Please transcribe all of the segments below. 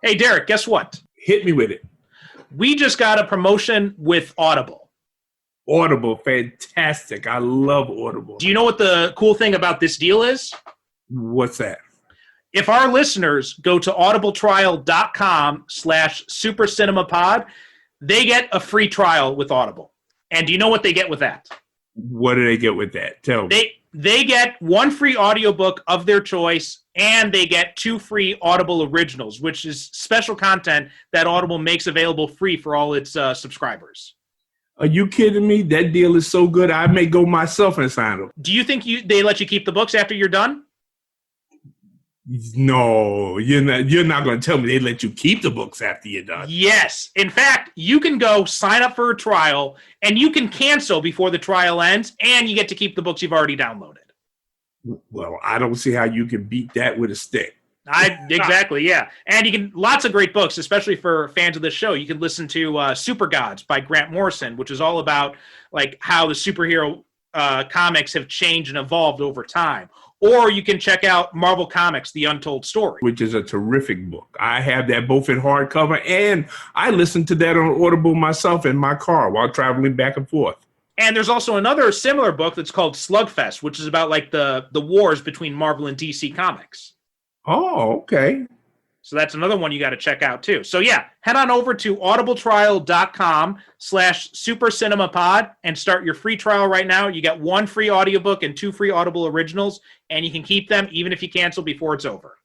Hey, Derek, guess what? Hit me with it. We just got a promotion with Audible. Audible, fantastic. I love Audible. Do you know what the cool thing about this deal is? What's that? If our listeners go to audibletrial.com/supercinemapod, they get a free trial with Audible. And do you know what they get with that? What do they get with that? Tell me. They get one free audiobook of their choice, and they get 2 free Audible originals, which is special content that Audible makes available free for all its subscribers. Are you kidding me? That deal is so good, I may go myself and sign them. Do you think they let you keep the books after you're done? No, you're not going to tell me they let you keep the books after you're done. Yes. In fact, you can go sign up for a trial, and you can cancel before the trial ends, and you get to keep the books you've already downloaded. Well, I don't see how you can beat that with a stick. Exactly, yeah. And you can lots of great books, especially for fans of this show. You can listen to Super Gods by Grant Morrison, which is all about like how the superhero comics have changed and evolved over time. Or you can check out Marvel Comics, The Untold Story. Which is a terrific book. I have that both in hardcover, and I listen to that on Audible myself in my car while traveling back and forth. And there's also another similar book that's called Slugfest, which is about like the wars between Marvel and DC Comics. Oh, okay. So that's another one you got to check out too. So yeah, head on over to audibletrial.com/supercinemapod and start your free trial right now. You get 1 free audiobook and 2 free Audible originals, and you can keep them even if you cancel before it's over.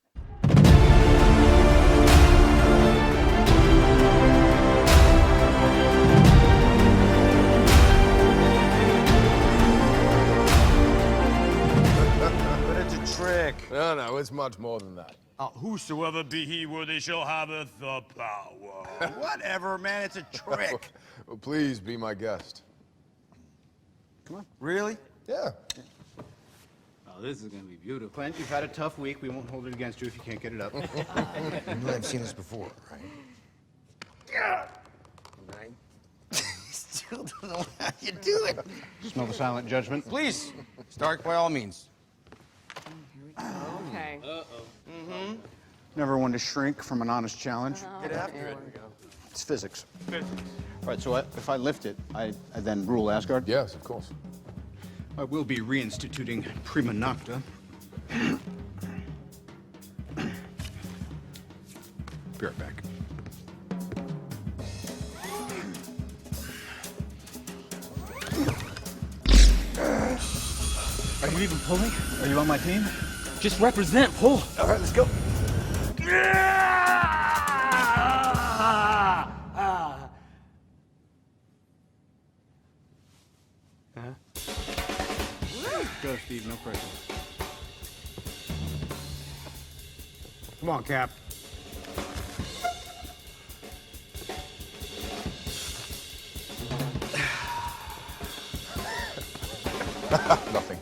But it's a trick. No, it's much more than that. Whosoever be he, worthy shall have the power. Whatever, man, it's a trick. Well, please be my guest. Come on. Really? Yeah. Oh, this is gonna be beautiful. Clint, you've had a tough week. We won't hold it against you if you can't get it up. You know I've seen this before, right? Right? Still don't know how you do it. Smell the silent judgment. Please, start by all means. Okay. Never one to shrink from an honest challenge. Get after it. It's physics. All right, so if I lift it, I then rule Asgard? Yes, of course. I will be reinstituting Prima Nocta. Be right back. Are you even pulling? Are you on my team? Just represent, pull. All right, let's go. Go, Steve, no pressure. Come on, Cap. Nothing.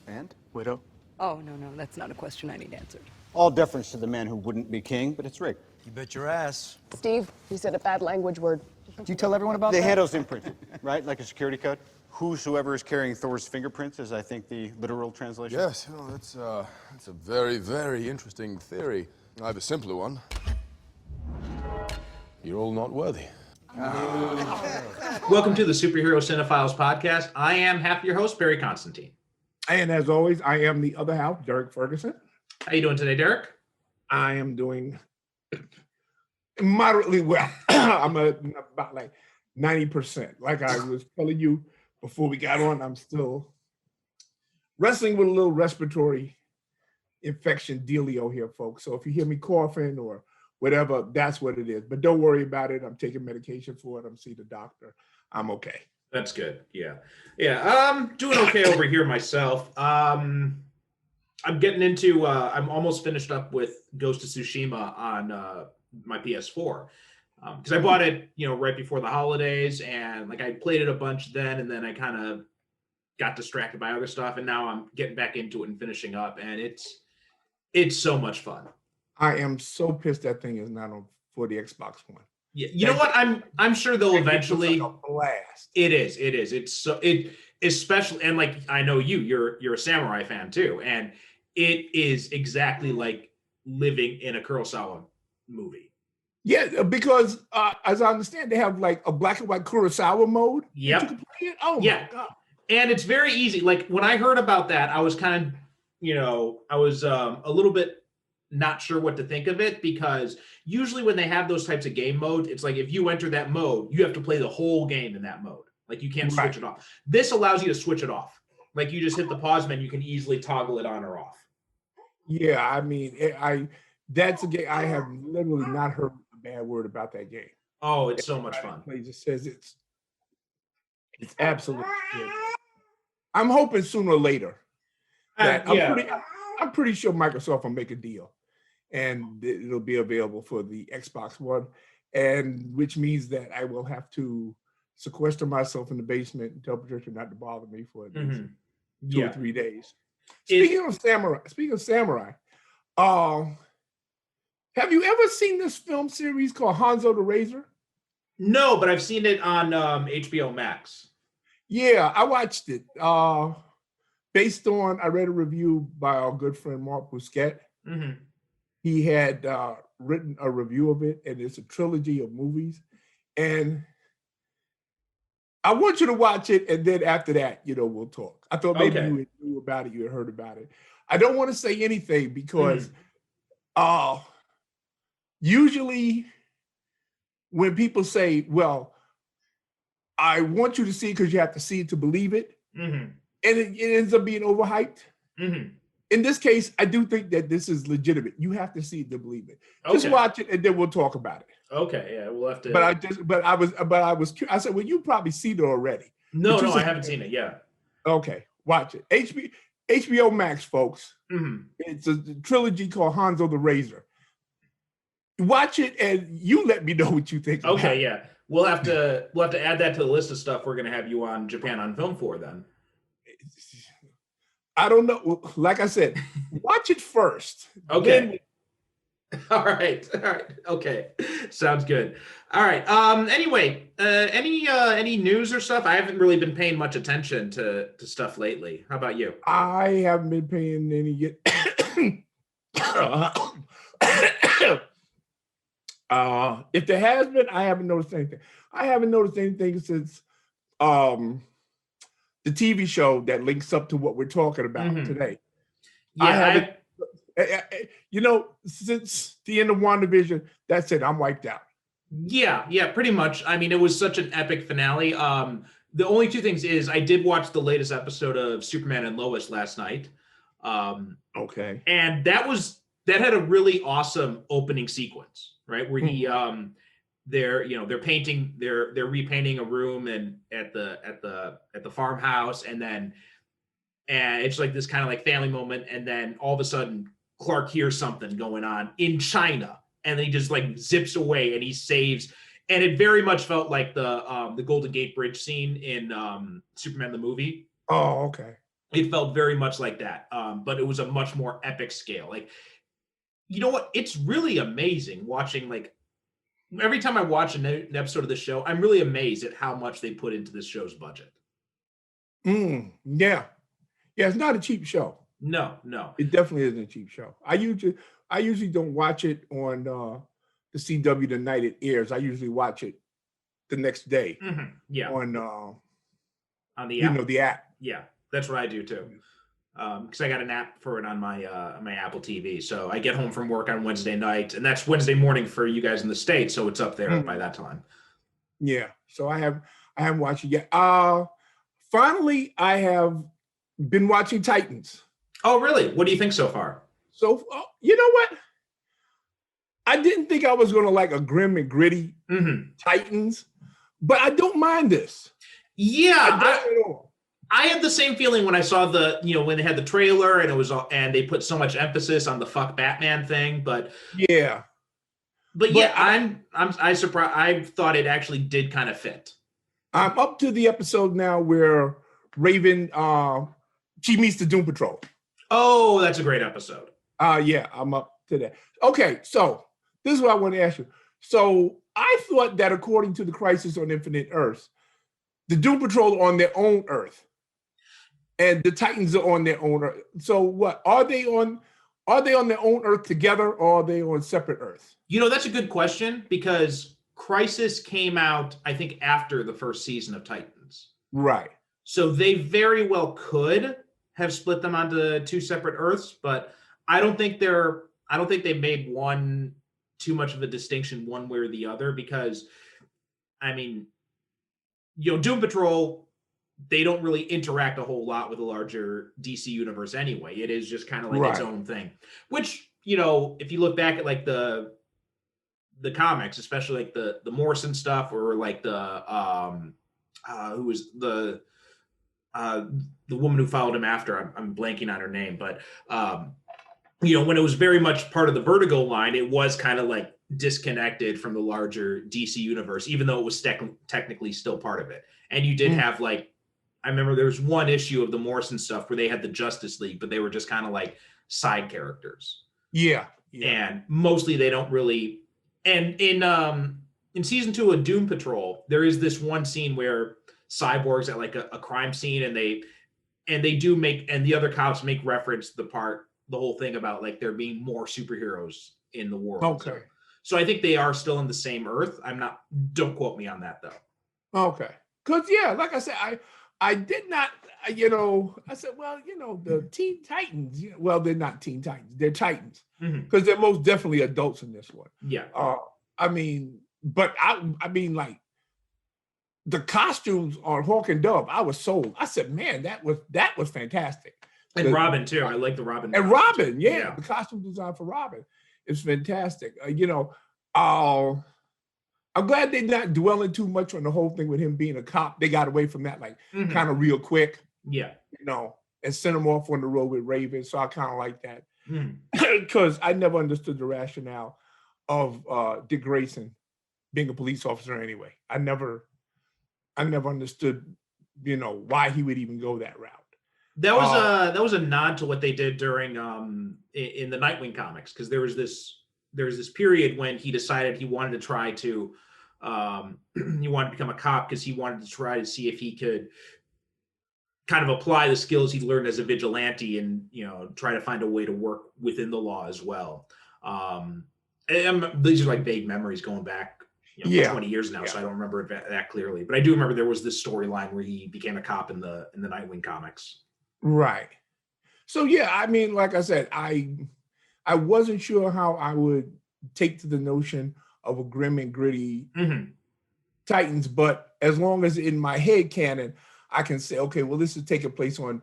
And? Widow? Oh, no, that's not a question I need answered. All deference to the man who wouldn't be king, but it's rigged. You bet your ass. Steve, you said a bad language word. Do you tell everyone about that? The handle's imprinted, right? Like a security code. Whosoever is carrying Thor's fingerprints is, I think, the literal translation. Yes, that's a very, very interesting theory. I have a simpler one. You're all not worthy. Welcome to the Superhero Cinephiles podcast. I am half your host, Barry Constantine. And as always, I am the other half, Derek Ferguson. How you doing today, Derek? I am doing moderately well. I'm about like 90%. Like I was telling you before we got on, I'm still wrestling with a little respiratory infection dealio here, folks. So if you hear me coughing or whatever, that's what it is. But don't worry about it. I'm taking medication for it. I'm seeing the doctor. I'm okay. That's good. Yeah. I'm doing okay over here myself. I'm getting into, I'm almost finished up with Ghost of Tsushima on my PS4. Because I bought it, right before the holidays, and like I played it a bunch then, and then I kind of got distracted by other stuff, and now I'm getting back into it and finishing up, and it's so much fun. I am so pissed that thing is not on for the Xbox One. Yeah, you know what? I'm sure they'll eventually. Like a blast. It is. It's so especially, and like I know you're a samurai fan too, and it is exactly like living in a Kurosawa movie. Yeah, because as I understand, they have like a black and white Kurosawa mode. Yep. That you can play it. Oh Yeah. my God. And it's very easy. Like when I heard about that, I was kind of, I was a little bit not sure what to think of it, because usually when they have those types of game mode, it's like if you enter that mode, you have to play the whole game in that mode. Like you can't switch it off. This allows you to switch it off. Like you just hit the pause menu, you can easily toggle it on or off. Yeah, I mean, that's a game I have literally not heard a bad word about that game. Oh, it's so much fun. He just says it's absolutely good. I'm hoping sooner or later that I'm pretty sure Microsoft will make a deal and it'll be available for the Xbox One, and which means that I will have to sequester myself in the basement and tell Patricia not to bother me for at least 2 or 3 days. Speaking of samurai, have you ever seen this film series called Hanzo the Razor? No, but I've seen it on HBO Max. Yeah, I watched it. Based on, I read a review by our good friend Mark Busquet. Mm-hmm. He had written a review of it, and it's a trilogy of movies. And I want you to watch it, and then after that, we'll talk. I thought maybe you knew about it, you had heard about it. I don't want to say anything because usually when people say, well, I want you to see it because you have to see it to believe it, and it ends up being overhyped. In this case, I do think that this is legitimate. You have to see it to believe it. Just watch it, and then we'll talk about it. Okay, yeah, we'll have to. I said, well, you probably seen it already. No, I haven't seen it. Yeah. Okay, watch it. HBO Max, folks. It's a trilogy called Hanzo the Razor. Watch it, and you let me know what you think. Okay, yeah, we'll have to add that to the list of stuff we're going to have you on Japan on Film for then. I don't know. Like I said, watch it first. Okay. All right. Okay. Sounds good. All right. Anyway, any news or stuff? I haven't really been paying much attention to stuff lately. How about you? I haven't been paying any yet. If there has been, I haven't noticed anything. I haven't noticed anything since the TV show that links up to what we're talking about today. Yeah, since the end of WandaVision, that's it. I'm wiped out. Yeah, pretty much. I mean, it was such an epic finale. The only two things is I did watch the latest episode of Superman and Lois last night. Okay. And that had a really awesome opening sequence, right? Where they're repainting a room and at the farmhouse, and it's like this kind of like family moment, and then all of a sudden Clark hears something going on in China, and then he just like zips away and he saves. And it very much felt like the Golden Gate Bridge scene in Superman the movie. Oh, okay. It felt very much like that, but it was a much more epic scale. Like, you know what? It's really amazing watching, like, every time I watch an episode of the show, I'm really amazed at how much they put into this show's budget. Yeah, it's not a cheap show. No. It definitely isn't a cheap show. I usually don't watch it on the CW the night it airs. I usually watch it the next day. Yeah. On the app. The app. Yeah, that's what I do too. Because I got an app for it on my Apple TV. So I get home from work on Wednesday night, and that's Wednesday morning for you guys in the States. So it's up there by that time. Yeah. So I haven't watched it yet. Finally, I have been watching Titans. Oh, really? What do you think so far? So, you know what? I didn't think I was going to like a grim and gritty Titans, but I don't mind this. Yeah. I had the same feeling when I saw when they had the trailer and they put so much emphasis on the fuck Batman thing, but I'm surprised. I thought it actually did kind of fit. I'm up to the episode now where Raven, she meets the Doom Patrol. Oh, that's a great episode. Yeah, I'm up to that. Okay, so this is what I want to ask you. So I thought that according to the Crisis on Infinite Earths, the Doom Patrol are on their own Earth, and the Titans are on their own Earth. So what are they on Are they on their own Earth together, or are they on separate Earths? You know, that's a good question because Crisis came out, I think, after the first season of Titans. Right. So they very well could have split them onto two separate Earths, but I don't think they made one too much of a distinction one way or the other because, I mean, you know, Doom Patrol, they don't really interact a whole lot with the larger DC universe anyway. It is just kind of like its own thing, which, you know, if you look back at like the comics, especially like the Morrison stuff or like the who was the woman who followed him after, I'm blanking on her name, but you know, when it was very much part of the Vertigo line, it was kind of like disconnected from the larger DC universe, even though it was technically still part of it. And you did have like, I remember there was one issue of the Morrison stuff where they had the Justice League, but they were just kind of like side characters. Yeah. And mostly they don't really. And in season 2 of Doom Patrol, there is this one scene where Cyborg's at like a crime scene, and they do make, and the other cops make reference to the whole thing about like there being more superheroes in the world. Okay. So I think they are still in the same Earth. Don't quote me on that though. Okay. Because yeah, like I said, I did not, you know, I said, well, you know, the Teen Titans, you know, well, they're not Teen Titans, they're Titans because they're most definitely adults in this one. Yeah. I mean, but I mean, like the costumes on Hawk and Dove, I was sold. I said, man, that was fantastic. And Robin too. I like the Robin. And Robin, yeah, the costume design for Robin is fantastic. You know, I'm glad they're not dwelling too much on the whole thing with him being a cop. They got away from that like kind of real quick. Yeah. You know, and sent him off on the road with Raven. So I kind of like that. Because I never understood the rationale of Dick Grayson being a police officer anyway. I never understood, you know, why he would even go that route. That was a nod to what they did during in the Nightwing comics, because there was this period when he decided he wanted to try to he wanted to become a cop because he wanted to try to see if he could kind of apply the skills he learned as a vigilante and, you know, try to find a way to work within the law as well. These are like vague memories going back, you know, 20 years now, so I don't remember it that clearly. But I do remember there was this storyline where he became a cop in the Nightwing comics. Right. So yeah, I mean, like I said, I wasn't sure how I would take to the notion of a grim and gritty Titans, but as long as in my head canon, I can say, okay, well, this is taking place on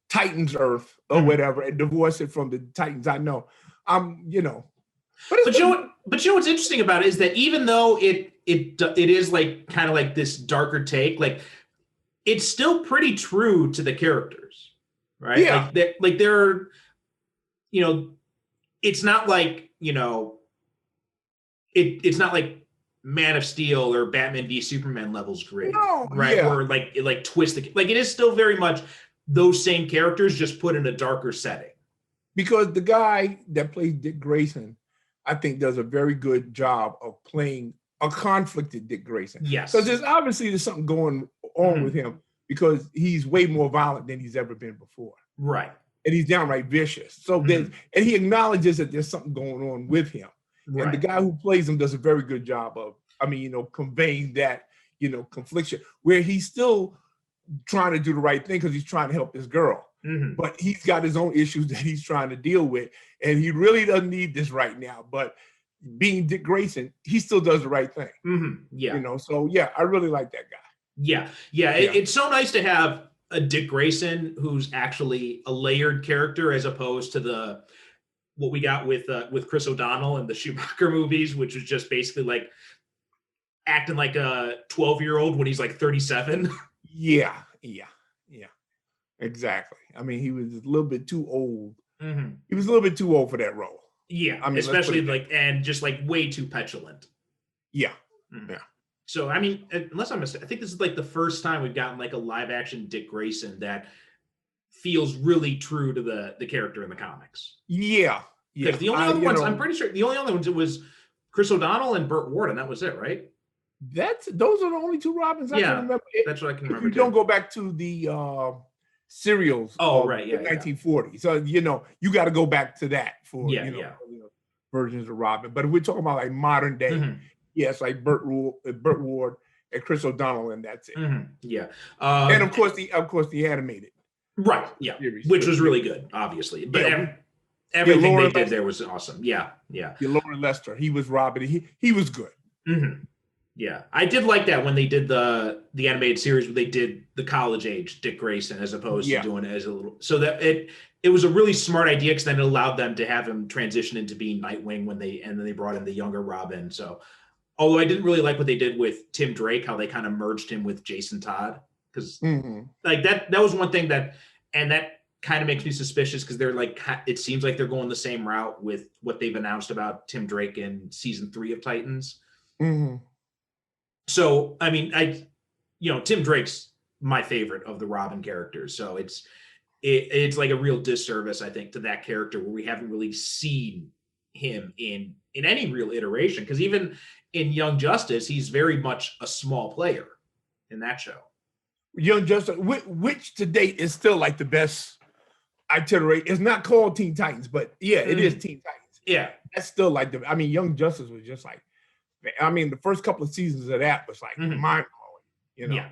Titans Earth or whatever, and divorce it from the Titans I know. You know. But you know what's interesting about it is that even though it is like kind of like this darker take, like it's still pretty true to the characters, right? Yeah. Like they're, you know, it's not like, you know, it's not like Man of Steel or Batman v Superman levels gritty, right? Or like it like twist like it is still very much those same characters just put in a darker setting. Because the guy that plays Dick Grayson, I think, does a very good job of playing a conflicted Dick Grayson. Yes. Because there's something going on with him because he's way more violent than he's ever been before. Right. And he's downright vicious. So and he acknowledges that there's something going on with him. Right. And the guy who plays him does a very good job of, I mean, you know, conveying that, you know, confliction where he's still trying to do the right thing because he's trying to help this girl. But he's got his own issues that he's trying to deal with. And he really doesn't need this right now. But being Dick Grayson, he still does the right thing. Yeah. You know, so yeah, I really like that guy. Yeah. It's so nice to have a Dick Grayson who's actually a layered character as opposed to what we got with Chris O'Donnell in the Schumacher movies, which was just basically like acting like a 12-year-old when he's like 37. Yeah. Exactly. I mean, he was a little bit too old. He was a little bit too old for that role. Yeah, I mean, especially like, and just like way too petulant. Yeah. So, I mean, unless I'm mistaken, I think this is like the first time we've gotten like a live action Dick Grayson that feels really true to the character in the comics. Yeah. Because the only other ones, I'm pretty sure the only other ones, it was Chris O'Donnell and Burt Ward, and that was it, right? Those are the only two Robins I can remember. That's what I can remember. If you don't go back to the serials Oh, of right, the yeah, yeah. 1940s. So, you got to go back to that for, Yeah, earlier versions of Robin. But if we're talking about like modern day, Mhm. yes, like Burt Ward and Chris O'Donnell, and that's it. Yeah. And of course the animated Right, yeah, series, which was really good, obviously. But everything Lauren they did Lester. there was awesome. Yeah. Lauren Lester, he was Robin. He was good. Yeah, I did like that when they did the animated series where they did the college age Dick Grayson as opposed to doing it as a little. So that it was a really smart idea because then it allowed them to have him transition into being Nightwing and then they brought in the younger Robin. So, although I didn't really like what they did with Tim Drake, how they kind of merged him with Jason Todd, because like that was one thing that kind of makes me suspicious because they're like, it seems like they're going the same route with what they've announced about Tim Drake in season 3 of Titans. So, I mean, Tim Drake's my favorite of the Robin characters. So it's like a real disservice, I think, to that character where we haven't really seen him in any real iteration. Because even in Young Justice, he's very much a small player in that show. Young Justice, which to date is still like the best itinerary. It's not called Teen Titans, but yeah, it is Teen Titans. Yeah. That's still like Young Justice was just like, the first couple of seasons of that was like mind blowing, Yeah.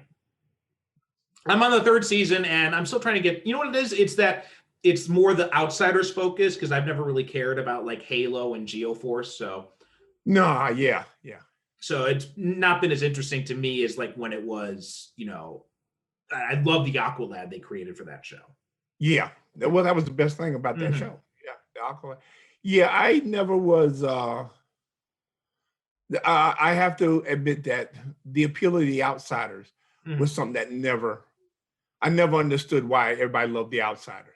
I'm on the 3rd season and I'm still trying to get, you know what it is? It's that it's more the Outsiders focus because I've never really cared about like Halo and Geoforce. So yeah. So it's not been as interesting to me as like when it was, I love the Aqualad they created for that show. Yeah. Well, that was the best thing about that show. Yeah. The Aqualad. Yeah. I never was, I have to admit that the appeal of the Outsiders was something that I never understood why everybody loved the Outsiders.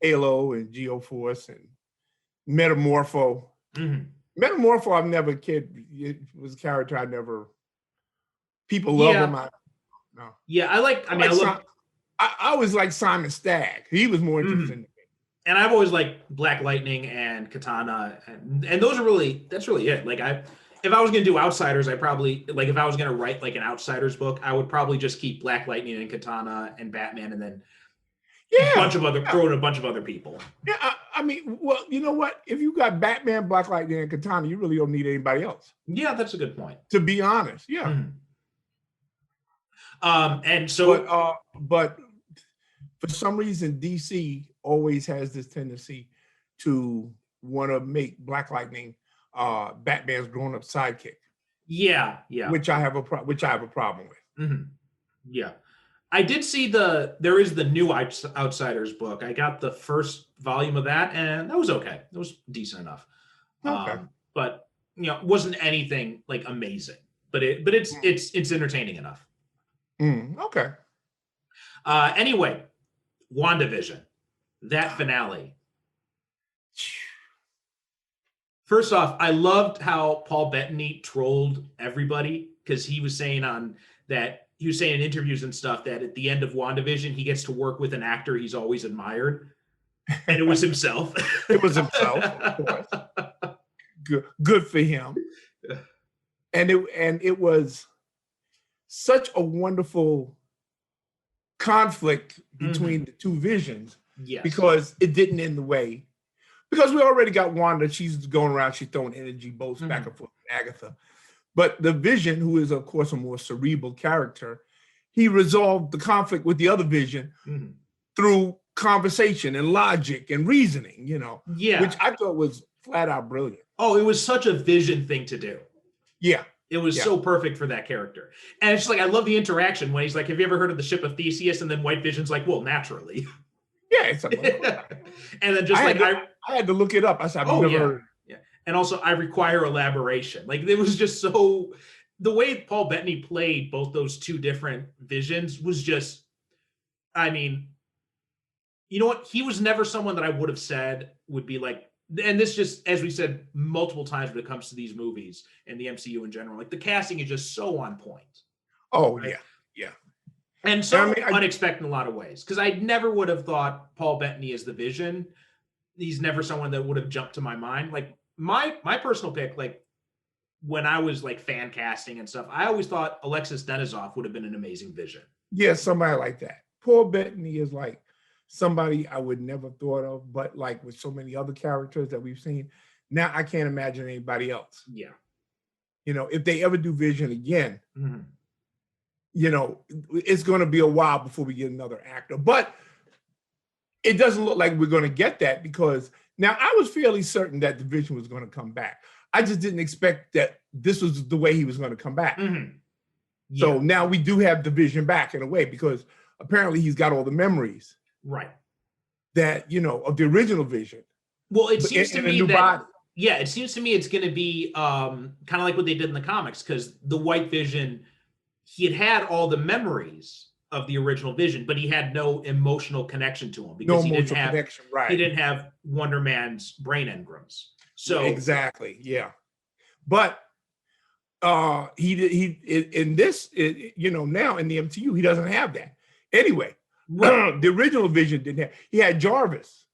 Halo and Geoforce and Metamorpho. Metamorpho, I've never cared. It was a character I never. People love him. No. Yeah, I always liked Simon Stagg. He was more interesting to me. And I've always liked Black Lightning and Katana, and those are that's really it. Like if I was going to do Outsiders, I probably if I was going to write like an Outsiders book, I would probably just keep Black Lightning and Katana and Batman, and then throw in a bunch of other people. Yeah, well, you know what? If you got Batman, Black Lightning, and Katana, you really don't need anybody else. Yeah, that's a good point. To be honest, yeah. And so, but for some reason, DC always has this tendency to want to make Black Lightning Batman's grown-up sidekick. Yeah. Which I have a problem with. Yeah. I did see there is the new Outsiders book. I got the first volume of that, and that was okay. It was decent enough. Okay. But it wasn't anything like amazing. But it's entertaining enough. Okay. Anyway, WandaVision, that finale. First off, I loved how Paul Bettany trolled everybody because he was saying in interviews and stuff that at the end of WandaVision, he gets to work with an actor he's always admired. And it was himself. It was himself, of course. Good for him. And it was such a wonderful conflict between the two visions. Yes. Because it didn't end the way. Because we already got Wanda, she's going around, she's throwing energy bolts back and forth with Agatha. But the Vision, who is, of course, a more cerebral character, he resolved the conflict with the other Vision through conversation and logic and reasoning, which I thought was flat out brilliant. Oh, it was such a Vision thing to do. Yeah. It was so perfect for that character. And it's just like, I love the interaction when he's like, have you ever heard of the ship of Theseus? And then White Vision's like, well, naturally. Yeah. It's and then just I had to look it up. I said, I've never heard. Yeah. And also, I require elaboration. Like, it was just so, the way Paul Bettany played both those two different visions was just, you know what? He was never someone that I would have said would be like, and this just, as we said multiple times when it comes to these movies and the MCU in general, like the casting is just so on point. Oh, right? Yeah. And so unexpected in a lot of ways. Because I never would have thought Paul Bettany as the Vision. He's never someone that would have jumped to my mind. Like my personal pick, like when I was like fan casting and stuff, I always thought Alexis Denisof would have been an amazing Vision. Yeah, somebody like that. Paul Bettany is like somebody I would never thought of, but like with so many other characters that we've seen, now I can't imagine anybody else. Yeah. You know, if they ever do Vision again, Mhm. you know, it's going to be a while before we get another actor. But it doesn't look like we're going to get that, because now I was fairly certain that the Vision was going to come back. I just didn't expect that this was the way he was going to come back. Mhm. So Yeah. now we do have the Vision back in a way, because apparently he's got all the memories Right. that, you know, of the original Vision. Well, it but seems to in a me new that body. yeah, it seems to me it's going to be kind of like what they did in the comics, because the White Vision, he had all the memories of the original Vision, but he had no emotional connection to him No because he didn't emotional have connection, right? he didn't have Wonder Man's brain engrams. So Exactly, yeah. But in this, you know, now in the MCU, he doesn't have that. Anyway, right, the original Vision didn't have. He had Jarvis.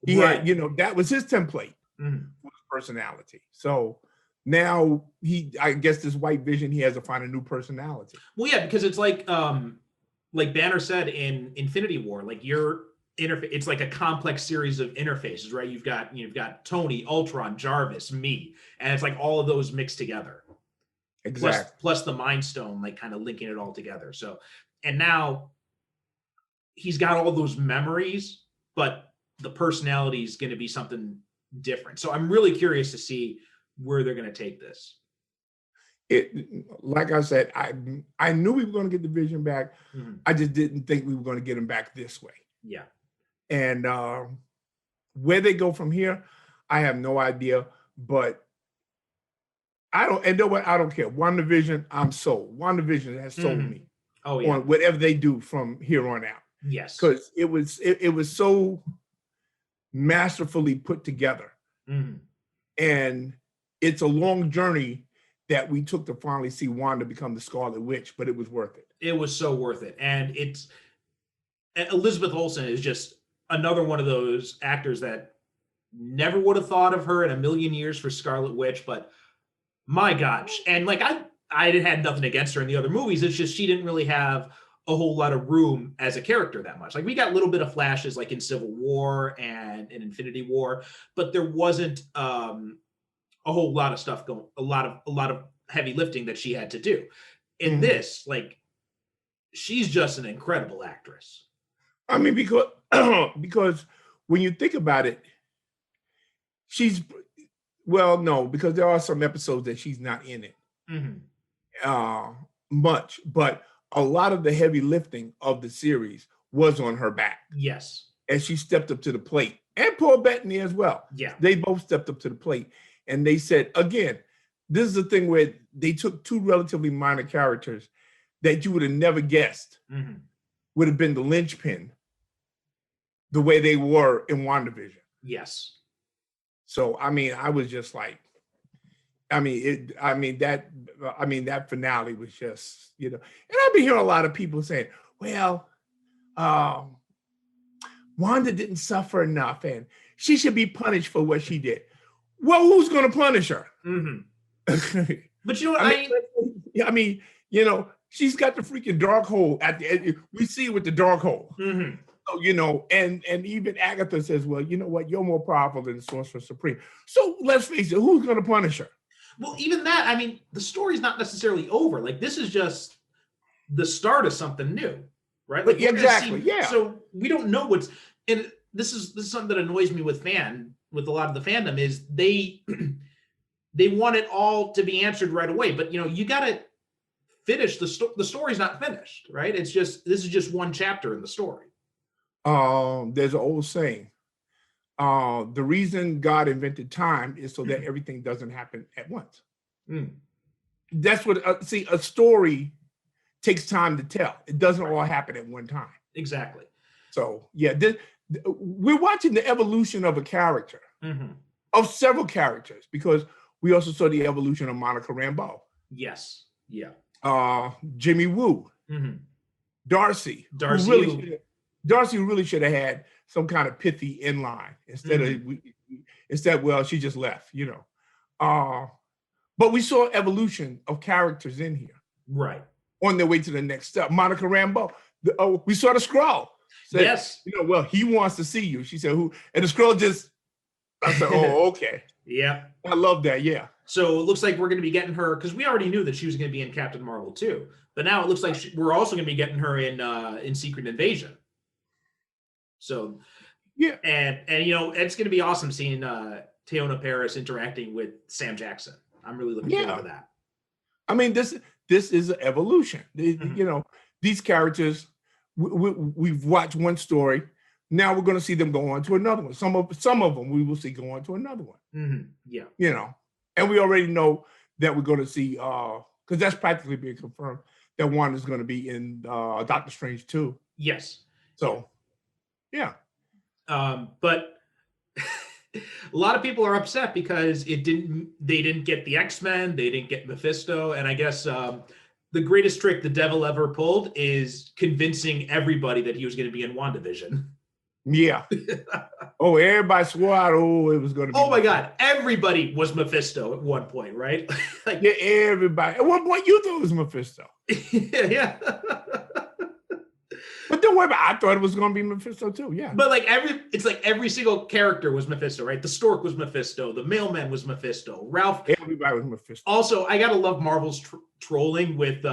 He right. had, you know, that was his template Mhm. for his personality. So now I guess this White Vision, he has to find a new personality. Well, yeah, because it's like Banner said in Infinity War, like your interface, it's like a complex series of interfaces, right? You've got Tony, Ultron, Jarvis, me, and it's like all of those mixed together. Exactly. Plus the Mind Stone, like kind of linking it all together. So, and now he's got all those memories, but the personality is going to be something different. So I'm really curious to see where they're going to take this. Like I said, I knew we were going to get the Vision back. Mhm. I just didn't think we were going to get him back this way. Yeah. And where they go from here, I have no idea. But I don't, and know what? I don't care. WandaVision, I'm sold. WandaVision has sold Mhm. me Oh yeah. on whatever they do from here on out, Yes. because it was so masterfully put together, Mhm. and it's a long journey that we took to finally see Wanda become the Scarlet Witch, but it was worth it. It was so worth it. And Elizabeth Olsen is just another one of those actors that never would have thought of her in a million years for Scarlet Witch, but my gosh. And like I had nothing against her in the other movies. It's just she didn't really have a whole lot of room as a character that much. Like we got a little bit of flashes like in Civil War and in Infinity War, but there wasn't a whole lot of stuff going, a lot of heavy lifting that she had to do. In Mhm. this, like she's just an incredible actress. I mean, because because when you think about it, no, because there are some episodes that she's not in it Mhm. much, but a lot of the heavy lifting of the series was on her back, Yes. and she stepped up to the plate, and Paul Bettany as well. Yeah. They both stepped up to the plate, and they said, again, this is the thing where they took two relatively minor characters that you would have never guessed Mhm. would have been the linchpin the way they were in WandaVision. Yes. So I mean, I was just like, that finale was just, you know, and I've been hearing a lot of people saying, well, Wanda didn't suffer enough and she should be punished for what she did. Well, who's going to punish her? Mhm. I But you know what mean, you know, she's got the freaking dark hole at the end. We see it with the dark hole. Mhm. So, you know, and even Agatha says, well, you know what? You're more powerful than the Sorcerer Supreme. So let's face it, who's going to punish her? Well, even that, I mean, the story's not necessarily over. Like this is just the start of something new, right? Like we're gonna Exactly, see- yeah. So we don't know what's, and this is something that annoys me with a lot of the fandom is they they want it all to be answered right away. But you know, you got to finish the story's not finished, right? It's just this is just one chapter in the story. There's an old saying. The reason God invented time is so that everything doesn't happen at once. Mm. That's what, a story takes time to tell. It doesn't all happen at one time. Exactly. So yeah, we're watching the evolution of a character, Mhm. of several characters, because we also saw the evolution of Monica Rambeau, Yes. Yeah. Jimmy Woo, Mhm. Darcy. Darcy really should have had some kind of pithy inline instead, well, she just left, you know. But we saw evolution of characters in here Right. on their way to the next step. Monica Rambeau, we saw the Skrull. Said, Yes. well, he wants to see you. She said, who? And the scroll just, I said, oh, okay. Yeah. I love that. Yeah. So it looks like we're going to be getting her, because we already knew that she was going to be in Captain Marvel too. But now it looks like we're also going to be getting her in Secret Invasion. So yeah, and it's going to be awesome seeing Teyonah Parris interacting with Sam Jackson. I'm really looking forward to that. I mean, this is an evolution. These characters, we've watched one story. Now we're going to see them go on to another one. Some of them we will see go on to another one. Mm-hmm. Yeah. And we already know that we're going to see, because that's practically being confirmed, that Wanda's going to be in Doctor Strange 2. Yes. So, yeah. But a lot of people are upset because they didn't get the X-Men, they didn't get Mephisto, and I guess the greatest trick the devil ever pulled is convincing everybody that he was going to be in WandaVision. Yeah. Oh, everybody swore out. Oh, it was going to be. Oh my God. Everybody was Mephisto at one point, right? Yeah, everybody. At one point, you thought it was Mephisto. Yeah. But don't worry about it. I thought it was going to be Mephisto too. Yeah. But it's like every single character was Mephisto, right? The Stork was Mephisto. The Mailman was Mephisto. Ralph. Everybody was Mephisto. Also, I gotta love Marvel's trolling with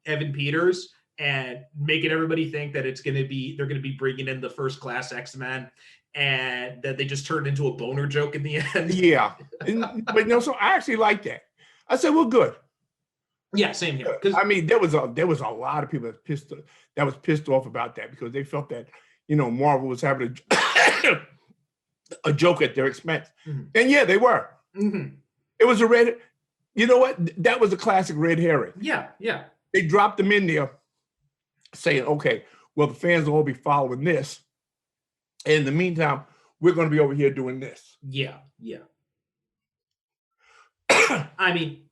Evan Peters and making everybody think that they're gonna be bringing in the First Class X-Men, and that they just turned into a boner joke in the end. Yeah, but so I actually like that. I said, well, good. Yeah, same here. I mean, there was a lot of people that was pissed off about that because they felt that Marvel was having a joke at their expense, and yeah, they were. Mm-hmm. It was a red. You know what? That was a classic red herring. Yeah, yeah. They dropped them in there, saying, "Okay, well, the fans will all be following this. And in the meantime, we're going to be over here doing this." Yeah, yeah. I mean,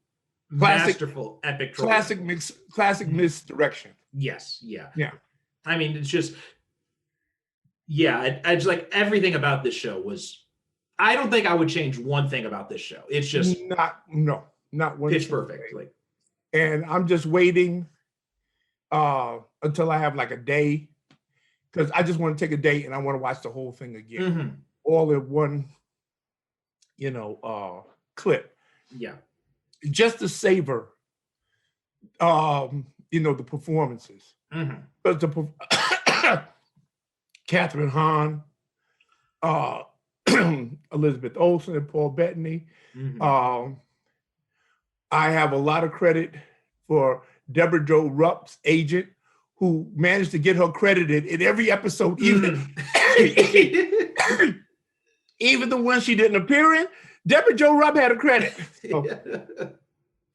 masterful, epic, classic misdirection. Yes, yeah, yeah. I mean, it's just, yeah. I just like everything about this show was. I don't think I would change one thing about this show. It's just not one. Pitch perfect. Like, and I'm just waiting until I have like a day, because I just want to take a day and I want to watch the whole thing again, all in one, clip. Yeah. Just to savor, the performances. But Catherine Hahn, Elizabeth Olsen, and Paul Bettany. I have a lot of credit for Deborah Jo Rupp's agent, who managed to get her credited in every episode, even the one she didn't appear in. Deborah Jo Rupp had a credit. So,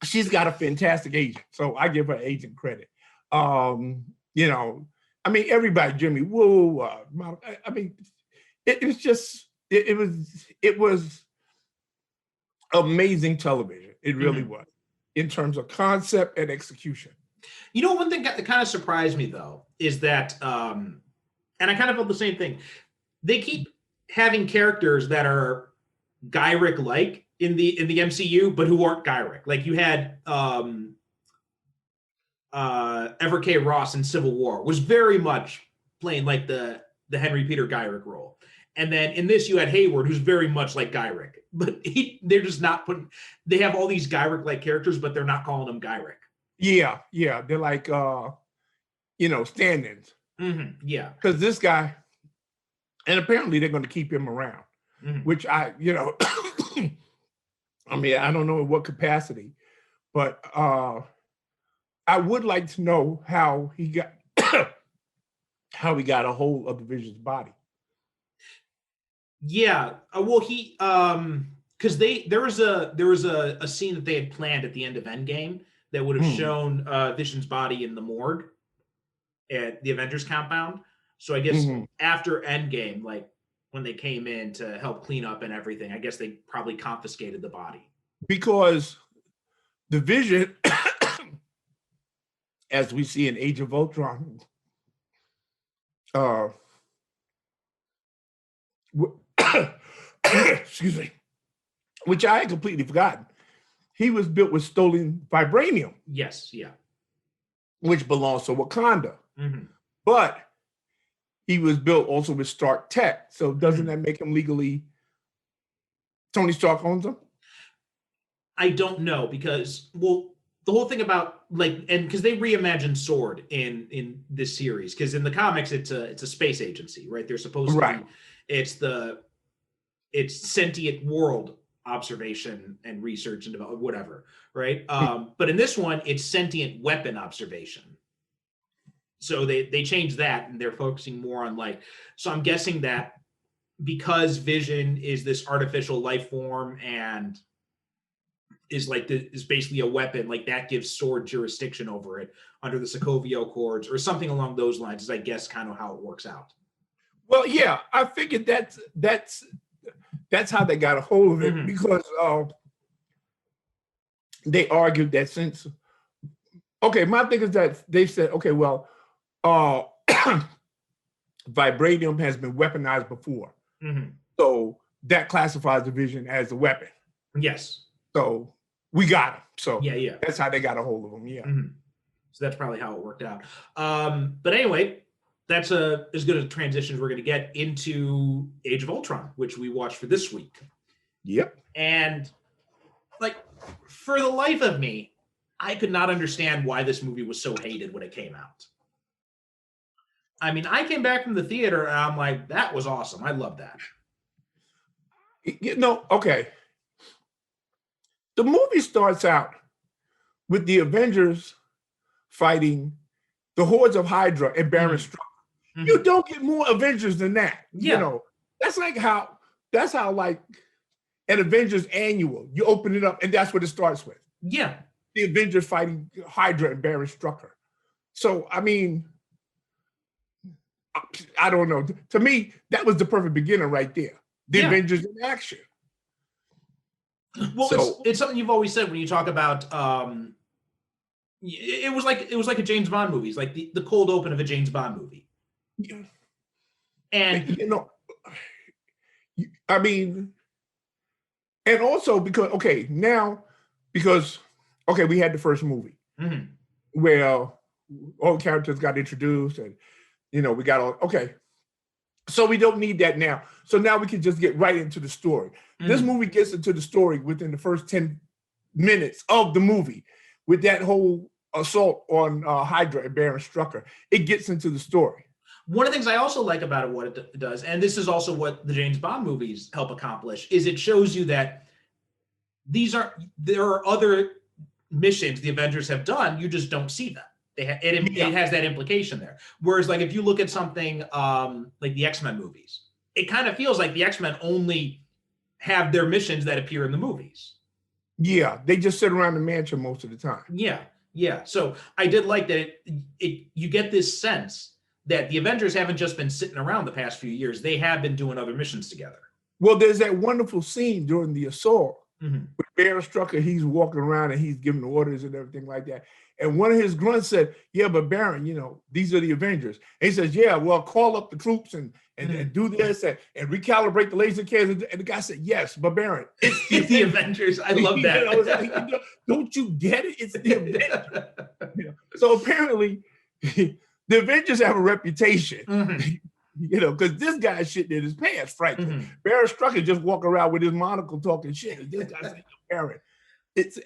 she's got a fantastic agent, so I give her agent credit. I mean, everybody, Jimmy Woo. I mean, it was amazing television. It really was, in terms of concept and execution. One thing that kind of surprised me though is that, and I kind of felt the same thing. They keep having characters that are Gyrich-like in the MCU, but who aren't Gyrich. Like you had Ever K. Ross in Civil War was very much playing like the Henry Peter Gyrich role. And then in this, you had Hayward, who's very much like Gyrich, but they're just not putting. They have all these Gyrich-like characters, but they're not calling them Gyrich. Yeah, they're like stand-ins. Yeah, because this guy, and apparently they're going to keep him around, which I mean, I don't know in what capacity, but I would like to know how he got a hold of the Vision's body. Yeah, well, he because there was a scene that they had planned at the end of Endgame that would have shown Vision's body in the morgue at the Avengers compound. So I guess after Endgame, like when they came in to help clean up and everything, I guess they probably confiscated the body. Because the Vision, as we see in Age of Ultron, excuse me, which I had completely forgotten. He was built with stolen vibranium. Yes, yeah. Which belongs to Wakanda. But he was built also with Stark Tech. So doesn't that make him legally Tony Stark owns him? I don't know because the whole thing about like, and because they reimagined Sword in this series, because in the comics it's a space agency, right? They're supposed to be, it's sentient world observation and research and development, whatever, right? But in this one, it's sentient weapon observation. So they changed that and they're focusing more on like, so I'm guessing that because Vision is this artificial life form and is basically a weapon, like that gives Sword jurisdiction over it under the Sokovia Accords or something along those lines is I guess kind of how it works out. Well, yeah, I figured that's how they got a hold of it because they argued that since, okay, my thing is that they said, okay, well, vibranium has been weaponized before. So that classifies the Vision as a weapon. Yes. So we got him. So yeah. That's how they got a hold of him. Yeah. So that's probably how it worked out. But anyway, that's as good a transition as we're going to get into Age of Ultron, which we watched for this week. Yep. And like, for the life of me, I could not understand why this movie was so hated when it came out. I mean, I came back from the theater and I'm like, that was awesome. I love that. You know, okay. The movie starts out with the Avengers fighting the hordes of Hydra and Baron Strucker. You don't get more Avengers than that. Yeah. You know, that's how like an Avengers annual, you open it up and that's what it starts with. Yeah. The Avengers fighting Hydra and Baron Strucker. So, I mean, I don't know. To me, that was the perfect beginning right there. The Avengers in action. Well, so, it's something you've always said when you talk about it was like a James Bond movie. It's like the cold open of a James Bond movie. Yeah. And you know, I mean, and also because we had the first movie where all the characters got introduced and we got all so we don't need that now. So now we can just get right into the story. This movie gets into the story within the first 10 minutes of the movie with that whole assault on Hydra and Baron Strucker. It gets into the story. One of the things I also like about it, what it does, and this is also what the James Bond movies help accomplish, is it shows you that there are other missions the Avengers have done, you just don't see them. It has that implication there. Whereas, like, if you look at something like the X-Men movies, it kind of feels like the X-Men only have their missions that appear in the movies. Yeah, they just sit around the mansion most of the time. Yeah. So I did like that you get this sense that the Avengers haven't just been sitting around the past few years. They have been doing other missions together. Well, there's that wonderful scene during the assault with Baron Strucker. He's walking around and he's giving orders and everything like that. And one of his grunts said, yeah, but Baron, these are the Avengers. And he says, yeah, well, call up the troops and do this and recalibrate the laser cannons. And the guy said, yes, but Baron, it's the Avengers. I love that. I was like, don't you get it? It's the Avengers. So apparently the Avengers have a reputation, because this guy's shitting in his pants, frankly. Baron Strucker just walk around with his monocle talking shit. And this guy's like, Baron, he's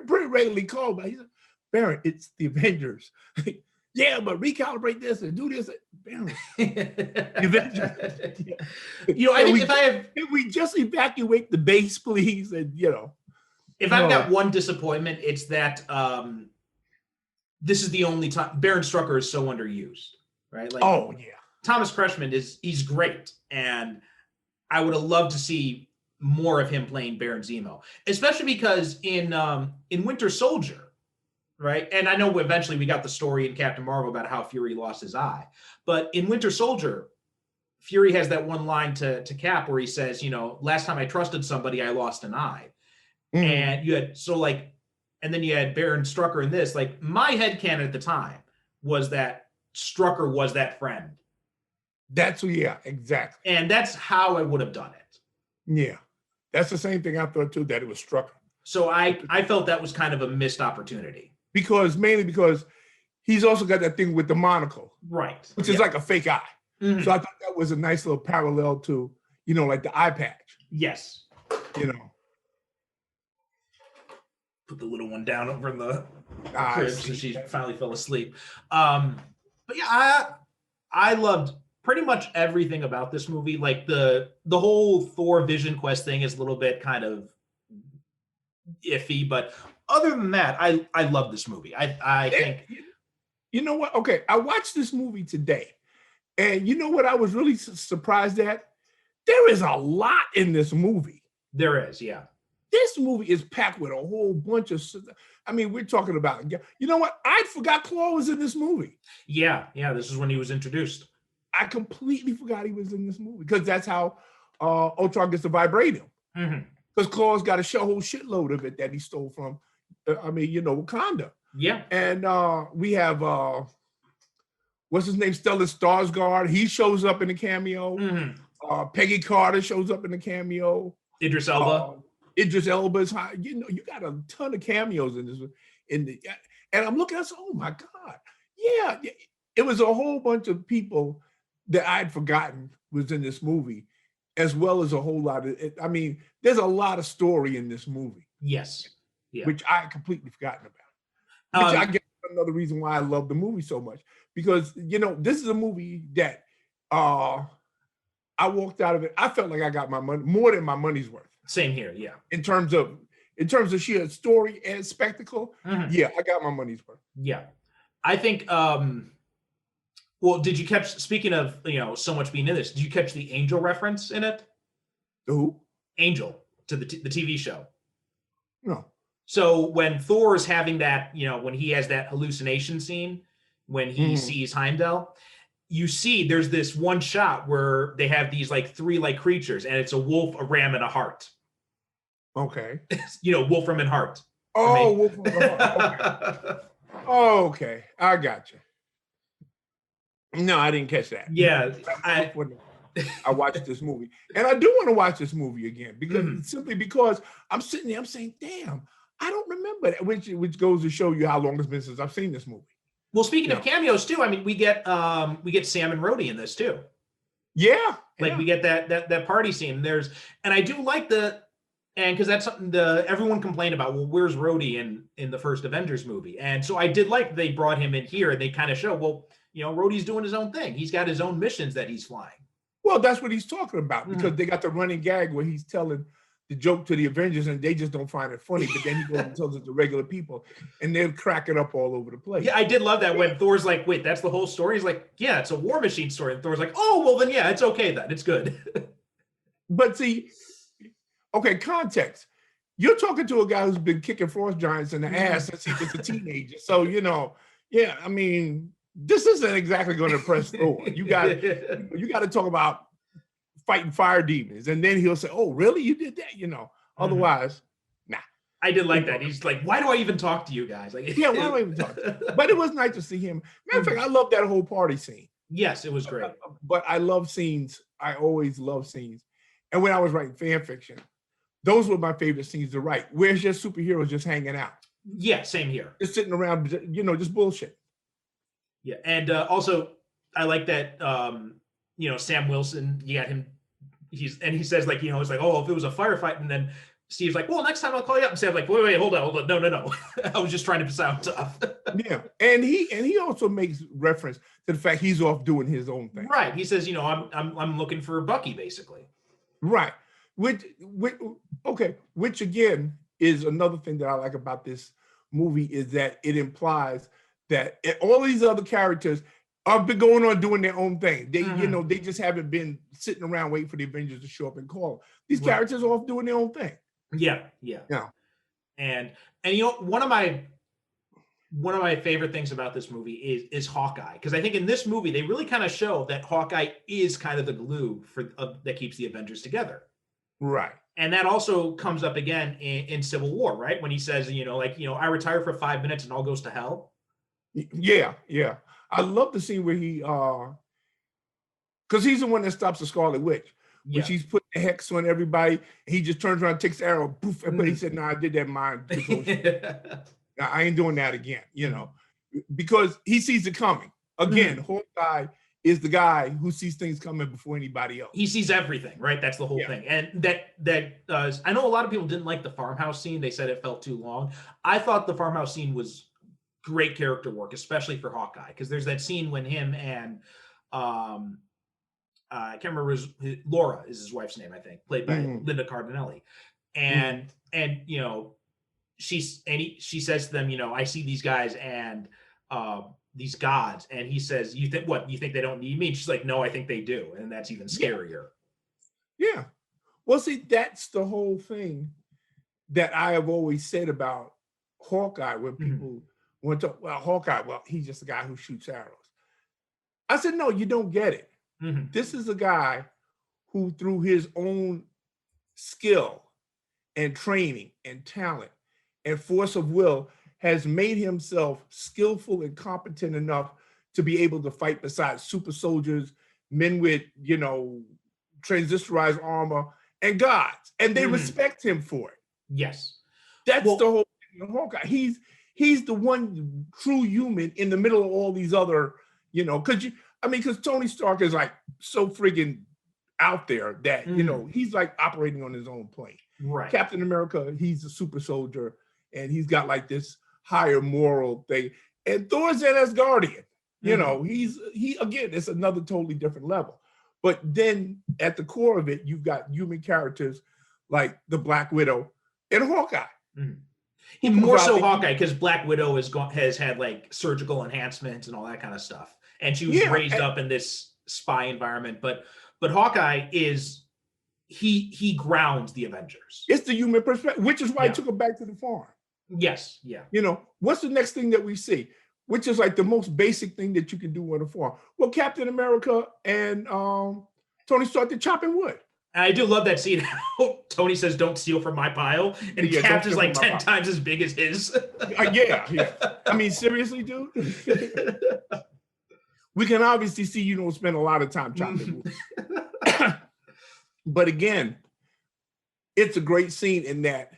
pretty regularly called by. He's like, Baron, it's the Avengers. Yeah, but recalibrate this and do this. Baron, the Avengers. I think can we just evacuate the base, please? And if I've got one disappointment, it's that this is the only time Baron Strucker is so underused, right? Like, oh yeah, Thomas Kretschmann he's great, and I would have loved to see more of him playing Baron Zemo, especially because in Winter Soldier, right? And I know eventually we got the story in Captain Marvel about how Fury lost his eye, but in Winter Soldier, Fury has that one line to Cap where he says, last time I trusted somebody, I lost an eye. And then you had Baron Strucker in this. Like, my headcanon at the time was that Strucker was that friend. Exactly. And that's how I would have done it. Yeah. That's the same thing I thought too, that it was Strucker. So I felt that was kind of a missed opportunity. Mainly because he's also got that thing with the monocle, Right. which is like a fake eye. Mhm. So I thought that was a nice little parallel to, like the eye patch, Yes. Put the little one down over in the crib so she finally fell asleep. But yeah, I loved pretty much everything about this movie. Like the whole Thor Vision Quest thing is a little bit kind of iffy, but other than that, I love this movie. I think. You know what? Okay, I watched this movie today, and you know what I was really surprised at? There is a lot in this movie. There is, yeah. This movie is packed with a whole bunch of. I mean, we're talking about. You know what? I forgot Claw was in this movie. Yeah. This is when he was introduced. I completely forgot he was in this movie because that's how Ultron gets the vibranium. Because Claw's got a whole shitload of it that he stole from. Wakanda. Yeah. And we have what's his name? Stellan Skarsgård. He shows up in the cameo. Peggy Carter shows up in the cameo. Idris Elba. Idris Elba is high. You got a ton of cameos in this. And I'm looking at this, oh my God. Yeah, it was a whole bunch of people that I'd forgotten was in this movie, as well as a whole lot of I mean, there's a lot of story in this movie. Yes. Yeah. Which I had completely forgotten about. Which I guess another reason why I love the movie so much. Because this is a movie that I walked out of it. I felt like I got my money, more than my money's worth. Same here, yeah. In terms of sheer story and spectacle, yeah, I got my money's worth. Yeah. I think well, did you catch, speaking of so much being in this, did you catch the Angel reference in it? Who? Angel, to the TV show. No. So when Thor is having that, when he has that hallucination scene, when he sees Heimdall, you see there's this one shot where they have these like three like creatures, and it's a wolf, a ram, and a hart. Okay. Wolfram and Hart. Oh, Wolfram and Hart. Okay. Okay, I got you. No, I didn't catch that. Yeah, I watched this movie, and I do want to watch this movie again because I'm sitting there, I'm saying, "Damn, I don't remember that." Which goes to show you how long it's been since I've seen this movie. Well, speaking of cameos too, I mean, we get Sam and Rhodey in this too. Yeah, we get that party scene. And I do like because that's something everyone complained about. Well, where's Rhodey in the first Avengers movie? And so I did like they brought him in here, and they kind of show, well, Rhodey's doing his own thing. He's got his own missions that he's flying. Well, that's what he's talking about, because they got the running gag where he's telling the joke to the Avengers and they just don't find it funny. But then he goes and tells it to regular people, and they're cracking up all over the place. Yeah, I did love that when Thor's like, wait, that's the whole story? He's like, yeah, it's a War Machine story. And Thor's like, oh, well, then, yeah, it's okay then. It's good. But see, okay, context. You're talking to a guy who's been kicking frost giants in the ass since he was a teenager. So, yeah, I mean, this isn't exactly going to impress Thor. You got to talk about fighting fire demons, and then he'll say, "Oh, really? You did that?" Otherwise, nah. I did like that. He's like, "Why do I even talk to you guys?" Like, yeah, why do I even talk? But it was nice to see him. Matter of fact, I love that whole party scene. Yes, it was great. But I love scenes. I always love scenes. And when I was writing fan fiction, those were my favorite scenes to write. Where's just superheroes just hanging out? Yeah, same here. Just sitting around, just bullshit. Yeah, and also I like that. Sam Wilson, you got him. He says like, it's like, oh, if it was a firefight, and then Steve's like, well, next time I'll call you up. And Sam's like, wait, hold on, no. I was just trying to sound tough. Yeah, and he also makes reference to the fact he's off doing his own thing. Right. He says, I'm looking for Bucky, basically. Right. Which again is another thing that I like about this movie, is that it implies that all these other characters have been going on doing their own thing. They, they just haven't been sitting around waiting for the Avengers to show up and call them. These characters are off doing their own thing. Yeah. And one of my favorite things about this movie is Hawkeye, because I think in this movie they really kind of show that Hawkeye is kind of the glue that keeps the Avengers together. Right. And that also comes up again in Civil War, right? When he says, I retire for 5 minutes and all goes to hell. Yeah. I love the scene where he, because he's the one that stops the Scarlet Witch, which he's putting the hex on everybody. And he just turns around, takes the arrow, poof, but he said, "No, I did that mind control shit. I ain't doing that again." because he sees it coming. Again, Hawkeye is the guy who sees things coming before anybody else. He sees everything, right? That's the whole thing. And I know a lot of people didn't like the farmhouse scene. They said it felt too long. I thought the farmhouse scene was great character work, especially for Hawkeye, because there's that scene when him and I can't remember Laura is his wife's name, I think, played by Linda Cardinelli, and you know, she says to them, you know, I see these guys and these gods, and he says, you think they don't need me? And she's like, no, I think they do, and that's even scarier. Yeah. Well, see, that's the whole thing that I have always said about Hawkeye, when people want to, well, Hawkeye, well, he's just a guy who shoots arrows. I said, no, you don't get it. This is a guy who, through his own skill and training and talent and force of will, has made himself skillful and competent enough to be able to fight beside super soldiers, men with, you know, transistorized armor, and gods. And they respect him for it. Yes. That's the whole thing with Hawkeye. He's the one true human in the middle of all these other, you know, because Tony Stark is like so friggin' out there that, you know, he's like operating on his own plane. Right. Captain America, he's a super soldier, and he's got like this higher moral thing. And Thor's an Asgardian. You know, he again, it's another totally different level. But then at the core of it, you've got human characters like the Black Widow and Hawkeye. And more so Hawkeye, because Black Widow has had like surgical enhancements and all that kind of stuff, and she was raised up in this spy environment. But Hawkeye is he grounds the Avengers. It's the human perspective, which is why he took him back to the farm. Yes, yeah. You know, what's the next thing that we see? Which is like the most basic thing that you can do on a farm. Well, Captain America and Tony started chopping wood. And I do love that scene. How Tony says, "Don't steal from my pile," and Cap is like 10 times as big as his. Yeah. I mean, seriously, dude. We can obviously see you don't spend a lot of time chopping wood. But again, it's a great scene in that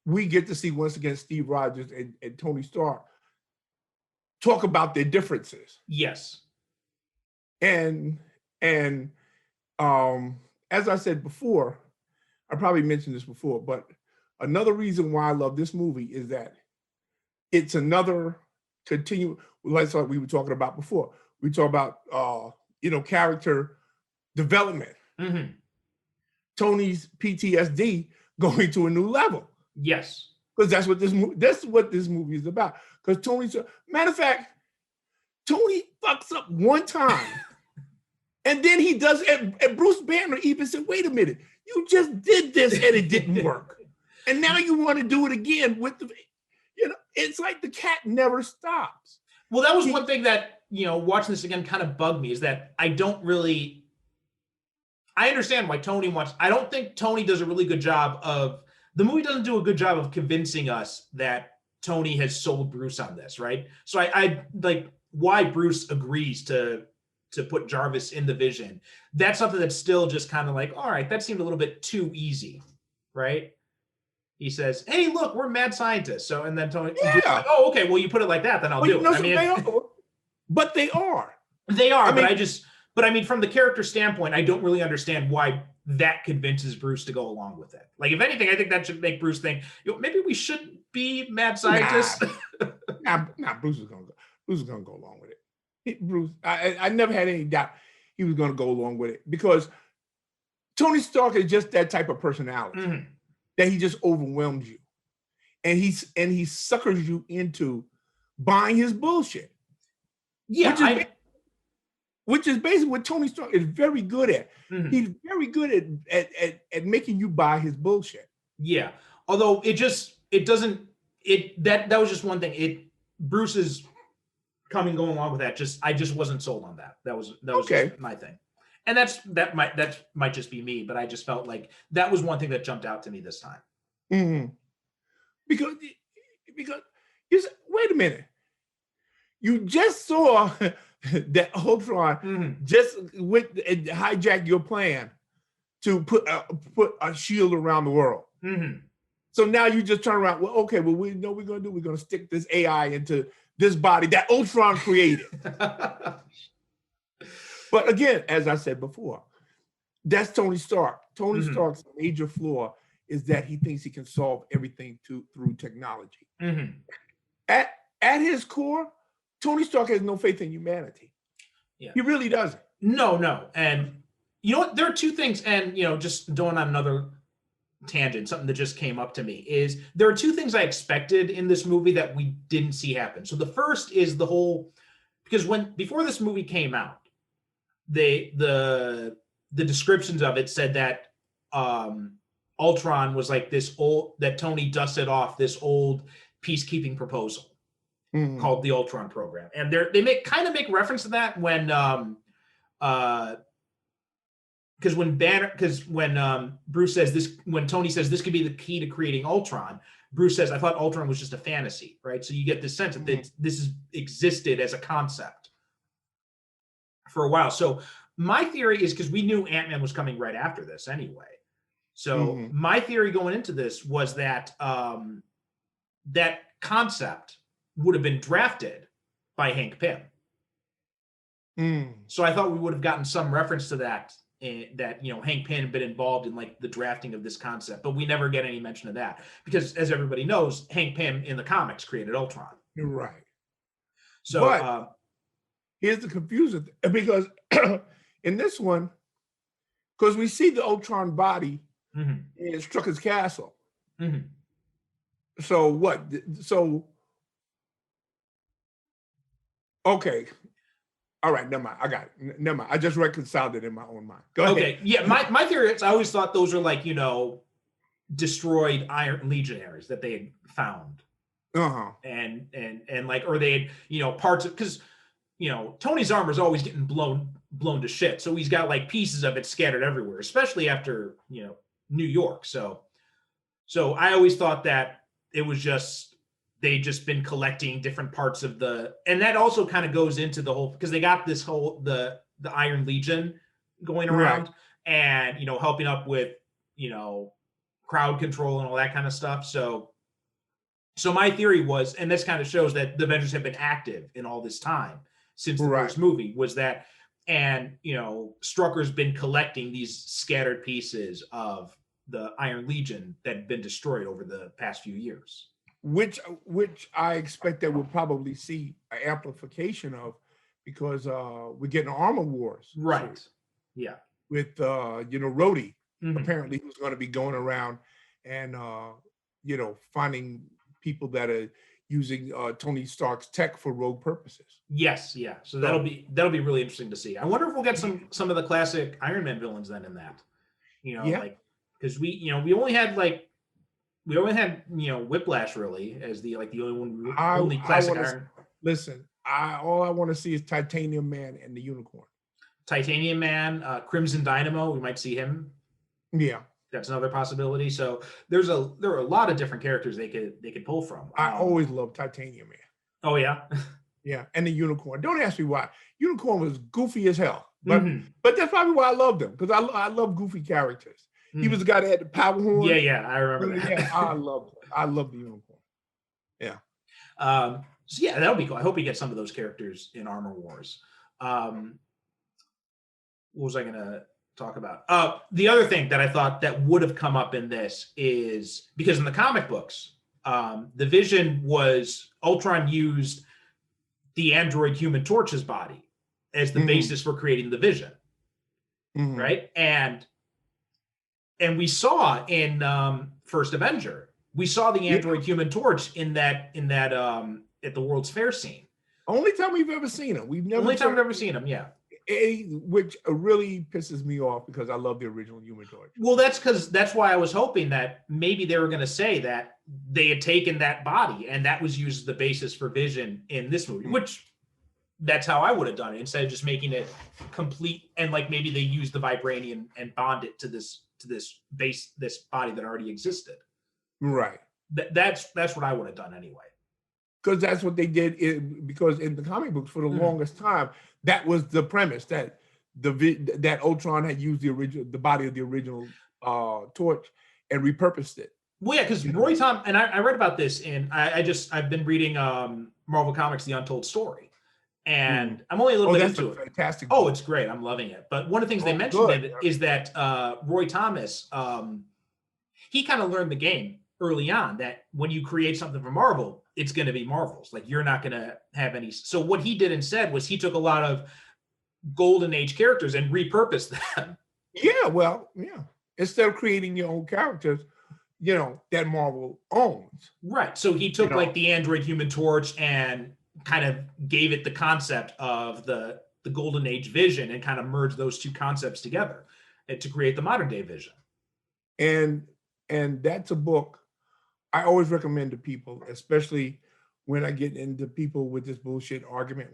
we get to see once again Steve Rogers and Tony Stark talk about their differences. Yes. And as I said before, I probably mentioned this before, but another reason why I love this movie is that it's another like we were talking about before. We talk about character development. Tony's PTSD going to a new level. Yes. Because that's what this movie is about. Because matter of fact, Tony fucks up one time. And then he does, and Bruce Banner even said, wait a minute, you just did this and it didn't work. And now you want to do it again with it's like the cat never stops. Well, that was one thing that, watching this again kind of bugged me, is that I understand why Tony wants, I don't think Tony does a really good job the movie doesn't do a good job of convincing us that Tony has sold Bruce on this, right? So I like why Bruce agrees to put Jarvis in the Vision. That's something that's still just kind of like, all right, that seemed a little bit too easy, right? He says, hey, look, we're mad scientists. So, and then Tony, like, oh, okay, well, you put it like that, then I'll do it. But they are. They are, but I mean, from the character standpoint, I don't really understand why that convinces Bruce to go along with it. Like, if anything, I think that should make Bruce think, maybe we shouldn't be mad scientists. Bruce is gonna go along with it. Bruce, I never had any doubt he was gonna go along with it, because Tony Stark is just that type of personality that he just overwhelms you, and he suckers you into buying his bullshit. Yeah, which is basically what Tony Stark is very good at. He's very good at making you buy his bullshit. Yeah. Although that was just one thing. Bruce's going along with that. I just wasn't sold on that. That was okay. Just my thing. And that might just be me, but I just felt like that was one thing that jumped out to me this time. Because you said, wait a minute. You just saw that Ultron just went and hijacked your plan to put a shield around the world. So now you just turn around. Well, okay. Well, we know we're going to do. We're going to stick this AI into this body that Ultron created. But again, as I said before, that's Tony Stark. Tony Stark's major flaw is that he thinks he can solve everything through technology. At his core, Tony Stark has no faith in humanity. Yeah. He really doesn't. No. And you know what? There are two things, and just going on another tangent, something that just came up to me is there are two things I expected in this movie that we didn't see happen. So the first is the whole, because before this movie came out, the descriptions of it said that Ultron was like this old, that Tony dusted off this old peacekeeping proposal called the Ultron program, and they kind of make reference to that when when Bruce says this, when Tony says this could be the key to creating Ultron, Bruce says, I thought Ultron was just a fantasy, right? So you get this sense that this has existed as a concept for a while. So my theory is, because we knew Ant-Man was coming right after this anyway. So my theory going into this was that that concept would have been drafted by Hank Pym. So I thought we would have gotten some reference to that, that Hank Pym had been involved in like the drafting of this concept, but we never get any mention of that because, as everybody knows, Hank Pym in the comics created Ultron. You're right. So but here's the confusing thing, because in this one, because we see the Ultron body in Strucker's castle. So what? So okay. All right, never mind. I got it. Never mind. I just reconciled it in my own mind. Go ahead. Okay. Yeah, my theory is I always thought those are like, destroyed Iron Legionaries that they had found. And like, or they had, parts of, because Tony's armor is always getting blown to shit. So he's got like pieces of it scattered everywhere, especially after, New York. So I always thought that it was just, they'd just been collecting different parts of and that also kind of goes into the whole, because they got this whole, the Iron Legion going around and, helping up with, crowd control and all that kind of stuff. So my theory was, and this kind of shows that the Avengers have been active in all this time since the first movie, was that, and, Strucker's been collecting these scattered pieces of the Iron Legion that had been destroyed over the past few years. Which I expect that we'll probably see an amplification of, because we're getting Armor Wars. Right. Yeah. With Rhodey, apparently, who's going to be going around and finding people that are using Tony Stark's tech for rogue purposes. Yes, yeah. So that'll be really interesting to see. I wonder if we'll get some of the classic Iron Man villains then in that. Like, because we only had Whiplash really as the only classic Iron. Listen, all I want to see is Titanium Man and the Unicorn. Titanium Man, Crimson Dynamo, we might see him. Yeah. That's another possibility. So there are a lot of different characters they could pull from. I always loved Titanium Man. Oh yeah. Yeah, and the Unicorn. Don't ask me why. Unicorn was goofy as hell, but that's probably why I loved him, because I love goofy characters. He was the guy that had the power horn. Yeah, I remember that. Yeah, I love the Unicorn. Yeah. So yeah, that'll be cool. I hope we get some of those characters in Armor Wars. What was I gonna talk about? The other thing that I thought that would have come up in this is, because in the comic books, the Vision was, Ultron used the android Human Torch's body as the basis for creating the Vision, right? And we saw in First Avenger, we saw the android Human Torch in that at the World's Fair scene. Only time we've ever seen him. Only time we've ever seen him. Yeah. Which really pisses me off, because I love the original Human Torch. Well, that's why I was hoping that maybe they were going to say that they had taken that body and that was used as the basis for Vision in this movie, which that's how I would have done it, instead of just making it complete, and like maybe they used the vibranium and bond it to this body that already existed. Right. That's what I would have done anyway. Because that's what they did. Because in the comic books, for the longest time, that was the premise, that that Ultron had used the body of the original Torch and repurposed it. Well, yeah, because Roy Thomas, and I read about this, and I've been reading Marvel Comics: The Untold Story, and I'm only a little bit that's into a it. fantastic Oh, book. it's great. I'm loving it. But one of the things they Oh, mentioned good. in it is that Roy Thomas, he kind of learned the game early on that when you create something for Marvel, it's going to be Marvel's. Like you're not going to have any. So what he did instead was he took a lot of Golden Age characters and repurposed them. Yeah, well, yeah. Instead of creating your own characters, that Marvel owns. Right. So he took like the Android Human Torch and kind of gave it the concept of the Golden Age Vision and kind of merged those two concepts together to create the modern day Vision. And that's a book I always recommend to people, especially when I get into people with this bullshit argument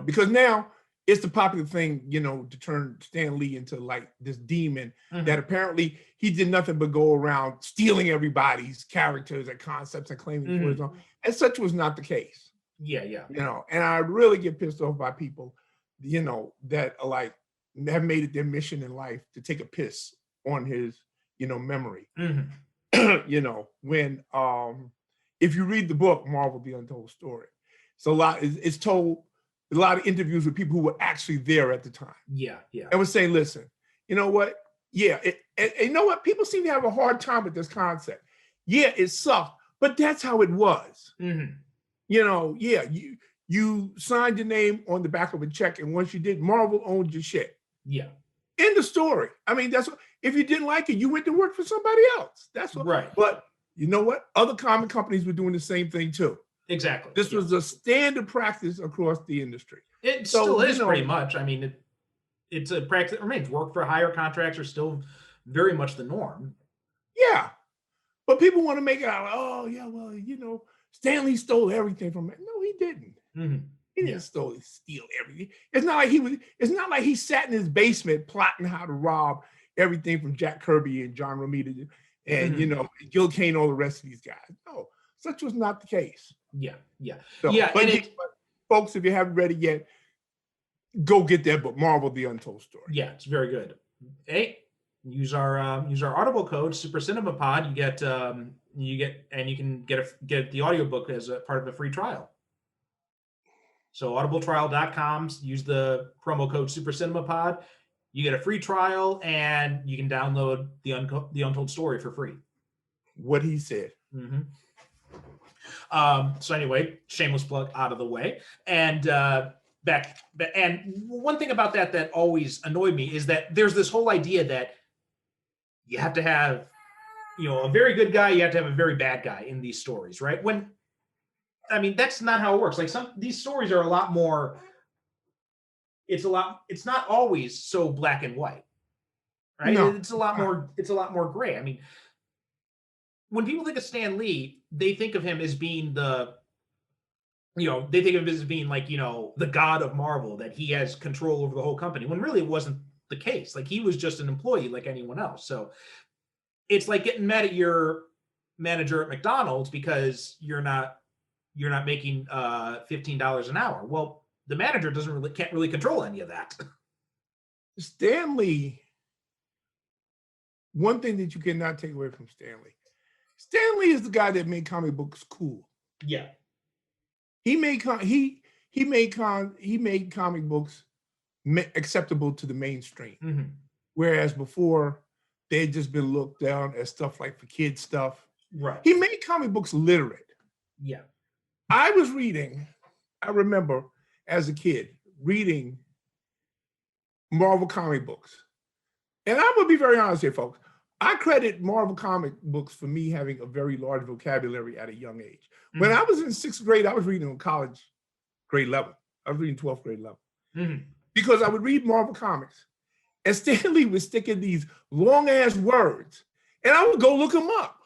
because now it's the popular thing, to turn Stan Lee into like this demon that apparently he did nothing but go around stealing everybody's characters and concepts and claiming for his own. And such was not the case. Yeah, yeah. And I really get pissed off by people, that are like have made it their mission in life to take a piss on his, memory. When if you read the book Marvel: The Untold Story, it's told a lot of interviews with people who were actually there at the time. Yeah, yeah. And was saying, listen, you know what? Yeah, and you know what? People seem to have a hard time with this concept. Yeah, it sucked, but that's how it was. Yeah, you signed your name on the back of a check, and once you did, Marvel owned your shit. Yeah. End of story. I mean, that's what, if you didn't like it, you went to work for somebody else. That's what. Right. But you know what? Other comic companies were doing the same thing too. Exactly. This was a standard practice across the industry. It still is pretty much. I mean, it's a practice. I mean, work for hire contracts are still very much the norm. Yeah, but people want to make it out. Oh yeah, well, Stan Lee stole everything from it. No, he didn't. He didn't steal everything. It's not like he was. It's not like he sat in his basement plotting how to rob everything from Jack Kirby and John Romita and Gil Kane, all the rest of these guys. No, such was not the case. Yeah, yeah, So, yeah. but, And folks, if you haven't read it yet, go get that book, Marvel: The Untold Story. Yeah, it's very good. Hey, use our Audible code Super Cinema Pod. You can get the audiobook as a part of a free trial. So audibletrial.com, use the promo code Super Cinema Pod. You get a free trial and you can download the Untold Story for free. What he said. So anyway, shameless plug out of the way. And and one thing about that always annoyed me is that there's this whole idea that you have to have, a very good guy, you have to have a very bad guy in these stories, right? When, I mean, that's not how it works. Like these stories are a lot more, it's not always so black and white, right? No. It's a lot more gray. I mean, when people think of Stan Lee, they think of him as being they think of him as being like, the god of Marvel, that he has control over the whole company, when really it wasn't the case. Like he was just an employee like anyone else. So it's like getting mad at your manager at McDonald's because you're not making $15 an hour. Well, the manager can't really control any of that. Stan Lee, one thing that you cannot take away from Stan Lee is the guy that made comic books cool. Yeah. He made comic books acceptable to the mainstream. Whereas before they had just been looked down as stuff like for kids stuff. Right. He made comic books literate. Yeah. I remember as a kid reading Marvel comic books. And I'm gonna be very honest here, folks. I credit Marvel comic books for me having a very large vocabulary at a young age. When I was in 6th grade, I was reading on college grade level. I was reading 12th grade level. Because I would read Marvel comics and Stan Lee would stick in these long ass words and I would go look them up.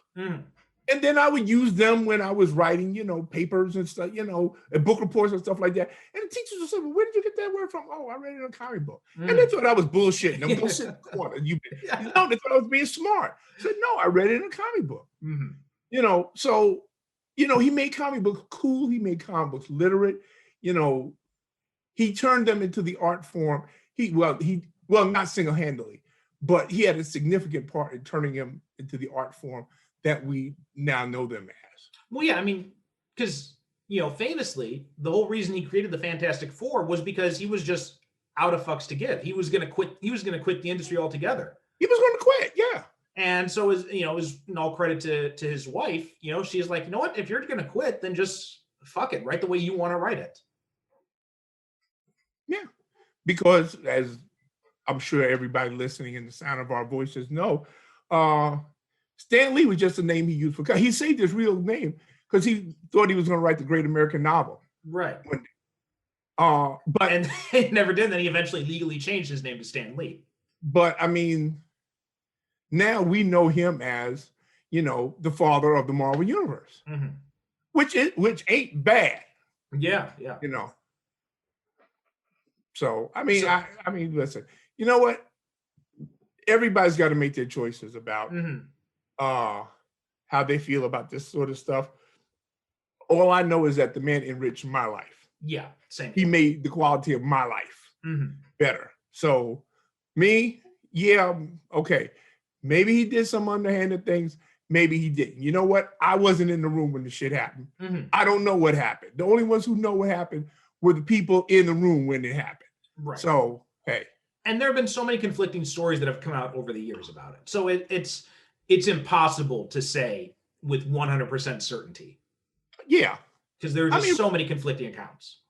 And then I would use them when I was writing, papers and stuff, and book reports and stuff like that. And the teachers would say, well, where did you get that word from? Oh, I read it in a comic book. And they thought I was bullshitting. Go sit in the corner. They thought I was being smart. I said, no, I read it in a comic book. So, he made comic books cool. He made comic books literate. He turned them into the art form. Not single-handedly, but he had a significant part in turning them into the art form that we now know them as. Well, yeah, I mean, because famously, the whole reason he created the Fantastic Four was because he was just out of fucks to give. He was going to quit. He was going to quit the industry altogether. He was going to quit. Yeah. And so, is all credit to his wife. She's like, you know what? If you're going to quit, then just fuck it. Write the way you want to write it. Yeah. Because as I'm sure everybody listening in the sound of our voices know, Stan Lee was just a name he used for. He saved his real name because he thought he was going to write the great American novel. Right. But and he never did. Then he eventually legally changed his name to Stan Lee. But I mean, now we know him as, the father of the Marvel Universe, which ain't bad. Yeah. So I mean, listen. You know what? Everybody's got to make their choices about how they feel about this sort of stuff. All I know is that the man enriched my life. Yeah, same. He made the quality of my life better. So me, yeah, okay. Maybe he did some underhanded things. Maybe he didn't. You know what? I wasn't in the room when the shit happened. I don't know what happened. The only ones who know what happened were the people in the room when it happened. Right. So, hey. And there have been so many conflicting stories that have come out over the years about it. So it's impossible to say with 100% certainty. Yeah. Because there are just so many conflicting accounts.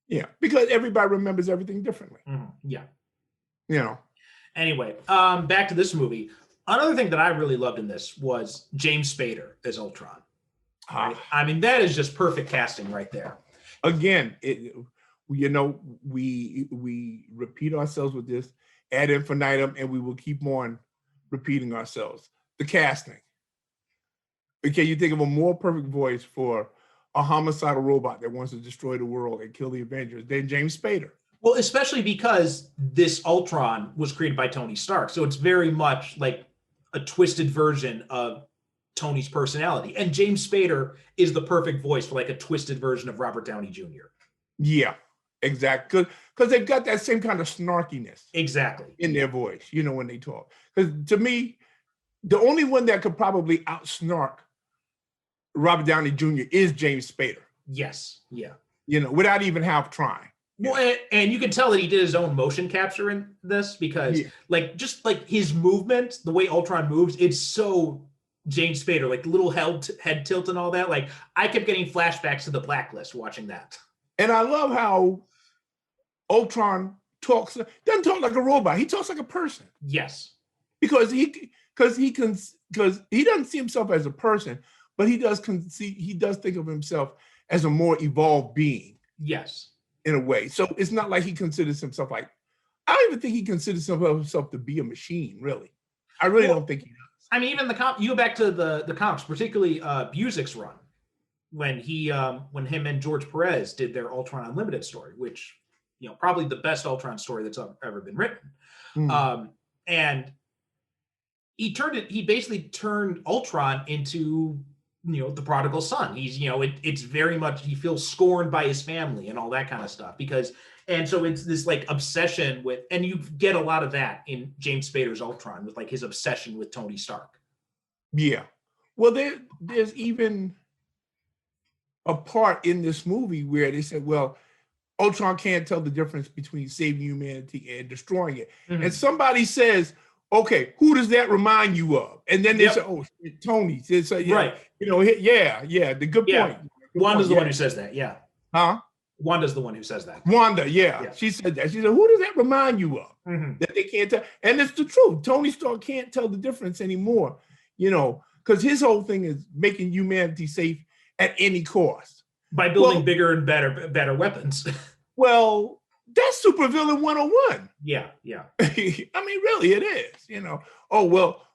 Yeah, because everybody remembers everything differently. Yeah. Anyway, back to this movie. Another thing that I really loved in this was James Spader as Ultron. Right? I mean, that is just perfect casting right there. Again, we repeat ourselves with this ad infinitum, and we will keep on repeating ourselves. The casting. Okay, you think of a more perfect voice for a homicidal robot that wants to destroy the world and kill the Avengers than James Spader. Well, especially because this Ultron was created by Tony Stark. So it's very much like a twisted version of Tony's personality. And James Spader is the perfect voice for like a twisted version of Robert Downey Jr. Yeah, exactly. Because they've got that same kind of snarkiness. Exactly. In their voice, when they talk. Because to me, the only one that could probably out-snark Robert Downey Jr. is James Spader. Yes. Yeah. Without even half trying. Well, and you can tell that he did his own motion capture in this because just like his movement, the way Ultron moves, it's so James Spader, like the little head tilt and all that. Like I kept getting flashbacks to The Blacklist watching that. And I love how Ultron doesn't talk like a robot. He talks like a person. Yes. Because he doesn't see himself as a person, but he does think of himself as a more evolved being. Yes. In a way. So it's not like he considers himself I don't even think he considers himself to be a machine, really. I really don't think he does. I mean, even you go back to the comics, particularly Busiek's run, when him and George Perez did their Ultron Unlimited story, which, probably the best Ultron story that's ever been written. And he basically turned Ultron into the prodigal son. He's, it's very much, he feels scorned by his family and all that kind of stuff and so it's this like obsession with, and you get a lot of that in James Spader's Ultron with like his obsession with Tony Stark. Yeah. Well, there's even a part in this movie where they said, well, Ultron can't tell the difference between saving humanity and destroying it. And somebody says, okay, who does that remind you of? And then they say, oh, Tony. So, right. The good point. Wanda's the one who says that, yeah. Huh? Wanda's the one who says that. Wanda, yeah. She said that. She said, who does that remind you of? That they can't tell. And it's the truth. Tony Stark can't tell the difference anymore, because his whole thing is making humanity safe at any cost. By building bigger and better weapons. Well, that's supervillain 101. Yeah. I mean, really, it is, Oh, well,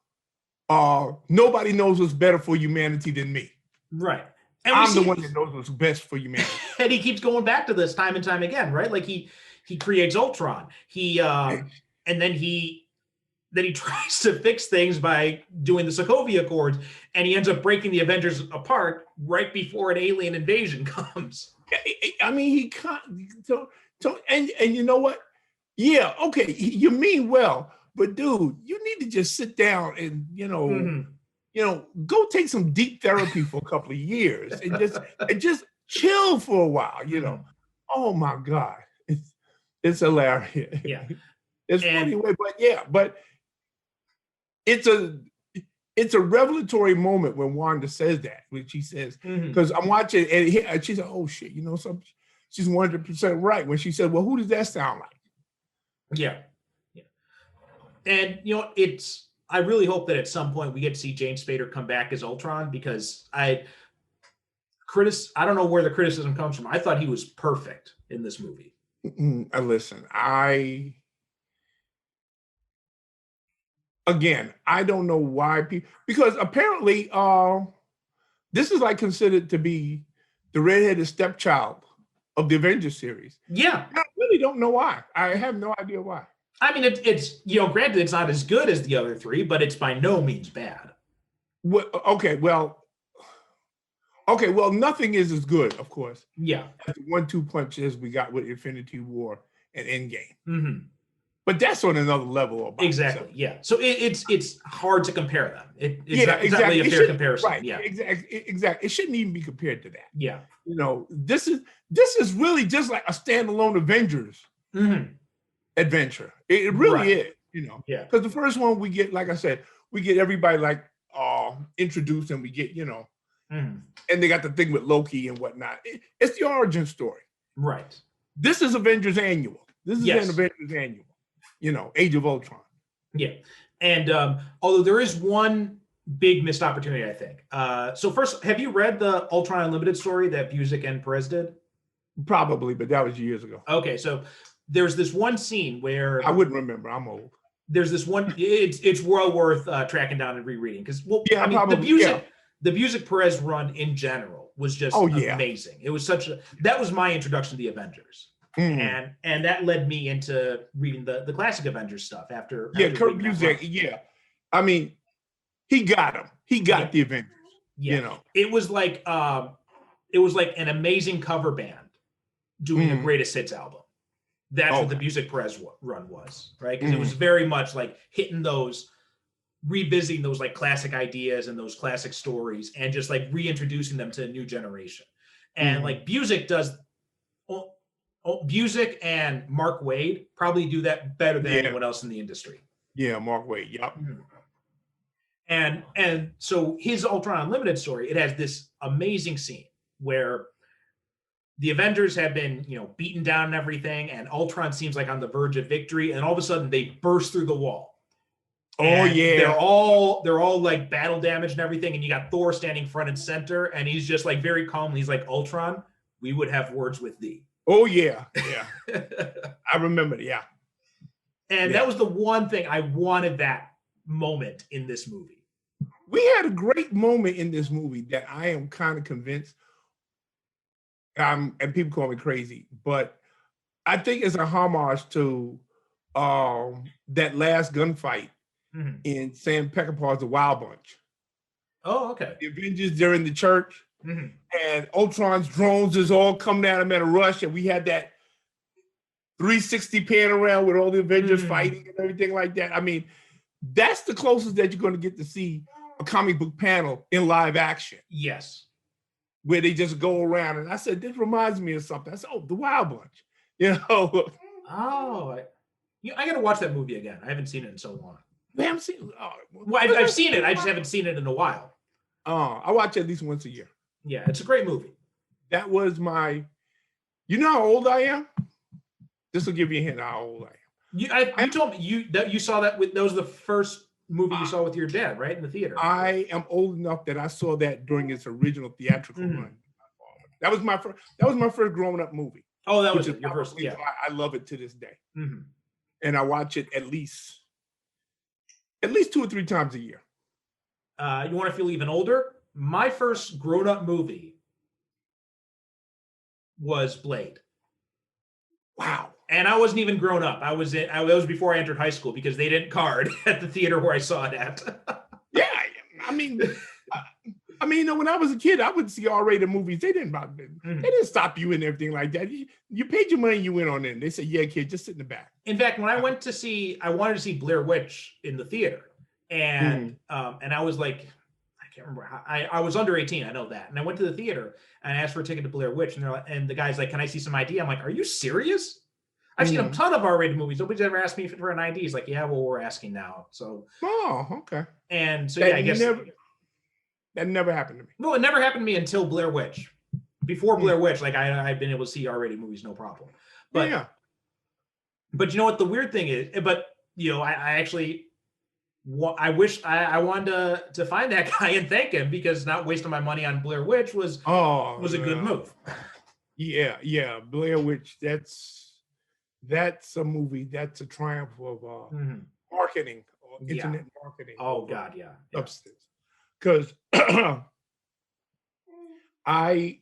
nobody knows what's better for humanity than me. Right. And I'm the one that knows what's best for humanity. And he keeps going back to this time and time again, right? Like he creates Ultron. And then he tries to fix things by doing the Sokovia Accords, and he ends up breaking the Avengers apart right before an alien invasion comes. I mean, he can't. And you know what? Yeah, okay, you mean well, but dude, you need to just sit down and go take some deep therapy for a couple of years and just chill for a while, you know. Oh my God. It's hilarious. Yeah. It's funny way, but it's a revelatory moment when Wanda says that, when she says, because I'm watching and she said, oh shit, you know, something. She's 100% right when she said, well, who does that sound like? Yeah. And you know, I really hope that at some point we get to see James Spader come back as Ultron, because I don't know where the criticism comes from. I thought he was perfect in this movie. Listen, I don't know why people, because apparently this is like considered to be the redheaded stepchild of the Avengers series. Yeah. I really don't know why. I have no idea why. I mean, it's you know, granted, it's not as good as the other three, but it's by no means bad. Well, nothing is as good, of course. Yeah. As the 1-2 punch as we got with Infinity War and Endgame. Mm-hmm. But that's on another level. Exactly. Yeah. So it's hard to compare them. It's not exactly. really a fair comparison. Right. Yeah. Exactly. It shouldn't even be compared to that. Yeah. You know, this is really just like a standalone Avengers adventure. It really is. You know. Yeah. Because the first one we get, like I said, we get everybody like introduced, and we get, you know, and they got the thing with Loki and whatnot. It's the origin story. Right. This is Avengers Annual. This is an Avengers Annual. You know, Age of Ultron. Yeah. And although there is one big missed opportunity, I think. So first, have you read the Ultron Unlimited story that Busiek and Perez did? Probably, but that was years ago. Okay, so there's this one scene where I wouldn't remember. I'm old. There's this one. It's well worth tracking down and rereading, because the Busiek Perez run in general was just amazing. It was that was my introduction to the Avengers. And that led me into reading the classic Avengers stuff after Kurt Busiek. Yeah, I mean, he got him. He got the Avengers. Yeah. You know, it was like an amazing cover band doing a greatest hits album. That's what the Busiek Perez run was, right? Because it was very much like revisiting those like classic ideas and those classic stories, and just like reintroducing them to a new generation. And like Busiek and Mark Waid probably do that better than anyone else in the industry. Yeah, Mark Waid. Yep. And so his Ultron Unlimited story, it has this amazing scene where the Avengers have been, you know, beaten down and everything, and Ultron seems like on the verge of victory, and all of a sudden they burst through the wall. They're all like battle damaged and everything, and you got Thor standing front and center, and he's just like very calm. He's like, Ultron, we would have words with thee. Oh yeah. I remember. Yeah. And that was the one thing I wanted that moment in this movie. We had a great moment in this movie that I am kind of convinced, and people call me crazy, but I think it's a homage to that last gunfight in Sam Peckinpah's The Wild Bunch. Oh, okay. The Avengers, they're in the church, and Ultron's drones is all coming at him at a rush, and we had that 360 pan around with all the Avengers fighting and everything like that. I mean, that's the closest that you're going to get to see a comic book panel in live action. Yes. Where they just go around. And I said, this reminds me of something. I said, oh, The Wild Bunch. You know? Oh, I got to watch that movie again. I haven't seen it in so long. You haven't seen it? Oh, well, I've seen it. I just haven't seen it in a while. I watch it at least once a year. Yeah, it's a great movie. That was you know how old I am? This will give you a hint how old I am. You told me you saw that was the first movie you saw with your dad, right, in the theater. I am old enough that I saw that during its original theatrical run. That was my first growing up movie. Oh, that was your first. Yeah, I love it to this day, and I watch it at least 2 or 3 times a year. You want to feel even older? My first grown-up movie was Blade. Wow. And I wasn't even grown up. I was before I entered high school, because they didn't card at the theater where I saw it at. Yeah, I mean, you know, when I was a kid, I would see R-rated movies. They didn't stop you and everything like that. You paid your money, you went on in. They said, "Yeah, kid, just sit in the back." In fact, when I wanted to see Blair Witch in the theater, and I was like, can't remember how, I was under 18, I know that. And I went to the theater and I asked for a ticket to Blair Witch, and they're like, and the guy's like, "Can I see some ID?" I'm like, "Are you serious? I've seen a ton of R-rated movies. Nobody's ever asked me for an ID." He's like, "Yeah, well, we're asking now." So okay. and so yeah, I guess that never happened to me. no, it never happened to me until Blair Witch. Before Blair Witch, like I've been able to see R-rated movies, no problem. But Yeah. but you know what the weird thing is? But you know, I actually I wish I wanted to find that guy and thank him, because not wasting my money on Blair Witch was a good move. Yeah. Blair Witch, that's a movie. That's a triumph of marketing or internet marketing. Oh God, yeah. Substance. Because I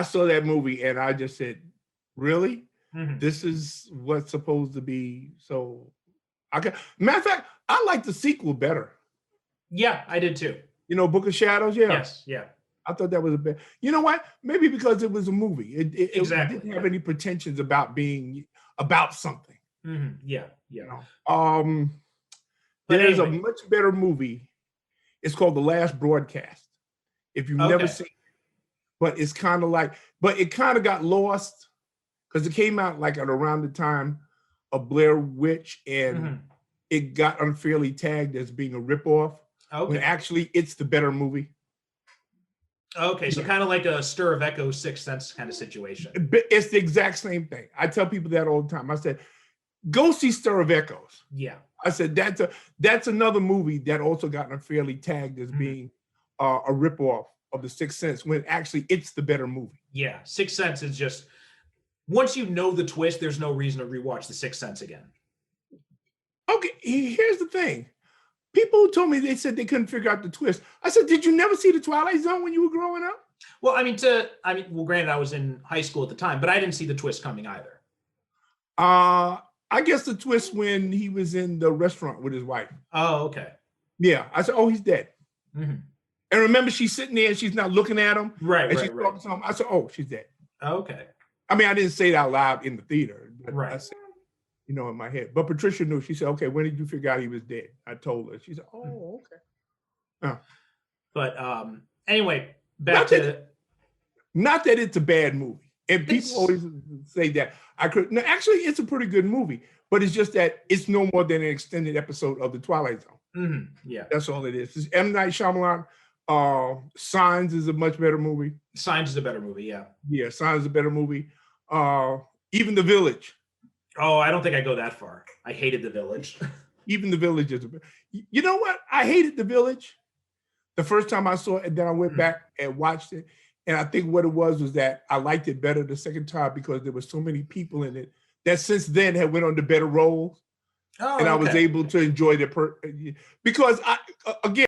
saw that movie and I just said, really? This is what's supposed to be. So matter of fact, I like the sequel better. Yeah, I did too. You know, Book of Shadows. Yeah. Yes. Yeah. I thought that was a bit. You know what? Maybe because it was a movie. It didn't have any pretensions about being about something. Yeah. You know? There's a much better movie. It's called The Last Broadcast. If you've never seen it, but it's kind of like, but it kind of got lost because it came out like at around the time of Blair Witch, and it got unfairly tagged as being a ripoff. When actually it's the better movie. Okay, so kind of like a Stir of Echoes, Sixth Sense kind of situation. It's the exact same thing. I tell people that all the time. I said, go see Stir of Echoes. Yeah. I said that's another movie that also got unfairly tagged as being a ripoff of the Sixth Sense, when actually it's the better movie. Yeah, Sixth Sense is just, once you know the twist, there's no reason to rewatch the Sixth Sense again. Okay, here's the thing. People told me, they said they couldn't figure out the twist. I said, did you never see The Twilight Zone when you were growing up? Well, well, granted, I was in high school at the time, but I didn't see the twist coming either. I guess the twist when he was in the restaurant with his wife. Oh, okay. Yeah, I said, oh, he's dead. And remember, she's sitting there and she's not looking at him. Right, and she's talking to him. I said, oh, she's dead. Okay. I mean, I didn't say it out loud in the theater. But right. I said, you know, in my head. But Patricia knew. She said, okay, when did you figure out he was dead? I told her. She said, oh, okay. But anyway, not that it's a bad movie. And people always say that. No, actually, it's a pretty good movie. But it's just that it's no more than an extended episode of The Twilight Zone. Yeah. That's all it is. It's M. Night Shyamalan. Signs is a much better movie. Signs is a better movie, yeah. Yeah, Signs is a better movie. Even The Village. Oh, I don't think I go that far. I hated The Village. Even The Village is you know what? I hated The Village the first time I saw it, and then I went back and watched it. And I think what it was that I liked it better the second time because there were so many people in it that since then had went on to better roles. Oh, and I was able to enjoy because again,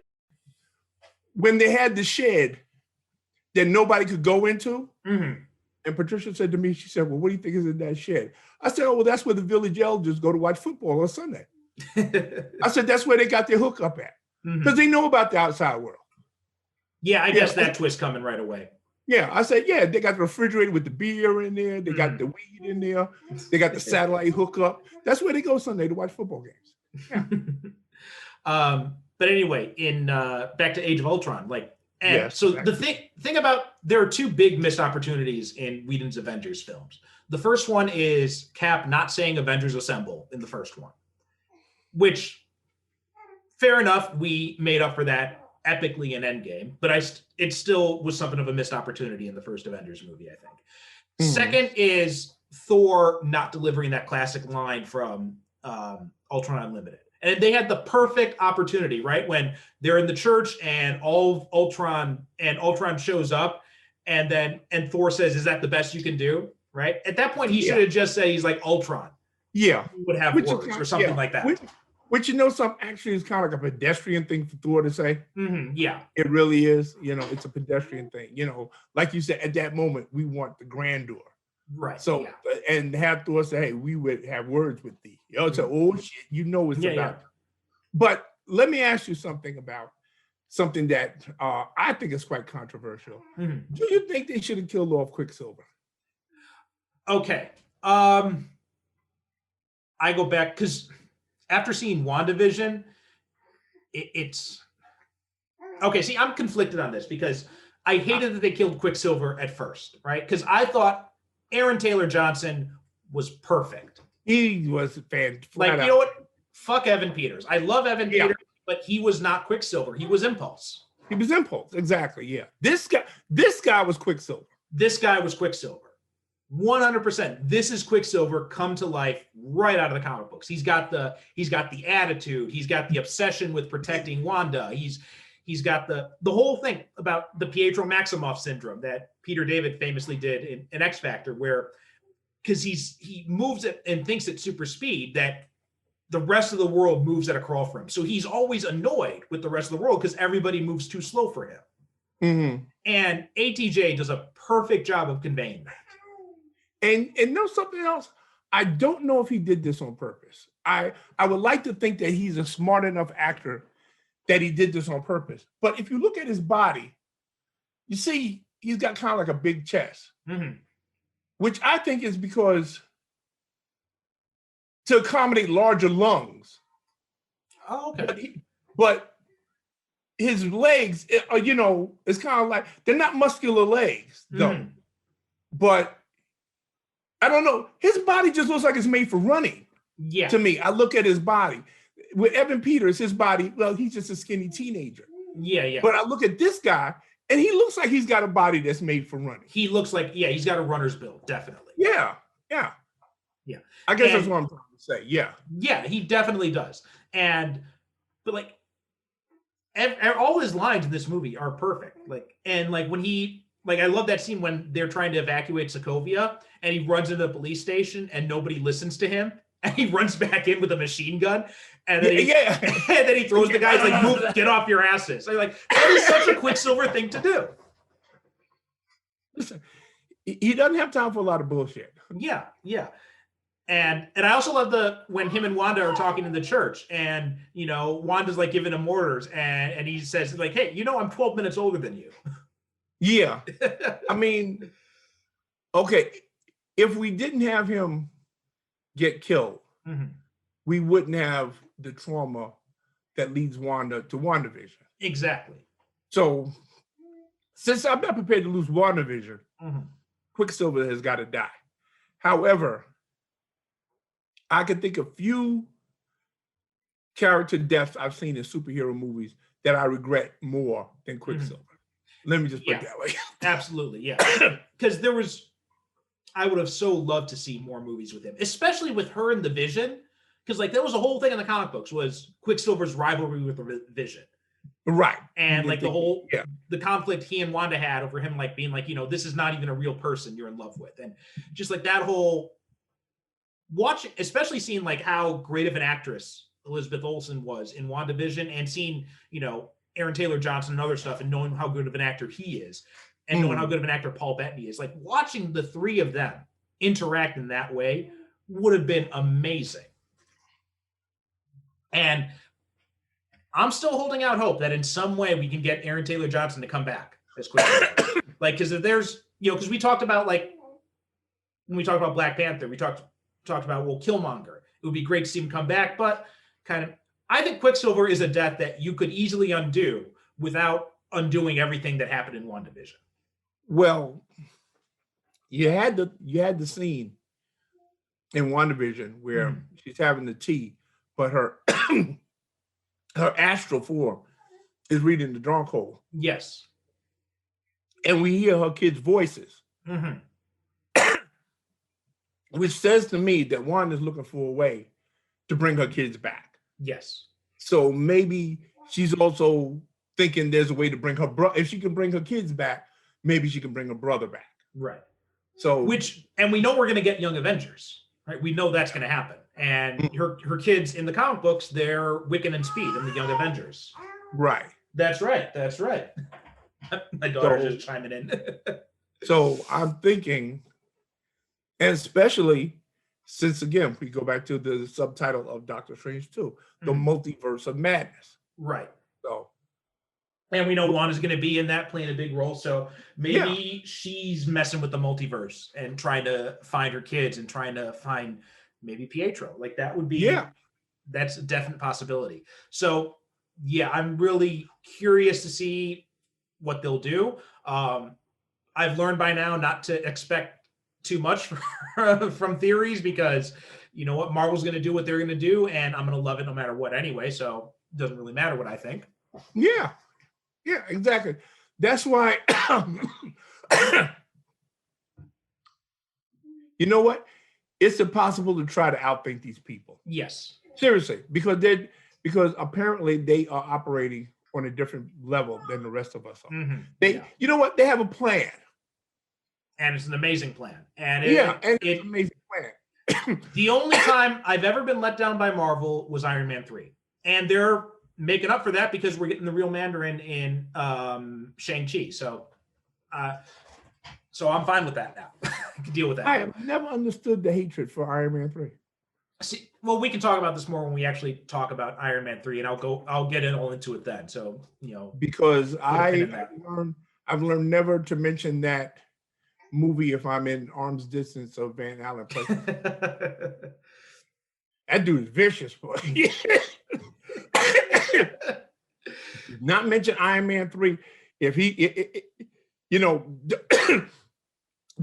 when they had the shed that nobody could go into, and Patricia said to me, she said, well, what do you think is in that shed? I said, oh, well, that's where the village elders go to watch football on Sunday. I said, that's where they got their hookup at. Because they know about the outside world. Yeah, I guess that twist coming right away. Yeah, I said, yeah, they got the refrigerator with the beer in there. They got the weed in there. They got the satellite hookup. That's where they go Sunday to watch football games. Yeah. But anyway, in back to Age of Ultron, the thing about, there are two big missed opportunities in Whedon's Avengers films. The first one is Cap not saying Avengers Assemble in the first one, which, fair enough, we made up for that epically in Endgame, but it still was something of a missed opportunity in the first Avengers movie, I think. Second is Thor not delivering that classic line from Ultron Unlimited. And they had the perfect opportunity, right? When they're in the church and Ultron shows up, and Thor says, "Is that the best you can do?" Right? At that point, he should have just said, "He's like Ultron." Yeah. He would have words or something like that. Which you know, actually is kind of like a pedestrian thing for Thor to say. Yeah. It really is. You know, it's a pedestrian thing. You know, like you said, at that moment, we want the grandeur. Right. So, and have Thor say, hey, we would have words with thee. You know, say, oh shit, you know it's about. Yeah. But let me ask you something about something that I think is quite controversial. Do you think they should have killed off Quicksilver? Okay. I go back because after seeing WandaVision, it's Okay, see, I'm conflicted on this because I hated that they killed Quicksilver at first, right? Because I thought Aaron Taylor Johnson was perfect. He was a fan. Like, you know what? Fuck Evan Peters. I love Evan Peters, but he was not Quicksilver. He was Impulse. He was Impulse, exactly. Yeah, this guy was Quicksilver. This guy was Quicksilver. 100%. This is Quicksilver come to life right out of the comic books. He's got the attitude. He's got the obsession with protecting Wanda. He's got the whole thing about the Pietro Maximoff syndrome that Peter David famously did in X Factor, where because he moves it and thinks at super speed that the rest of the world moves at a crawl for him. So he's always annoyed with the rest of the world because everybody moves too slow for him. Mm-hmm. And ATJ does a perfect job of conveying that. And know something else? I don't know if he did this on purpose. I would like to think that he's a smart enough actor that he did this on purpose. But if you look at his body, you see he's got kind of like a big chest, which I think is because to accommodate larger lungs. Oh, okay. But his legs, you know, it's kind of like, they're not muscular legs, though. But I don't know. His body just looks like it's made for running. Yeah. To me, I look at his body. With Evan Peters, his body, well, he's just a skinny teenager. Yeah. But I look at this guy, and he looks like he's got a body that's made for running. He looks like, he's got a runner's build, definitely. Yeah. I guess that's what I'm trying to say. Yeah. Yeah, he definitely does. But like, all his lines in this movie are perfect. Like, and like when I love that scene when they're trying to evacuate Sokovia and he runs into the police station and nobody listens to him and he runs back in with a machine gun and then and then he throws the guys like, move, get off your asses. Like that is such a Quicksilver thing to do. Listen, he doesn't have time for a lot of bullshit. Yeah. And I also love when him and Wanda are talking in the church and, you know, Wanda's like giving him orders and he says like, hey, you know, I'm 12 minutes older than you. Yeah. I mean, okay, if we didn't have him get killed, we wouldn't have the trauma that leads Wanda to WandaVision. Exactly. So since I'm not prepared to lose WandaVision, Quicksilver has got to die. However, I can think of few character deaths I've seen in superhero movies that I regret more than Quicksilver. Let me just put it that way. Absolutely, yeah. Because I would have so loved to see more movies with him, especially with her and the Vision. Because like there was a whole thing in the comic books was Quicksilver's rivalry with the Vision. Right. And like the conflict he and Wanda had over him like being like, you know, this is not even a real person you're in love with. And just like that whole watching, especially seeing like how great of an actress Elizabeth Olsen was in WandaVision and seeing, you know, Aaron Taylor Johnson and other stuff and knowing how good of an actor he is and knowing how good of an actor Paul Bettany is, like watching the three of them interact in that way would have been amazing. And I'm still holding out hope that in some way we can get Aaron Taylor Johnson to come back as quickly. Like, because if there's, you know, because we talked about like when we talked about Black Panther, we talked about Killmonger. It would be great to see him come back, but kind of, I think Quicksilver is a death that you could easily undo without undoing everything that happened in WandaVision. Well, you had the scene in WandaVision where she's having the tea, but her her astral form is reading the drunk hole. Yes. And we hear her kids' voices. Which says to me that Wanda's looking for a way to bring her kids back. Yes. So maybe she's also thinking there's a way to bring her brother. If she can bring her kids back, maybe she can bring her brother back. Right. So and we know we're going to get Young Avengers, right? We know that's going to happen. And her kids in the comic books, they're Wiccan and Speed in the Young Avengers. Right. That's right. My daughter's just chiming in. So I'm thinking, and especially since, again, we go back to the subtitle of Doctor Strange 2, the multiverse of madness. Right. So, and we know Wanda's going to be in that, playing a big role. So maybe she's messing with the multiverse and trying to find her kids and trying to find maybe Pietro. Like that would be, that's a definite possibility. So yeah, I'm really curious to see what they'll do. I've learned by now not to expect too much from theories, because you know what, Marvel's going to do what they're going to do, and I'm going to love it no matter what anyway. So it doesn't really matter what I think. Yeah, exactly. That's why. You know what? It's impossible to try to outthink these people. Yes. Seriously, because apparently they are operating on a different level than the rest of us are. Yeah. You know what? They have a plan. And it's an amazing plan. And it's an amazing plan. The only time I've ever been let down by Marvel was Iron Man 3. And they're making up for that because we're getting the real Mandarin in Shang-Chi. So I'm fine with that now. I can deal with that. I have never understood the hatred for Iron Man 3. See, well, we can talk about this more when we actually talk about Iron Man 3, and I'll get all into it then. So, you know, because I've learned never to mention that movie if I'm in arm's distance of Van Allen. That dude is vicious, boy. Not mention Iron Man 3. If he,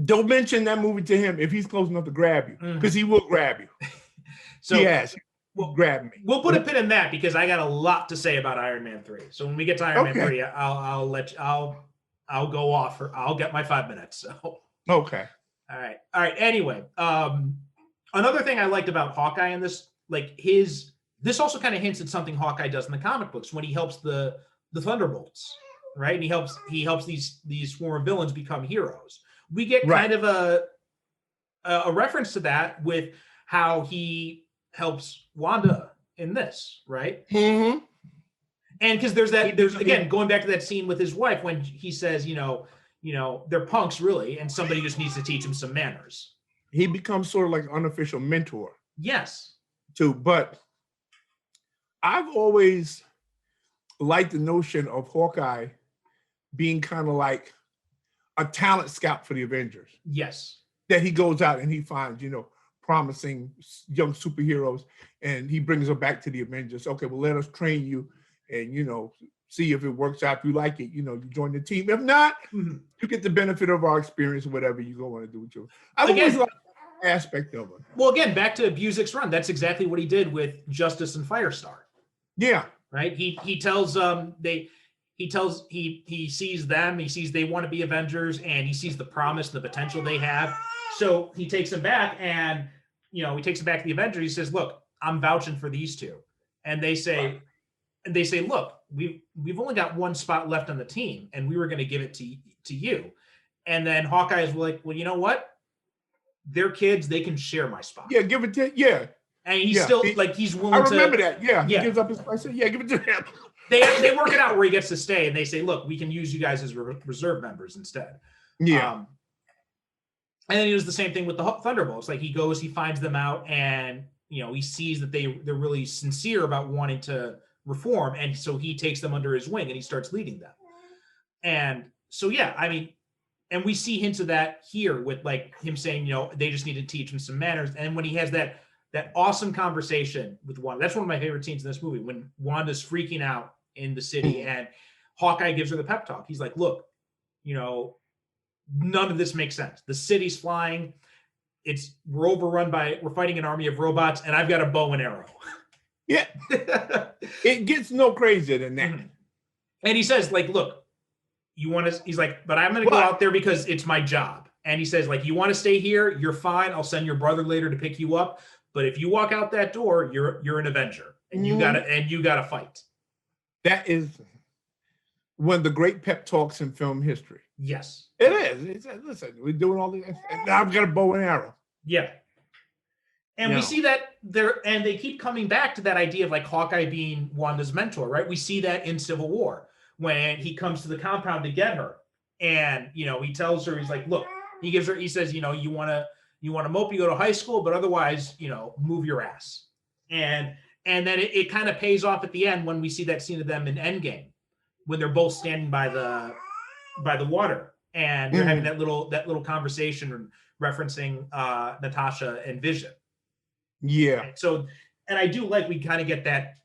don't mention that movie to him if he's close enough to grab you, because he will grab you. So yes, grab me. We'll put a pin in that because I got a lot to say about Iron Man 3. So when we get to Iron Man 3, I'll go off, or I'll get my 5 minutes. So okay. All right. Anyway, another thing I liked about Hawkeye in this, this also kind of hints at something Hawkeye does in the comic books when he helps the Thunderbolts, right? And he helps these former villains become heroes. We get kind of a reference to that with how he helps Wanda in this, right? Mm-hmm. And because there's again, going back to that scene with his wife when he says, you know, they're punks really, and somebody just needs to teach them some manners. He becomes sort of like an unofficial mentor. Yes. But I've always liked the notion of Hawkeye being kind of like a talent scout for the Avengers. Yes. That he goes out and he finds, promising young superheroes, and he brings them back to the Avengers. Okay, well, let us train you and, see if it works out. If you like it, you join the team. If not, you get the benefit of our experience or whatever you go want to do with you. I've always liked that aspect of it. Well, again, back to Busick's run. That's exactly what he did with Justice and Firestar. Yeah. Right? He tells he sees them, he sees they want to be Avengers, and he sees the promise and the potential they have. So he takes them back, and he takes them back to the Avengers. He says, look, I'm vouching for these two. And they say, look, we've only got one spot left on the team, and we were going to give it to you. And then Hawkeye is like, well, you know what? They're kids, they can share my spot. Yeah, give it to And he's still he's willing to. I remember that. Yeah, he gives up his place. Yeah, give it to him. They work it out where he gets to stay, and they say, look, we can use you guys as reserve members instead. Yeah. And then he does the same thing with the Thunderbolts. Like he goes, he finds them out, and he sees that they're really sincere about wanting to reform, and so he takes them under his wing and he starts leading them. And so and we see hints of that here with him saying, they just need to teach him some manners. And when he has that awesome conversation with Wanda, that's one of my favorite scenes in this movie, when Wanda's freaking out in the city and Hawkeye gives her the pep talk. He's like, look, none of this makes sense. The city's flying. We're fighting an army of robots, and I've got a bow and arrow. Yeah. It gets no crazier than that. And he says, look, he's like, but I'm going to go out there because it's my job. And he says, you want to stay here? You're fine. I'll send your brother later to pick you up. But if you walk out that door, you're an Avenger, and you gotta fight. That is one of the great pep talks in film history. Yes, it is. He said, listen, we're doing all this, and now I've got a bow and arrow. Yeah. And we see that and they keep coming back to that idea of Hawkeye being Wanda's mentor, right? We see that in Civil War when he comes to the compound to get her, and he tells her, he's like, look, he says, you want to mope, you go to high school, but otherwise, move your ass. And then it kind of pays off at the end when we see that scene of them in Endgame, when they're both standing by the water, and they're having that little conversation referencing Natasha and Vision. Yeah. And I do we kind of get that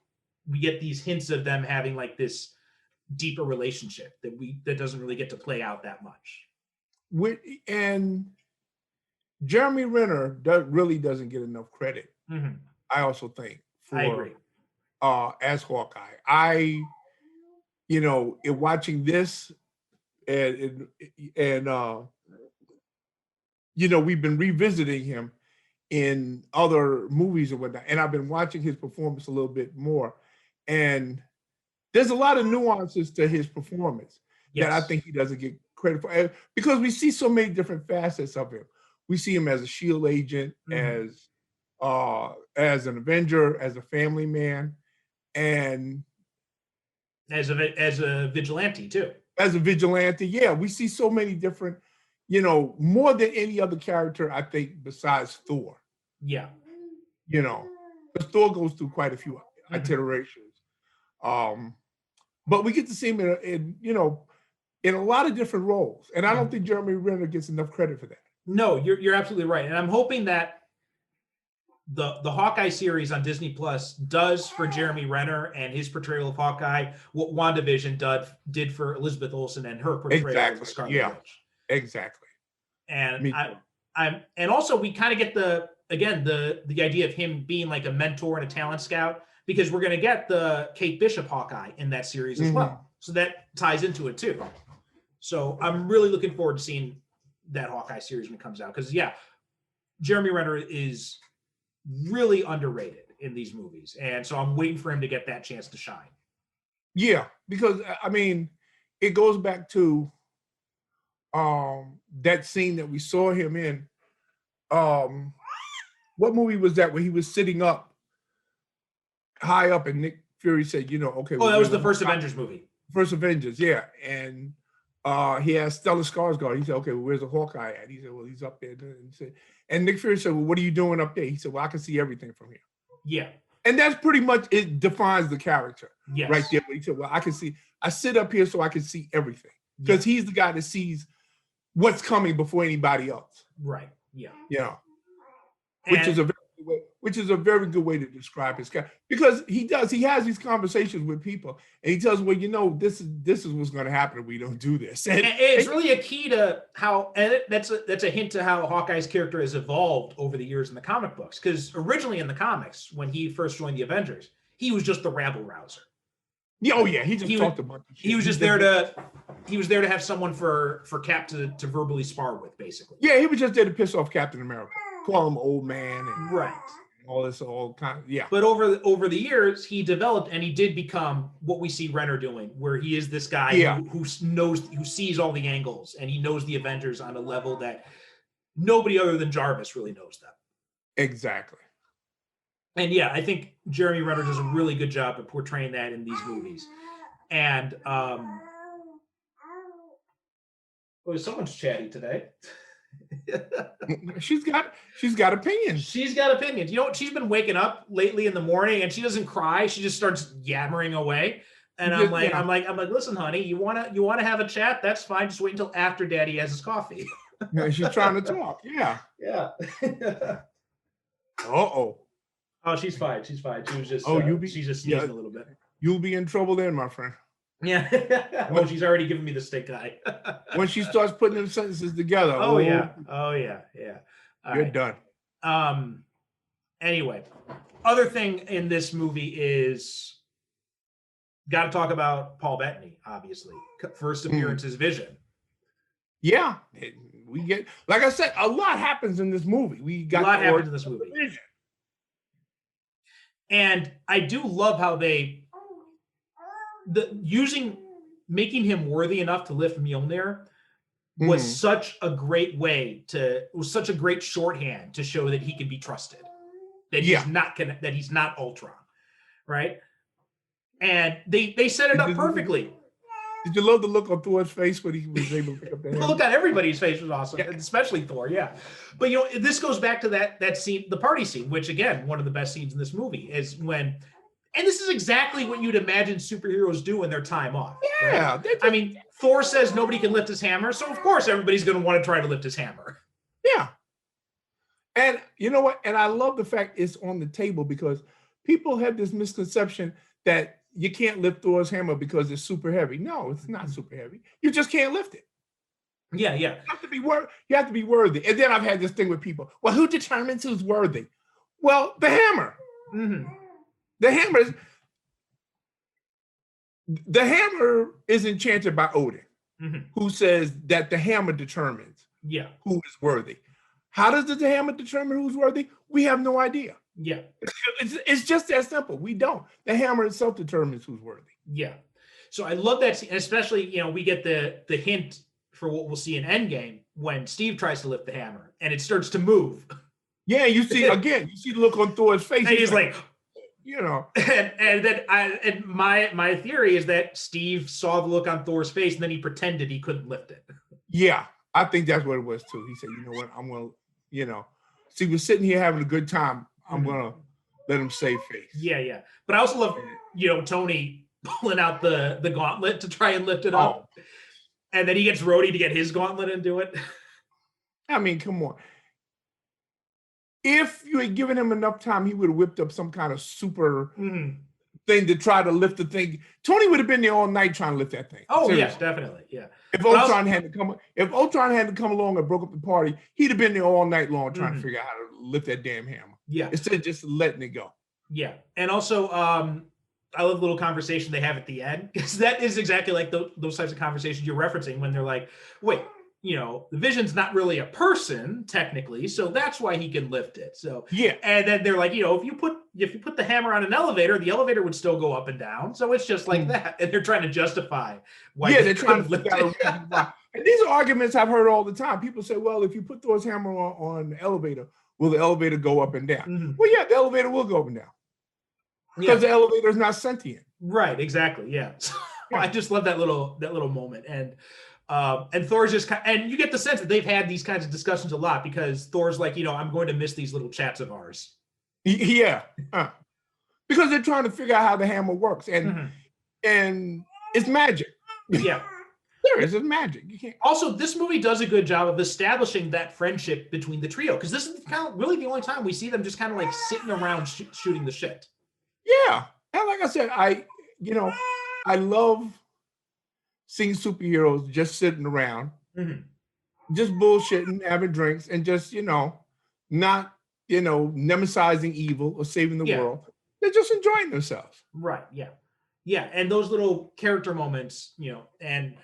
we get these hints of them having like this deeper relationship that doesn't really get to play out that much. And Jeremy Renner really doesn't get enough credit. Mm-hmm. I also think I agree. As Hawkeye. In watching this and we've been revisiting him in other movies and whatnot, and I've been watching his performance a little bit more, and there's a lot of nuances to his performance that I think he doesn't get credit for, because we see so many different facets of him. We see him as a SHIELD agent, as an Avenger, as a family man, and as a vigilante too. As a vigilante, yeah, we see so many different, more than any other character, I think, besides Thor. Yeah. But Thor goes through quite a few iterations. But we get to see him in a lot of different roles. And I don't think Jeremy Renner gets enough credit for that. No, you're absolutely right. And I'm hoping that the Hawkeye series on Disney Plus does for Jeremy Renner and his portrayal of Hawkeye what WandaVision did for Elizabeth Olsen and her portrayal of the Scarlet Witch. Exactly. And and also we kind of get the idea of him being like a mentor and a talent scout, because we're going to get the Kate Bishop Hawkeye in that series as well. So that ties into it too. So I'm really looking forward to seeing that Hawkeye series when it comes out, because Jeremy Renner is really underrated in these movies, and so I'm waiting for him to get that chance to shine. Yeah, because it goes back to that scene that we saw him in. What movie was that where he was sitting up high up and Nick Fury said, okay. Oh, that was the first Avengers movie. First Avengers, yeah. And he asked Stellan Skarsgård, he said, okay, well, where's the Hawkeye at? He said, well, he's up there. And Nick Fury said, well, what are you doing up there? He said, well, I can see everything from here. Yeah. And that's pretty much, it defines the character right there. He said, well, I sit up here so I can see everything. Because he's the guy that sees what's coming before anybody else. Right, yeah. Which is a very good way to describe his character, because he has these conversations with people, and he tells them, well, this is what's going to happen if we don't do this. And it's really a key to how, and that's a hint to how Hawkeye's character has evolved over the years in the comic books. Because originally in the comics, when he first joined the Avengers, he was just the rabble rouser. Yeah, oh yeah, he talked a bunch of shit. He was just there to have someone for Cap to verbally spar with, basically. Yeah, he was just there to piss off Captain America, call him old man, and right. All kind of, yeah. But over the years, he developed, and he did become what we see Renner doing, where he is this guy who sees all the angles, and he knows the Avengers on a level that nobody other than Jarvis really knows them. Exactly. And yeah, I think Jeremy Renner does a really good job of portraying that in these movies. And someone's chatty today. She's got opinions. She's got opinions. You know what? She's been waking up lately in the morning, and she doesn't cry. She just starts yammering away. And I'm like, listen, honey, you wanna have a chat? That's fine. Just wait until after Daddy has his coffee. Yeah, she's trying to talk. Yeah. Yeah. Uh-oh. Oh, she's fine. She's fine. She was just. She's just sneezing a little bit. You'll be in trouble then, my friend. Yeah. Oh, she's already giving me the stink eye. When she starts putting them sentences together. Oh yeah. All you're right. done. Anyway, other thing in this movie is got to talk about Paul Bettany. Obviously, first appearance is Vision. Yeah, we get, like I said, a lot happens in this movie. A lot happens in this movie. Vision. And I do love how making him worthy enough to lift Mjolnir was such a great shorthand to show that he can be trusted, that he's not Ultron, right? And they set it up perfectly. Did you love the look on Thor's face when he was able to pick up the hammer? The look on everybody's face was awesome, especially Thor, yeah. But this goes back to that scene, the party scene, which again, one of the best scenes in this movie is when, and this is exactly what you'd imagine superheroes do in their time off. Yeah. Right? I mean, Thor says nobody can lift his hammer, so of course everybody's going to want to try to lift his hammer. Yeah. And you know what? And I love the fact it's on the table, because people have this misconception that you can't lift Thor's hammer because it's super heavy. No, it's not super heavy. You just can't lift it. Yeah, yeah. You have to be you have to be worthy. And then I've had this thing with people. Well, who determines who's worthy? Well, the hammer. The hammer is enchanted by Odin, who says that the hammer determines who is worthy. How does the hammer determine who's worthy? We have no idea. Yeah. It's just that simple. We don't. The hammer itself determines who's worthy. Yeah. So I love that scene, and especially, you know, we get the hint for what we'll see in Endgame when Steve tries to lift the hammer and it starts to move. Yeah, you see again, you see the look on Thor's face. And he's like, you know. And then my theory is that Steve saw the look on Thor's face and then he pretended he couldn't lift it. Yeah, I think that's what it was too. He said, you know what, I'm gonna, you know, see, we're sitting here having a good time. I'm gonna let him save face. Yeah, yeah. But I also love, you know, Tony pulling out the gauntlet to try and lift it up. And then he gets Rhodey to get his gauntlet and do it. I mean, come on. If you had given him enough time, he would have whipped up some kind of super thing to try to lift the thing. Tony would have been there all night trying to lift that thing. Oh, seriously. yes, definitely. Yeah. If Ultron hadn't come along and broke up the party, he'd have been there all night long trying to figure out how to lift that damn hammer. Yeah. Instead of just letting it go. Yeah. And also, I love the little conversation they have at the end, because that is exactly like those types of conversations you're referencing when they're like, wait, you know, the Vision's not really a person technically, so that's why he can lift it. So yeah, and then they're like, you know, if you put the hammer on an elevator, the elevator would still go up and down. So it's just like that, and they're trying to justify why. Yeah, they're trying to lift it. And these are arguments I've heard all the time. People say, well, if you put Thor's hammer on the elevator, will the elevator go up and down? Well, yeah, the elevator will go up and down because the elevator is not sentient. Right. Exactly. Yeah. So I just love that little moment. And Thor's just and you get the sense that they've had these kinds of discussions a lot, because Thor's like, you know, I'm going to miss these little chats of ours. Yeah, because they're trying to figure out how the hammer works, and it's magic. Yeah, it's magic. You can't. Also, this movie does a good job of establishing that friendship between the trio, because this is kind of really the only time we see them just kind of like sitting around shooting the shit. Yeah, and like I said, I love seeing superheroes just sitting around, just bullshitting, having drinks, and just, you know, not, you know, nemesis evil or saving the world. They're just enjoying themselves. Right. Yeah. Yeah. And those little character moments, you know, and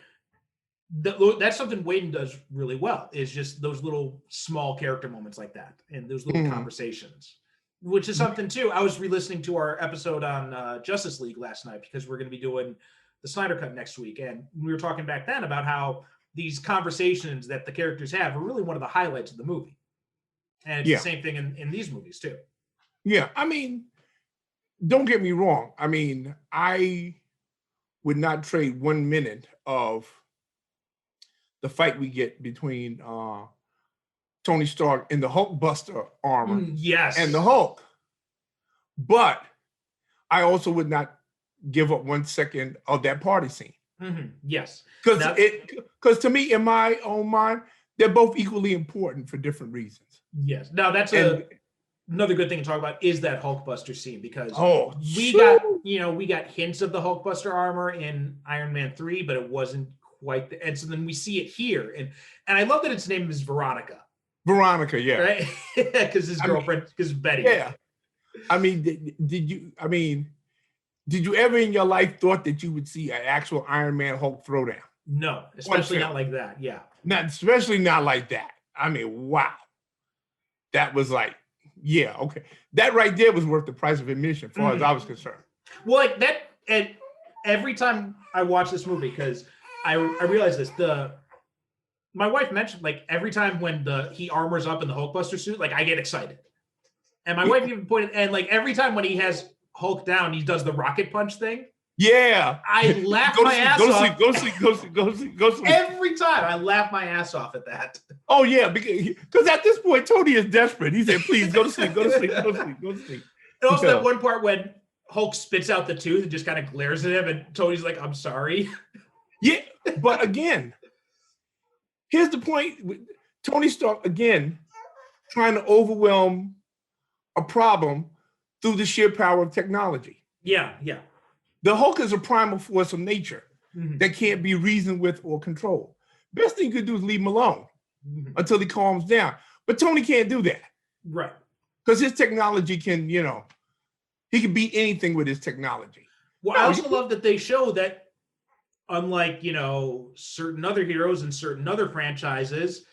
that's something Whedon does really well, is just those little small character moments like that and those little conversations, which is something too. I was re-listening to our episode on Justice League last night, because we're going to be doing the Snyder Cut next week. And we were talking back then about how these conversations that the characters have are really one of the highlights of the movie. And it's the same thing in these movies too. Yeah. I mean, don't get me wrong. I mean, I would not trade 1 minute of the fight we get between Tony Stark in the Hulkbuster armor and the Hulk. But I also would not give up 1 second of that party scene. Yes. Because to me, in my own mind, they're both equally important for different reasons. Yes. Now that's another good thing to talk about, is that Hulkbuster scene, because we got hints of the Hulkbuster armor in Iron Man 3, but it wasn't quite and so then we see it here. And I love that its name is Veronica. Veronica, yeah. Right? Because his girlfriend, because Betty. Yeah. I mean, did you ever in your life thought that you would see an actual Iron Man Hulk throwdown? No, especially not like that. Yeah. Especially not like that. I mean, wow. That was like, yeah, okay. That right there was worth the price of admission, as far as I was concerned. Well, like that, and every time I watch this movie, because I realize this, my wife mentioned, like, every time when he armors up in the Hulkbuster suit, like, I get excited. And my wife even pointed, and like every time when he has Hulk down, he does the rocket punch thing. Yeah. I laugh my ass off. Go sleep. Every time I laugh my ass off at that. Oh, yeah. Because at this point, Tony is desperate. He said, please go to sleep. And also that one part when Hulk spits out the tooth and just kind of glares at him, and Tony's like, I'm sorry. Yeah. But again, here's the point. Tony Stark, again, trying to overwhelm a problem through the sheer power of technology. Yeah, yeah. The Hulk is a primal force of nature that can't be reasoned with or controlled. Best thing you could do is leave him alone until he calms down. But Tony can't do that. Right. Because his technology can, he can beat anything with his technology. Well, I also love that they show that, unlike, certain other heroes and certain other franchises,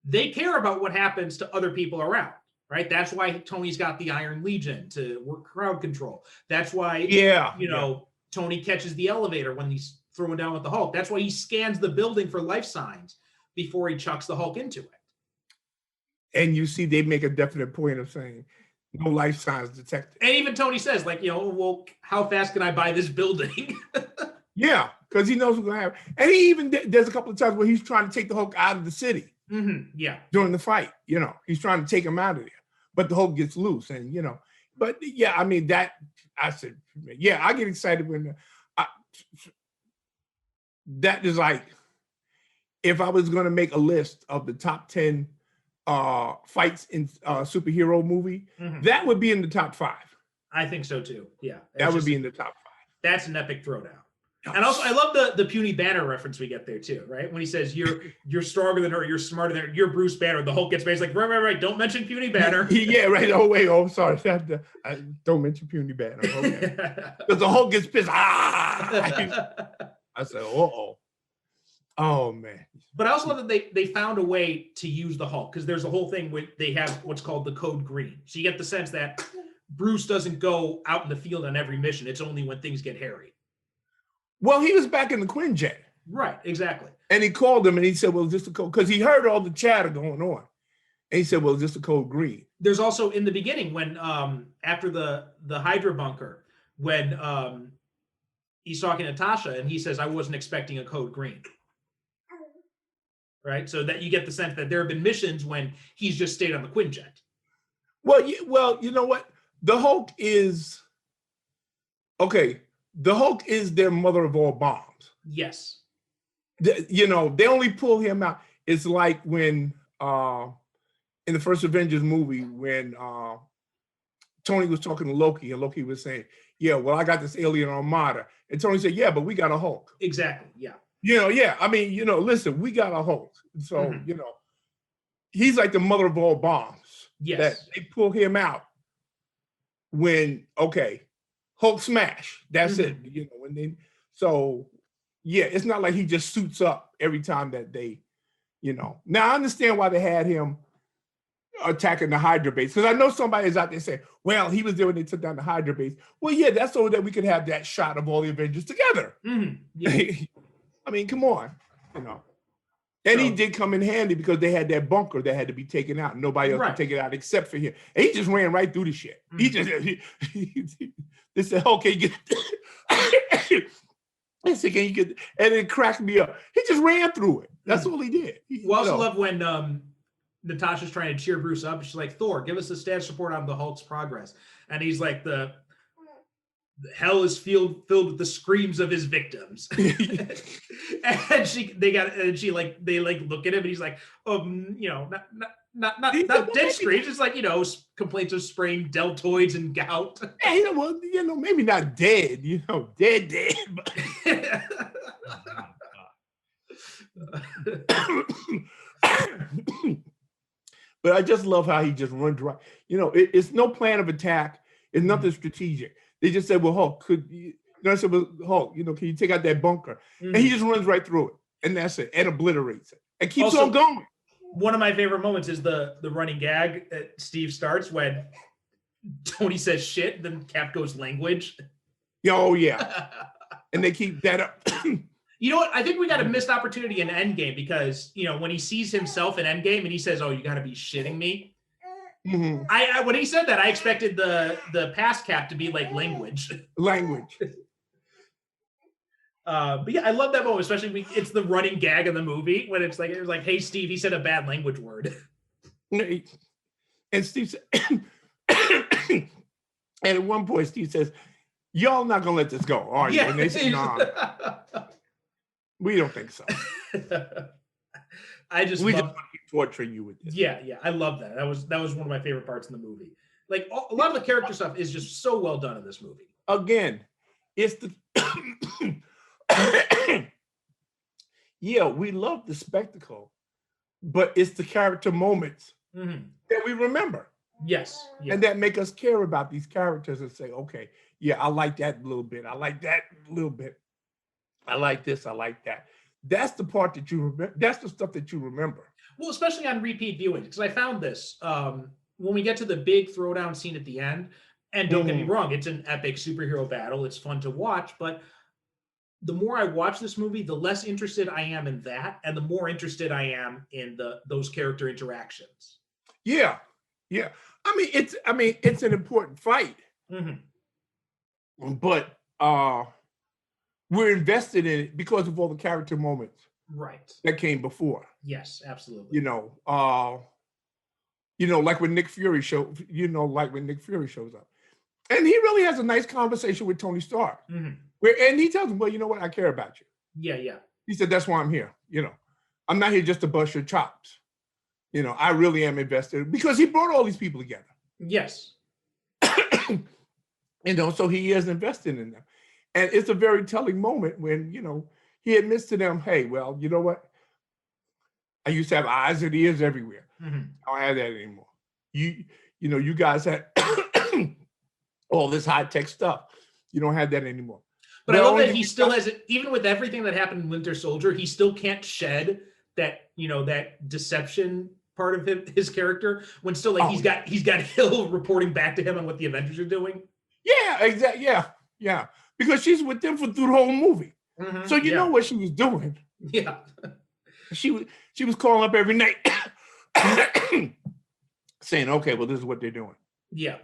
they care about what happens to other people around, right? That's why Tony's got the Iron Legion to work crowd control. That's why, Tony catches the elevator when he's throwing down with the Hulk. That's why he scans the building for life signs before he chucks the Hulk into it. And you see, they make a definite point of saying, no life signs detected. And even Tony says, like, well, how fast can I buy this building? Yeah, because he knows what's going to happen. And he even, there's a couple of times where he's trying to take the Hulk out of the city. Yeah. During the fight, he's trying to take him out of there. But the Hulk gets loose and, but yeah, I mean, I get excited when, that is like, if I was going to make a list of the top 10 fights in superhero movie, that would be in the top 5. I think so too. Yeah. That would be in the top 5. That's an epic throwdown. And also, I love the puny Banner reference we get there too, right? When he says you're stronger than her, you're smarter than her, you're Bruce Banner. The Hulk gets mad. He's like, right. Don't mention puny Banner. Yeah, right. Oh wait. Oh, sorry. Don't mention puny Banner. Okay. Because the Hulk gets pissed. I said, oh man. But I also love that they found a way to use the Hulk, because there's a whole thing where they have what's called the Code Green. So you get the sense that Bruce doesn't go out in the field on every mission. It's only when things get hairy. Well, he was back in the Quinjet. Right, exactly. And he called him and he said, well, is this the code? Because he heard all the chatter going on. And he said, well, is this the Code Green? There's also in the beginning when, after the Hydra bunker, when he's talking to Tasha and he says, I wasn't expecting a Code Green. Right? So that you get the sense that there have been missions when he's just stayed on the Quinjet. Well, you know what? The Hulk is, okay, the Hulk is their mother of all bombs. Yes. They only pull him out. It's like when, in the first Avengers movie, when Tony was talking to Loki and Loki was saying, yeah, well, I got this alien armada. And Tony said, yeah, but we got a Hulk. Exactly, yeah. I mean, listen, we got a Hulk. So, he's like the mother of all bombs. Yes. That they pull him out when, okay, Hulk smash. That's it. It's not like he just suits up every time that they, Now I understand why they had him attacking the Hydra base, because I know somebody is out there saying, well, he was there when they took down the Hydra base. Well, yeah, that's so that we could have that shot of all the Avengers together. Yeah. I mean, come on, And he did come in handy because they had that bunker that had to be taken out. Nobody else could take it out except for him. And he just ran right through the shit. They said, okay, get I said, can you get, and it cracked me up. He just ran through it. That's all he did. We also love when Natasha's trying to cheer Bruce up. She's like, Thor, give us a status report on the Hulk's progress. And he's like, the hell is filled with the screams of his victims. And they look at him and he's like, not dead screams. It's like, complaints of sprained deltoids and gout. Hey, maybe not dead, dead, but but I just love how he just runs right. It's no plan of attack. It's nothing strategic. They just said, well, Hulk, I said, well, Hulk, can you take out that bunker? And he just runs right through it. And that's it. And obliterates it. And keeps on going. One of my favorite moments is the running gag that Steve starts when Tony says shit, then Cap goes language. Oh, yeah. And they keep that up. You know what? I think we got a missed opportunity in Endgame because, when he sees himself in Endgame and he says, oh, you got to be shitting me. Mm-hmm. I when he said that, I expected the past Cap to be like language. But yeah, I love that moment, especially it's the running gag in the movie when it was like, hey, Steve, he said a bad language word. And Steve said, and at one point, Steve says, y'all not going to let this go, are you? Yeah. And they say, no, we don't think so. We just want to keep torturing you with this. Yeah, I love that. That was one of my favorite parts in the movie. Like a lot of the character stuff is just so well done in this movie. Again, it's the yeah, we love the spectacle, but it's the character moments that we remember. Yes. Yeah. And that make us care about these characters and say, okay, yeah, I like that a little bit. I like that a little bit. I like this. I like that. That's the part that you remember. That's the stuff that you remember. Well, especially on repeat viewings, because I found this when we get to the big throwdown scene at the end. And don't get me wrong, it's an epic superhero battle. It's fun to watch, but the more I watch this movie, the less interested I am in that, and the more interested I am in those character interactions. Yeah, yeah. I mean, it's an important fight, but we're invested in it because of all the character moments, right, that came before. Yes, absolutely. You know, like when Nick Fury shows up, and he really has a nice conversation with Tony Stark, and he tells him, "Well, you know what? I care about you." Yeah, yeah. He said, "That's why I'm here. You know, I'm not here just to bust your chops. You know, I really am invested," because he brought all these people together. Yes. You know, so he is invested in them. And it's a very telling moment when, you know, he admits to them, hey, well, you know what? I used to have eyes and ears everywhere. I don't have that anymore. You know, you guys had all this high-tech stuff. You don't have that anymore. But I love that he still has it, even with everything that happened in Winter Soldier, he still can't shed that, you know, that deception part of his character, when still like he's got Hill reporting back to him on what the Avengers are doing. Yeah, exactly. Yeah. Because she's with them through the whole movie. So you know what she was doing. Yeah. She was calling up every night saying, okay, well, this is what they're doing. Yeah.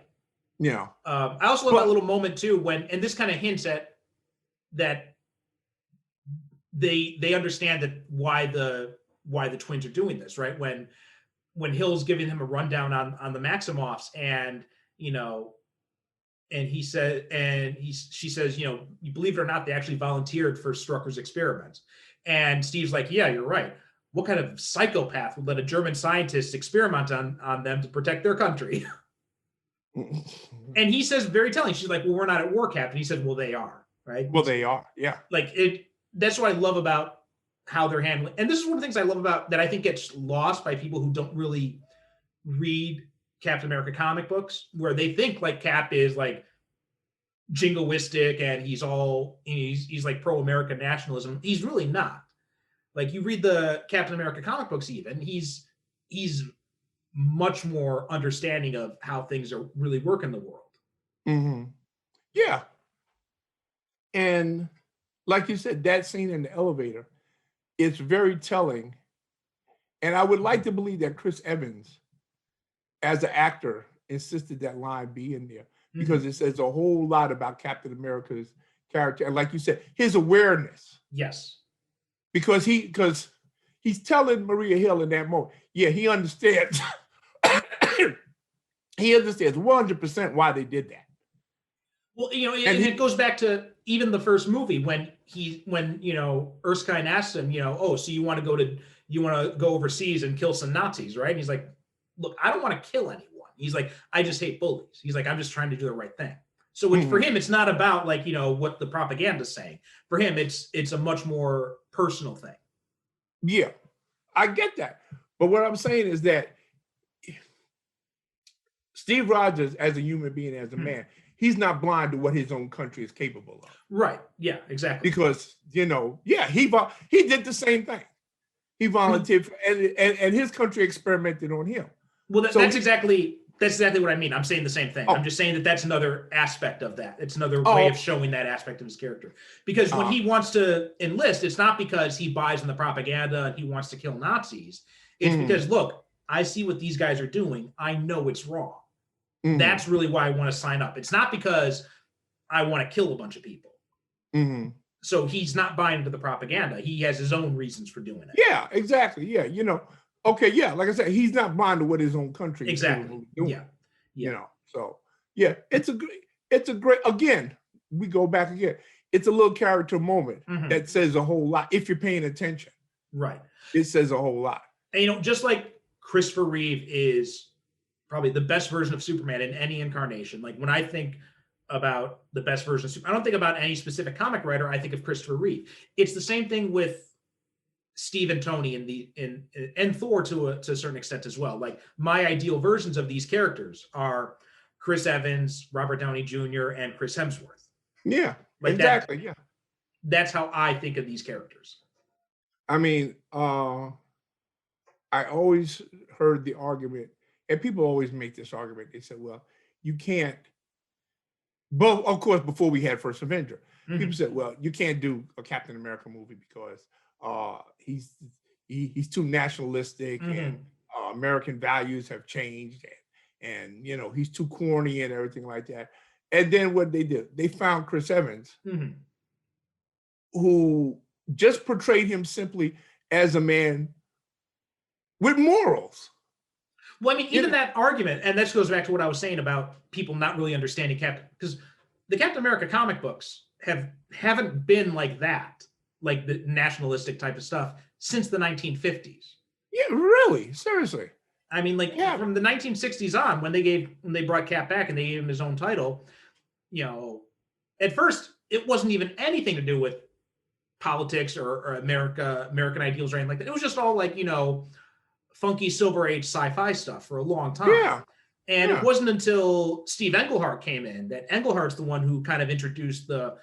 You know. I also love that little moment too, when, and this kind of hints at that they understand that why the twins are doing this, right? When Hill's giving him a rundown on the Maximoffs, and you know, and she says, you know, you believe it or not, they actually volunteered for Strucker's experiments. And Steve's like, yeah, you're right. What kind of psychopath would let a German scientist experiment on them to protect their country? And he says, very telling, she's like, well, we're not at war, Captain. He said, well, they are, right? Well, they are, yeah. Like that's what I love about how they're handling. And this is one of the things I love about that I think gets lost by people who don't really read Captain America comic books, where they think like Cap is like jingoistic and he's like pro-American nationalism. He's really not. Like, you read the Captain America comic books, even he's much more understanding of how things are really work in the world. Yeah. And like you said, that scene in the elevator, it's very telling. And I would like to believe that Chris Evans, as an actor, insisted that line be in there, because it says a whole lot about Captain America's character. And like you said, his awareness. Yes. Because he's telling Maria Hill in that moment, yeah, he understands. He understands 100% why they did that. Well, you know, and it goes back to even the first movie when you know, Erskine asked him, you know, oh, so you want to go overseas and kill some Nazis, right? And he's like, look, I don't want to kill anyone. He's like, I just hate bullies. He's like, I'm just trying to do the right thing. So for him, it's not about like, you know, what the propaganda's saying. For him, it's a much more personal thing. Yeah, I get that. But what I'm saying is that Steve Rogers, as a human being, as a man, he's not blind to what his own country is capable of. Right. Yeah, exactly. Because, you know, yeah, he did the same thing. He volunteered for, and his country experimented on him. Well, that's exactly what I mean. I'm saying the same thing. I'm just saying that that's another aspect of that. It's another way of showing that aspect of his character. Because when he wants to enlist, it's not because he buys in the propaganda and he wants to kill Nazis. It's because, look, I see what these guys are doing. I know it's wrong. That's really why I want to sign up. It's not because I want to kill a bunch of people. So he's not buying into the propaganda. He has his own reasons for doing it. Yeah, exactly. Yeah, you know, okay, yeah, like I said, he's not buying to what his own country is doing. Yeah. You know, so yeah, it's a great, again, we go back again. It's a little character moment that says a whole lot if you're paying attention. Right. It says a whole lot. And, you know, just like Christopher Reeve is probably the best version of Superman in any incarnation. Like, when I think about the best version of Superman, I don't think about any specific comic writer. I think of Christopher Reeve. It's the same thing with Steve and Tony and Thor to a certain extent as well. Like my ideal versions of these characters are Chris Evans, Robert Downey Jr., and Chris Hemsworth. Yeah, Like exactly. Yeah. That's how I think of these characters. I mean, I always heard the argument, and people always make this argument. They said, well, you can't, but of course, before we had First Avenger, people said, well, you can't do a Captain America movie because he's too nationalistic and American values have changed and you know, he's too corny and everything like that. And then what they did, they found Chris Evans, who just portrayed him simply as a man with morals. Well, I mean, even that argument, and this goes back to what I was saying about people not really understanding Captain, because the Captain America comic books haven't been like that, like the nationalistic type of stuff, since the 1950s. Yeah, really, seriously. I mean, like from the 1960s on, when they brought Cap back and they gave him his own title, you know, at first it wasn't even anything to do with politics or American ideals or anything like that. It was just all like, you know, funky Silver Age sci-fi stuff for a long time. Yeah. And it wasn't until Steve Englehart came in that Englehart's the one who kind of introduced the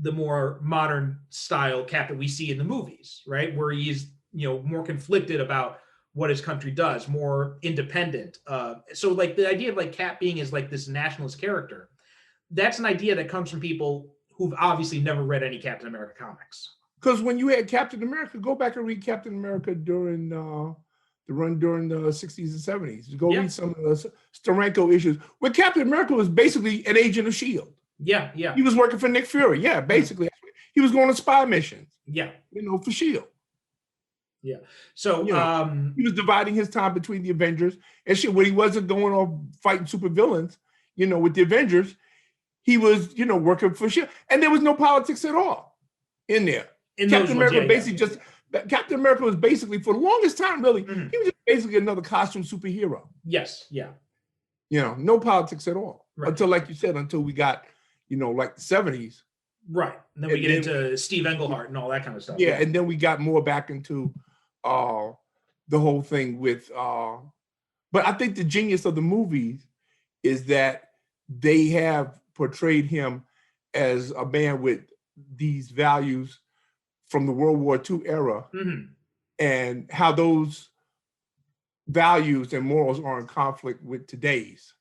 more modern style Cap that we see in the movies, right? Where he's, you know, more conflicted about what his country does, more independent. So like the idea of like Cap being as like this nationalist character, that's an idea that comes from people who've obviously never read any Captain America comics. Because when you had Captain America, go back and read Captain America during the run during the 60s and 70s. Go read some of the Steranko issues where Captain America was basically an agent of S.H.I.E.L.D. Yeah, yeah. He was working for Nick Fury. Yeah, basically. He was going on spy missions. Yeah. You know, for S.H.I.E.L.D. Yeah. So you know, he was dividing his time between the Avengers and shit. When he wasn't going off fighting supervillains, you know, with the Avengers, he was, you know, working for S.H.I.E.L.D. And there was no politics at all in there. Captain America basically Captain America was basically, for the longest time, really, he was just basically another costume superhero. Yes, yeah. You know, no politics at all. Right. Until, like you said, until we got, you know, like the 70s. Right. And then we get into Steve Englehart and all that kind of stuff. Yeah, and then we got more back into the whole thing with, but I think the genius of the movies is that they have portrayed him as a man with these values from the World War II era, and how those values and morals are in conflict with today's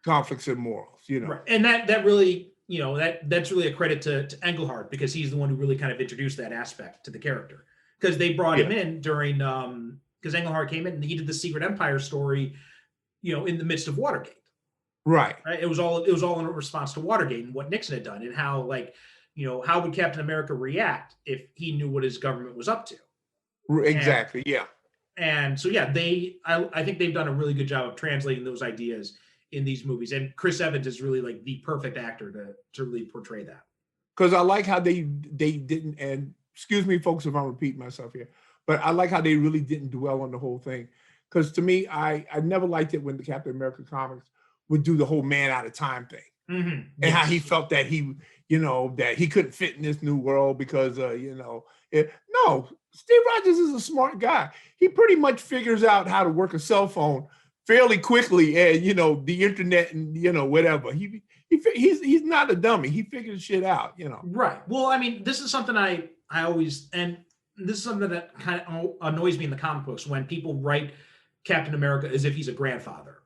conflicts and morals, you know. Right. And that really, you know, that's really a credit to Englehart, because he's the one who really kind of introduced that aspect to the character. Because they brought him in during, because Englehart came in and he did the Secret Empire story, you know, in the midst of Watergate. Right. It was all in response to Watergate and what Nixon had done, and how, like, you know, how would Captain America react if he knew what his government was up to? Exactly. And so, yeah, I think they've done a really good job of translating those ideas in these movies. And Chris Evans is really like the perfect actor to really portray that. Because I like how they didn't, and excuse me, folks, if I'm repeating myself here, but I like how they really didn't dwell on the whole thing. Because to me, I never liked it when the Captain America comics would do the whole man out of time thing. And how he felt that he, you know, that he couldn't fit in this new world because, you know, no, Steve Rogers is a smart guy. He pretty much figures out how to work a cell phone fairly quickly, and, you know, the internet and, you know, whatever. He's not a dummy. He figures shit out, you know. Right. Well, I mean, this is something I always, and this is something that kind of annoys me in the comic books, when people write Captain America as if he's a grandfather.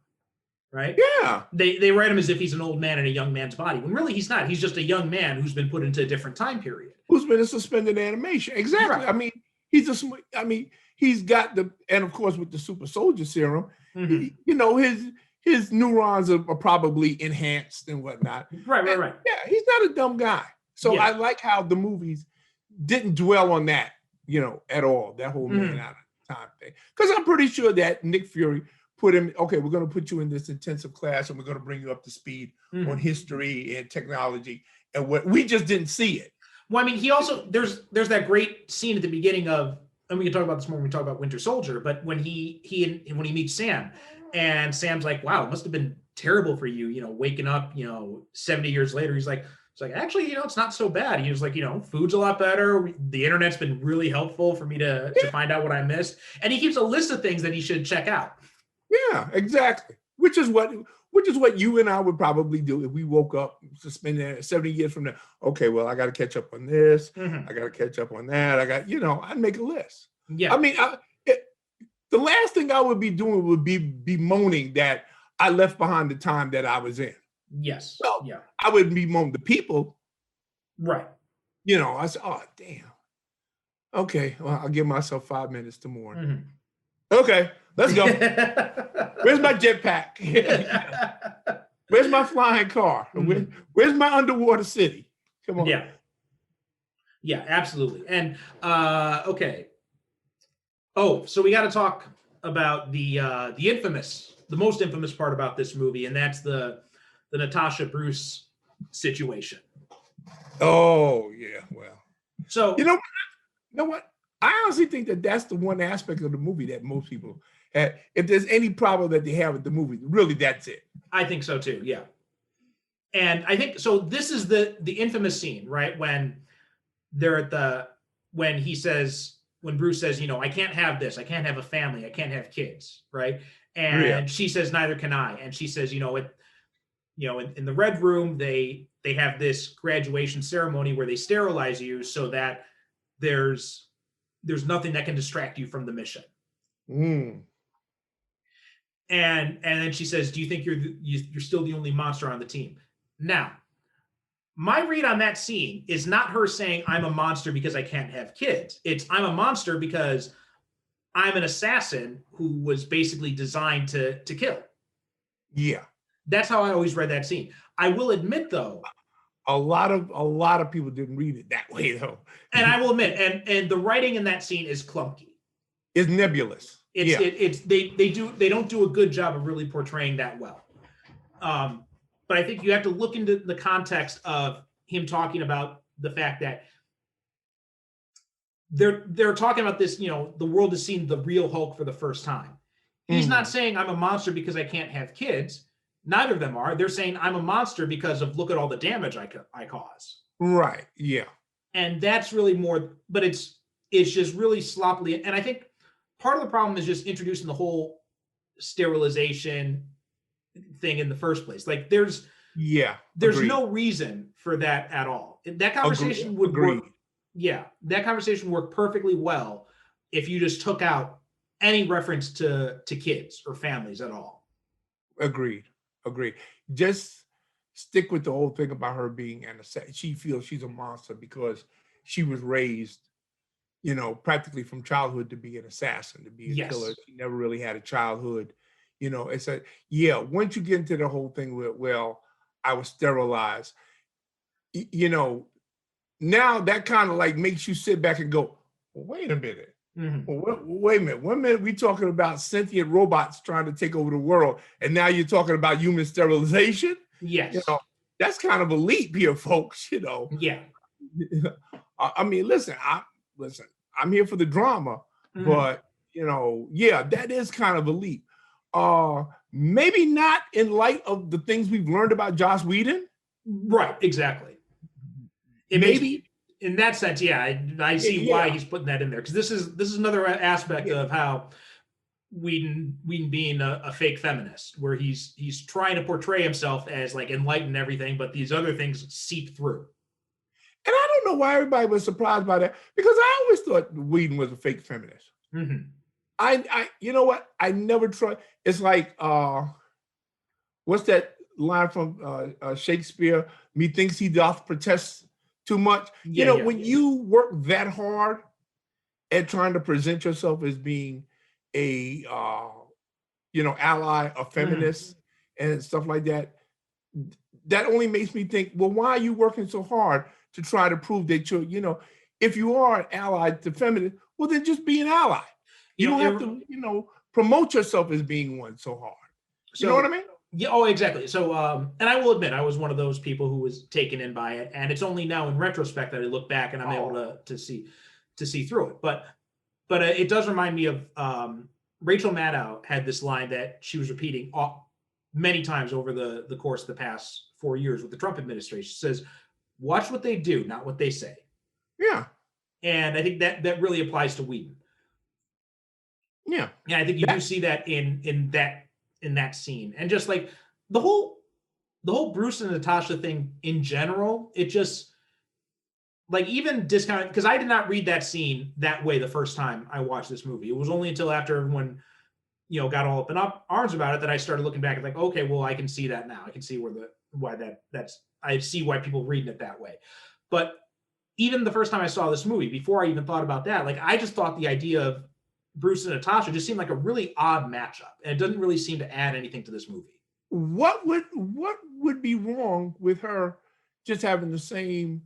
Right? Yeah. They write him as if he's an old man in a young man's body, when really he's not. He's just a young man who's been put into a different time period. Who's been in suspended animation. Exactly. Right. I mean, he's got and of course with the super soldier serum, you know, his neurons are probably enhanced and whatnot. Right. Yeah, he's not a dumb guy. So I like how the movies didn't dwell on that, you know, at all, that whole man out of time thing. Because I'm pretty sure that Nick Fury put him, okay, we're going to put you in this intensive class and we're going to bring you up to speed on history and technology, and what we just didn't see it. Well, I mean, he also, there's that great scene at the beginning of and we can talk about this more when we talk about Winter Soldier, but when when he meets Sam, and Sam's like, wow, it must have been terrible for you, waking up, 70 years later. He's like, it's like, actually, it's not so bad. He was like, food's a lot better. The internet's been really helpful for me to find out what I missed. And he keeps a list of things that he should check out. Yeah, exactly. Which is what you and I would probably do if we woke up to spend 70 years from now. Okay, well, I got to catch up on this. Mhm. I got to catch up on that. I'd make a list. Yeah. I mean, the last thing I would be doing would be bemoaning that I left behind the time that I was in. Yes. Well, Yeah. I wouldn't bemoan the people. Right. I said, oh, damn. Okay, well, I'll give myself 5 minutes to mourn. Mhm. Okay, let's go. Where's my jetpack? Where's my flying car? Where's my underwater city? Come on. Yeah. Yeah, absolutely. And okay. Oh, so we got to talk about the most infamous part about this movie, and that's the Natasha Bruce situation. Oh yeah, well. So You know what? I honestly think that that's the one aspect of the movie that most people had. If there's any problem that they have with the movie, really, that's it. I think so too. Yeah. And I think so. This is the infamous scene, right? When they're at when Bruce says, I can't have this. I can't have a family. I can't have kids. Right. And she says, neither can I. And she says, in the Red Room, they have this graduation ceremony where they sterilize you so that there's nothing that can distract you from the mission. Mm. And then she says, do you think you're still the only monster on the team? Now, my read on that scene is not her saying I'm a monster because I can't have kids. It's I'm a monster because I'm an assassin who was basically designed to kill. Yeah. That's how I always read that scene. I will admit, though, a lot of people didn't read it that way, though. And I will admit, and the writing in that scene is clunky. It's nebulous. They don't do a good job of really portraying that well. But I think you have to look into the context of him talking about the fact that they're talking about this, the world has seen the real Hulk for the first time. He's not saying I'm a monster because I can't have kids. Neither of them are. They're saying I'm a monster because of look at all the damage I cause. Right. Yeah. And that's really more, but it's just really sloppily. And I think part of the problem is just introducing the whole sterilization thing in the first place. Like there's no reason for that at all. That conversation would work. Yeah, that conversation worked perfectly well if you just took out any reference to kids or families at all. Agreed. Just stick with the whole thing about her being an assassin. She feels she's a monster because she was raised, practically from childhood to be an assassin, to be a killer. She never really had a childhood. It's once you get into the whole thing with, well, I was sterilized, now that kind of like makes you sit back and go, well, wait a minute. Mm-hmm. Well, wait a minute. 1 minute we talking about sentient robots trying to take over the world, and now you're talking about human sterilization. Yes. That's kind of a leap here, folks. Yeah. I mean, listen. I'm here for the drama, but that is kind of a leap. Maybe not in light of the things we've learned about Joss Whedon. Right. Exactly. In that sense, I see why he's putting that in there, because this is another aspect of how Whedon being a fake feminist, where he's trying to portray himself as like enlightened everything, but these other things seep through. And I don't know why everybody was surprised by that, because I always thought Whedon was a fake feminist. Mm-hmm. I you know what? I never tried. It's like what's that line from Shakespeare? Methinks he doth protest too much. When you work that hard at trying to present yourself as being a ally, a feminist, and stuff like that, that only makes me think, well, why are you working so hard to try to prove that you're, if you are an ally to feminists, well, then just be an ally. You don't have to, promote yourself as being one so hard. You know what I mean? Yeah. Oh, exactly. So, and I will admit, I was one of those people who was taken in by it, and it's only now in retrospect that I look back and I'm able to see through it. But but it does remind me of Rachel Maddow had this line that she was repeating many times over the course of the past 4 years with the Trump administration. She says, "Watch what they do, not what they say." Yeah. And I think that really applies to Whedon. Yeah. Yeah, I think you do see that in that scene, and just like the whole Bruce and Natasha thing in general, it just like even discounted because I did not read that scene that way the first time I watched this movie. It was only until after everyone got all up in arms about it that I started looking back and like, okay, well I can see that now. I can see I see why people read it that way. But even the first time I saw this movie, before I even thought about that, like I just thought the idea of Bruce and Natasha just seemed like a really odd matchup, and it doesn't really seem to add anything to this movie. What would be wrong with her just having the same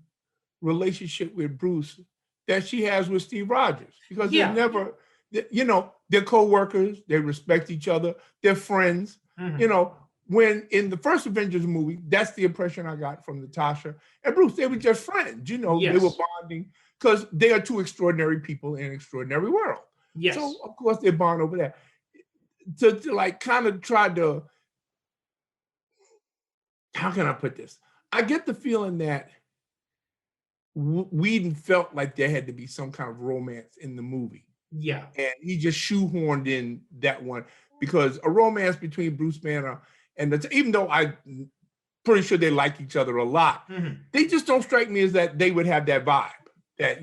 relationship with Bruce that she has with Steve Rogers? Because they're never, they're co-workers, they respect each other, they're friends. Mm-hmm. When in the first Avengers movie, that's the impression I got from Natasha and Bruce. They were just friends, they were bonding because they are two extraordinary people in an extraordinary world. Yes. So of course they bond over that. To like kind of try to, how can I put this? I get the feeling that Whedon felt like there had to be some kind of romance in the movie. Yeah. And he just shoehorned in that one because a romance between Bruce Banner and even though I'm pretty sure they like each other a lot, they just don't strike me as that they would have that vibe that,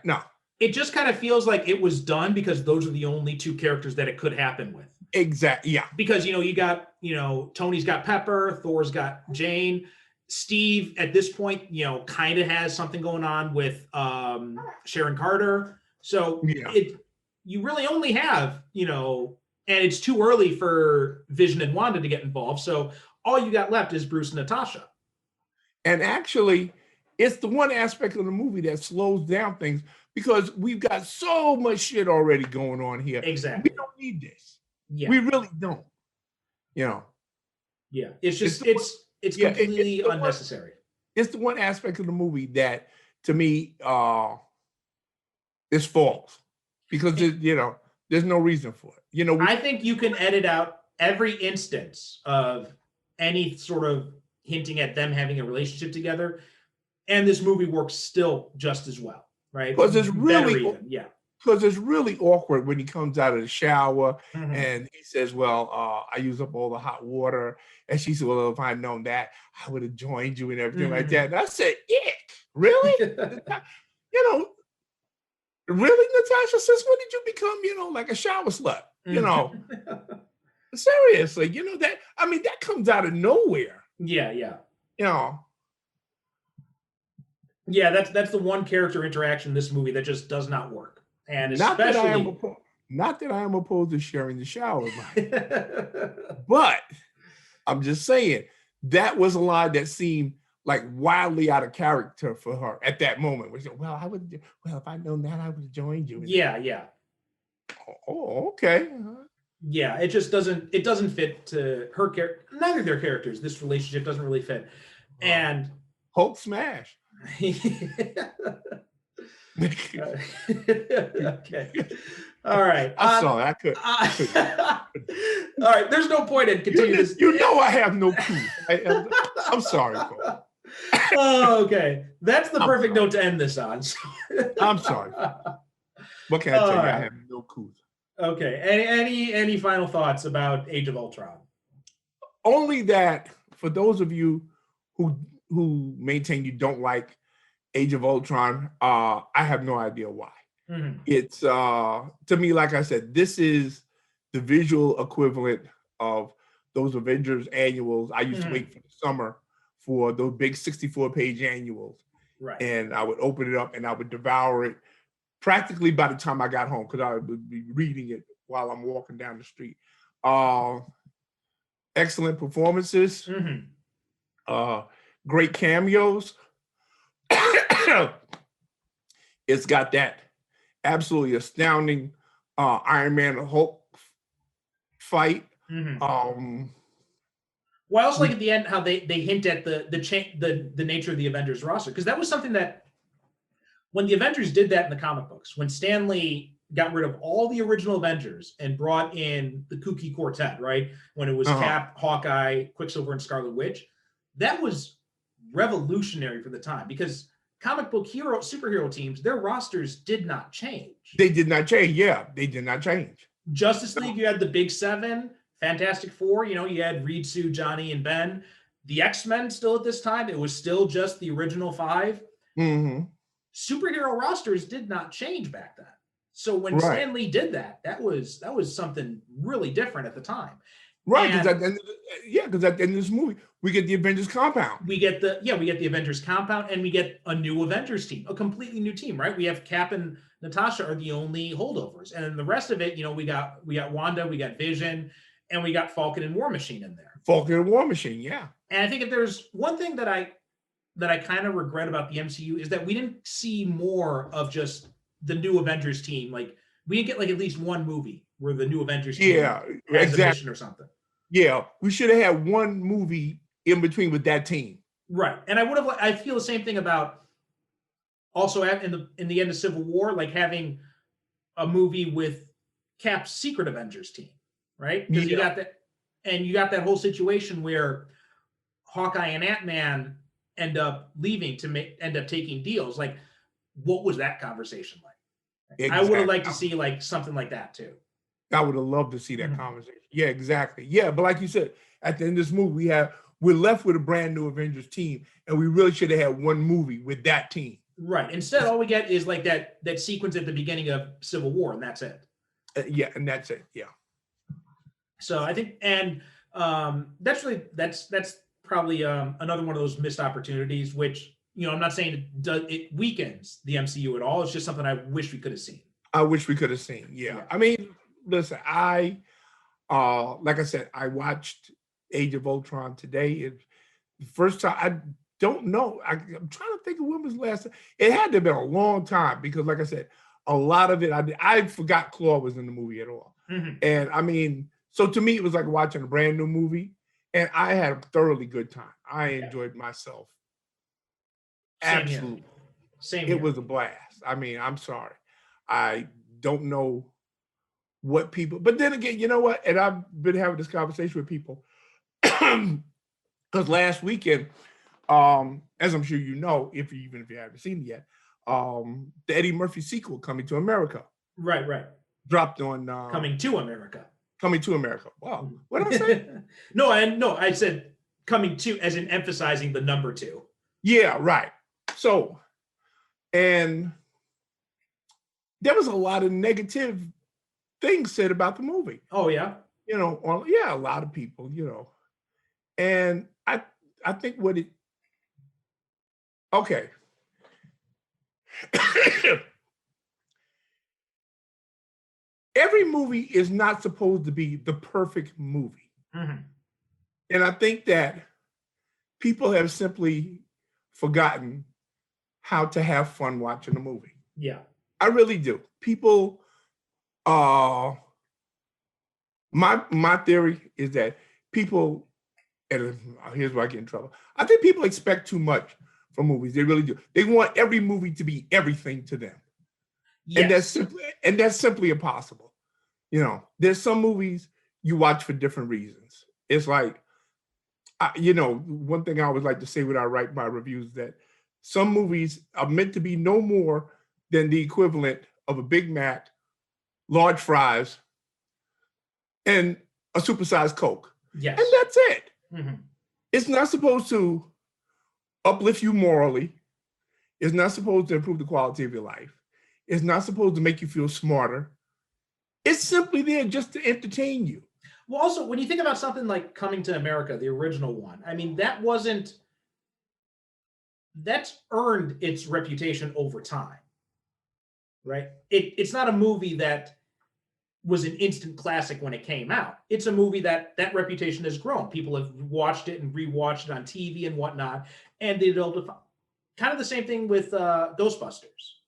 no. It just kind of feels like it was done because those are the only two characters that it could happen with. Exactly. Yeah. Because, you got, Tony's got Pepper, Thor's got Jane. Steve at this point, kind of has something going on with Sharon Carter. So you really only have, and it's too early for Vision and Wanda to get involved. So all you got left is Bruce and Natasha. And actually, it's the one aspect of the movie that slows down things because we've got so much shit already going on here. Exactly. We don't need this. Yeah. We really don't. Yeah. It's just, it's completely unnecessary. It's the one aspect of the movie that, to me, is false because there's no reason for it. I think you can edit out every instance of any sort of hinting at them having a relationship together, and this movie works still just as well, right? Because it's really, because it's really awkward when he comes out of the shower and he says, "Well, I use up all the hot water," and she said, "Well, if I'd known that, I would have joined you and everything like that." And I said, "Ick, really? Really, Natasha? Since when did you become, like a shower slut? Seriously, that comes out of nowhere." Yeah. Yeah, that's the one character interaction in this movie that just does not work. And not that I am opposed to sharing the shower, but I'm just saying that was a line that seemed like wildly out of character for her at that moment. She said, if I'd known that, I would have joined you. Yeah. Oh, okay. Yeah, it just doesn't fit to her character. Neither of their characters. This relationship doesn't really fit. And Hulk smash. Okay. All right. I'm sorry. I could. All right. There's no point in continuing this. I have no clue. I'm sorry, Cole. Oh, okay. That's the perfect note to end this on. I'm sorry. What can I tell you? I have no clue. Okay. Any final thoughts about Age of Ultron? Only that for those of you who maintain you don't like Age of Ultron, I have no idea why. It's to me, like I said, this is the visual equivalent of those Avengers annuals. I used to wait for the summer for those big 64-page annuals. Right. And I would open it up and I would devour it practically by the time I got home because I would be reading it while I'm walking down the street. Excellent performances. Great cameos. It's got that absolutely astounding Iron Man and Hulk fight. Well, I also like at the end how they hint at the nature of the Avengers roster, because that was something that when the Avengers did that in the comic books, when Stan Lee got rid of all the original Avengers and brought in the kooky quartet, right? When it was Cap, Hawkeye, Quicksilver, and Scarlet Witch, that was revolutionary for the time because comic book superhero teams, their rosters did not change. They did not change. Yeah, they did not change. Justice League, you had the big seven. Fantastic Four, you had Reed, Sue, Johnny, and Ben. The X-Men still at this time, it was still just the original five. Mm-hmm. Superhero rosters did not change back then. So when Stan Lee did that, that was something really different at the time. Right, because at the end of this movie, we get the Avengers compound. We get the Avengers compound, and we get a new Avengers team, a completely new team, right? We have Cap and Natasha are the only holdovers, and then the rest of it, we got Wanda, we got Vision, and we got Falcon and War Machine in there. Falcon and War Machine, yeah. And I think if there's one thing that I kind of regret about the MCU is that we didn't see more of just the new Avengers team. Like we didn't get like at least one movie where the new Avengers team has a mission or something. Yeah, we should have had one movie in between with that team. Right, and I feel the same thing about also in the end of Civil War, like having a movie with Cap's Secret Avengers team, right? Because you got that, and you got that whole situation where Hawkeye and Ant-Man end up leaving to end up taking deals. Like, what was that conversation like? Exactly. I would have liked to see like something like that too. I would have loved to see that conversation. Yeah, exactly. Yeah, but like you said, at the end of this movie, we're left with a brand new Avengers team, and we really should have had one movie with that team. Right. Instead, all we get is like that sequence at the beginning of Civil War, and that's it. And that's it. Yeah. So I think, and that's probably another one of those missed opportunities, which I'm not saying it weakens the MCU at all. It's just something I wish we could have seen. I wish we could have seen. Yeah. I mean, listen, like I said, I watched Age of Ultron today. It's the first time. I don't know. I'm trying to think of when was the last time. It had to have been a long time because, like I said, a lot of it, I forgot Claw was in the movie at all. Mm-hmm. And I mean, so to me, it was like watching a brand new movie, and I had a thoroughly good time. I enjoyed myself. Absolutely. Same here. It was a blast. I mean, I'm sorry. I don't know what people, but then again, you know what? And I've been having this conversation with people because last weekend, as I'm sure you know, even if you haven't seen it yet, the Eddie Murphy sequel, Coming to America. Right. Dropped on Coming to America. Coming to America. Wow. What did I say? No, I said coming to as in emphasizing the number 2. Yeah, right. So, and there was a lot of negative things said about the movie. Oh yeah. A lot of people, and I think okay. Every movie is not supposed to be the perfect movie. Mm-hmm. And I think that people have simply forgotten how to have fun watching a movie. Yeah. I really do. People, my theory is that people, and here's where I get in trouble. I think people expect too much from movies. They really do. They want every movie to be everything to them. Yes. And that's simply impossible. There's some movies you watch for different reasons. It's like, one thing I always like to say when I write my reviews is that some movies are meant to be no more than the equivalent of a Big Mac, large fries, and a supersized Coke. Yes. And that's it. Mm-hmm. It's not supposed to uplift you morally. It's not supposed to improve the quality of your life. It's not supposed to make you feel smarter. It's simply there just to entertain you. Well, also, when you think about something like Coming to America, the original one, I mean, that's earned its reputation over time, right? It's not a movie that was an instant classic when it came out. It's a movie that reputation has grown. People have watched it and rewatched it on TV and whatnot, and they don't. Kind of the same thing with Ghostbusters,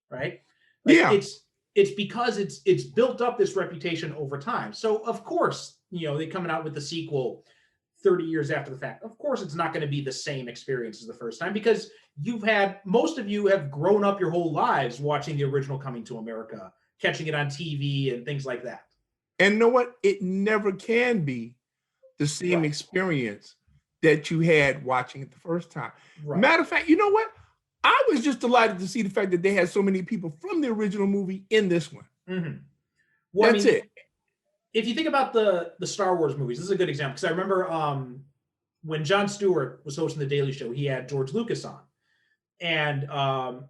right? Like it's because it's built up this reputation over time. So of course, they're coming out with the sequel 30 years after the fact, of course it's not going to be the same experience as the first time, because most of you have grown up your whole lives watching the original Coming to America, catching it on TV and things like that. And you know what? It never can be the same Right. experience that you had watching it the first time. Right. Matter of fact, you know what? I was just delighted to see the fact that they had so many people from the original movie in this one. Mm-hmm. Well, That's it. If you think about the Star Wars movies, this is a good example, because I remember when Jon Stewart was hosting The Daily Show, he had George Lucas on. And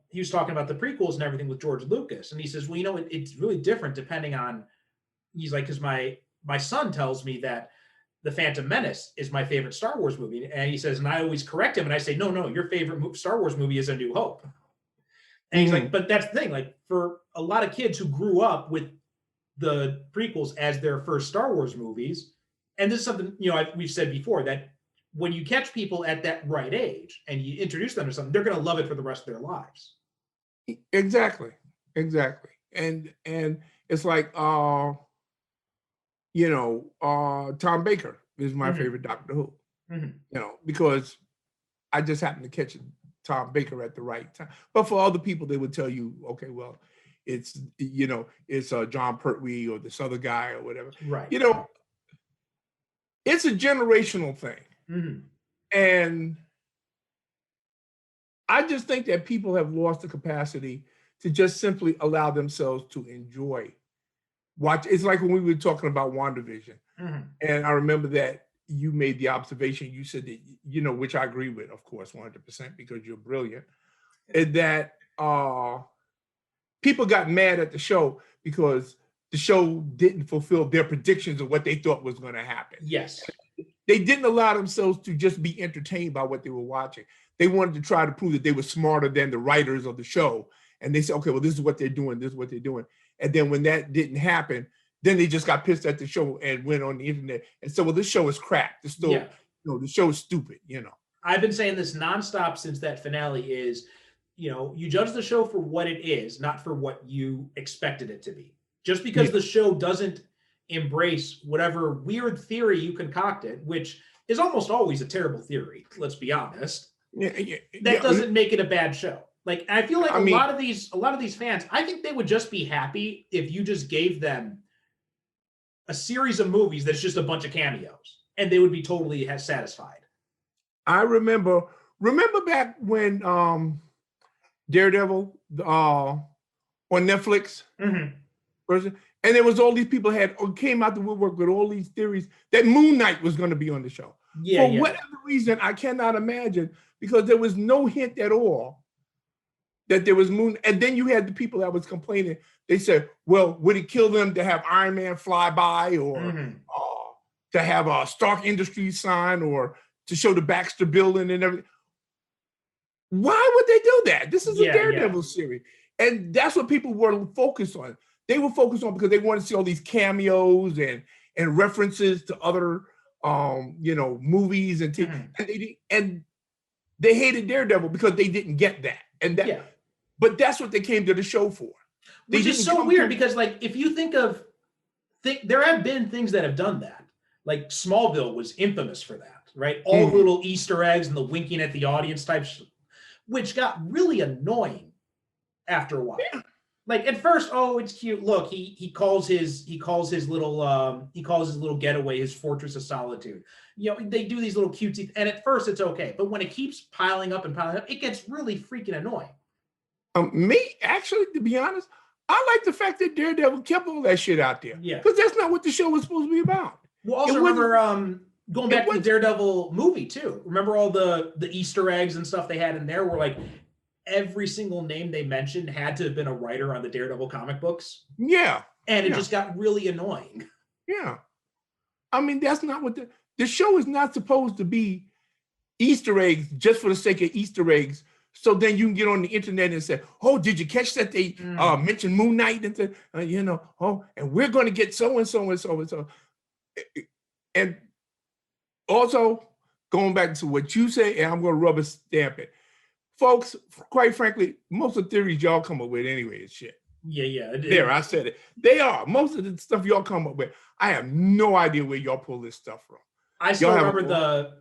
he was talking about the prequels and everything with George Lucas. And he says, well, you know, it's really different depending on, he's like, because my son tells me that The Phantom Menace is my favorite Star Wars movie. And he says, and I always correct him, and I say, no, your favorite Star Wars movie is A New Hope. And he's like, but that's the thing, like, for a lot of kids who grew up with the prequels as their first Star Wars movies, and this is something, you know, we've said before, that when you catch people at that right age and you introduce them to something, they're going to love it for the rest of their lives. Exactly. And it's like, you know, Tom Baker is my favorite Doctor Who, you know, because I just happened to catch Tom Baker at the right time. But for other people, they would tell you, okay, well, it's, you know, it's John Pertwee or this other guy or whatever. Right. You know, it's a generational thing. And I just think that people have lost the capacity to just simply allow themselves to enjoy watch. It's like when we were talking about WandaVision. And I remember that you made the observation, you said that, you know, which I agree with, of course, 100%, because you're brilliant, and that people got mad at the show because the show didn't fulfill their predictions of what they thought was going to happen. Yes. They didn't allow themselves to just be entertained by what they were watching. They wanted to try to prove that they were smarter than the writers of the show. And they said, okay, well, this is what they're doing. This is what they're doing. And then when that didn't happen, then they just got pissed at the show and went on the internet and said, well, this show is crap. This still, you know, the show is stupid, you know. I've been saying this nonstop since that finale is, you know, you judge the show for what it is, not for what you expected it to be. Just because the show doesn't embrace whatever weird theory you concocted, which is almost always a terrible theory, let's be honest. That doesn't make it a bad show. Like, I feel like a lot of these fans, I think they would just be happy if you just gave them a series of movies that's just a bunch of cameos, and they would be totally satisfied. I remember back when Daredevil on Netflix, and there was all these people came out the woodwork with all these theories that Moon Knight was going to be on the show. For whatever reason, I cannot imagine, because there was no hint at all that there was Moon. And then you had the people that was complaining. They said, well, would it kill them to have Iron Man fly by, or to have a Stark Industries sign, or to show the Baxter building and everything? Why would they do that? This is a Daredevil series. And that's what people were focused on. They were focused on because they wanted to see all these cameos and references to other you know, movies and and they hated Daredevil because they didn't get that. And that but that's what they came to the show for. Which is so weird, because, like, if you there have been things that have done that. Like Smallville was infamous for that, right? All little Easter eggs and the winking at the audience type, which got really annoying after a while. Like, at first, oh, it's cute. Look, he calls his little getaway his Fortress of Solitude. You know, they do these little cutesy, and at first it's okay, but when it keeps piling up, it gets really freaking annoying. Me, actually, to be honest, I like the fact that Daredevil kept all that shit out there. Yeah, because that's not what the show was supposed to be about. Well, also remember going back to the Daredevil movie too. Remember all the Easter eggs and stuff they had in there, where like every single name they mentioned had to have been a writer on the Daredevil comic books. Yeah. And it just got really annoying. Yeah. I mean, that's not what the show is not supposed to be Easter eggs just for the sake of Easter eggs. So then you can get on the internet and say, oh, did you catch that they mentioned Moon Knight? And said, you know, oh, and we're going to get so-and-so and so-and-so. And also, going back to what you say, and I'm going to rubber stamp it. Folks, quite frankly, most of the theories y'all come up with anyway is shit. There, I said it. They are. Most of the stuff y'all come up with, I have no idea where y'all pull this stuff from. I still Y'all have remember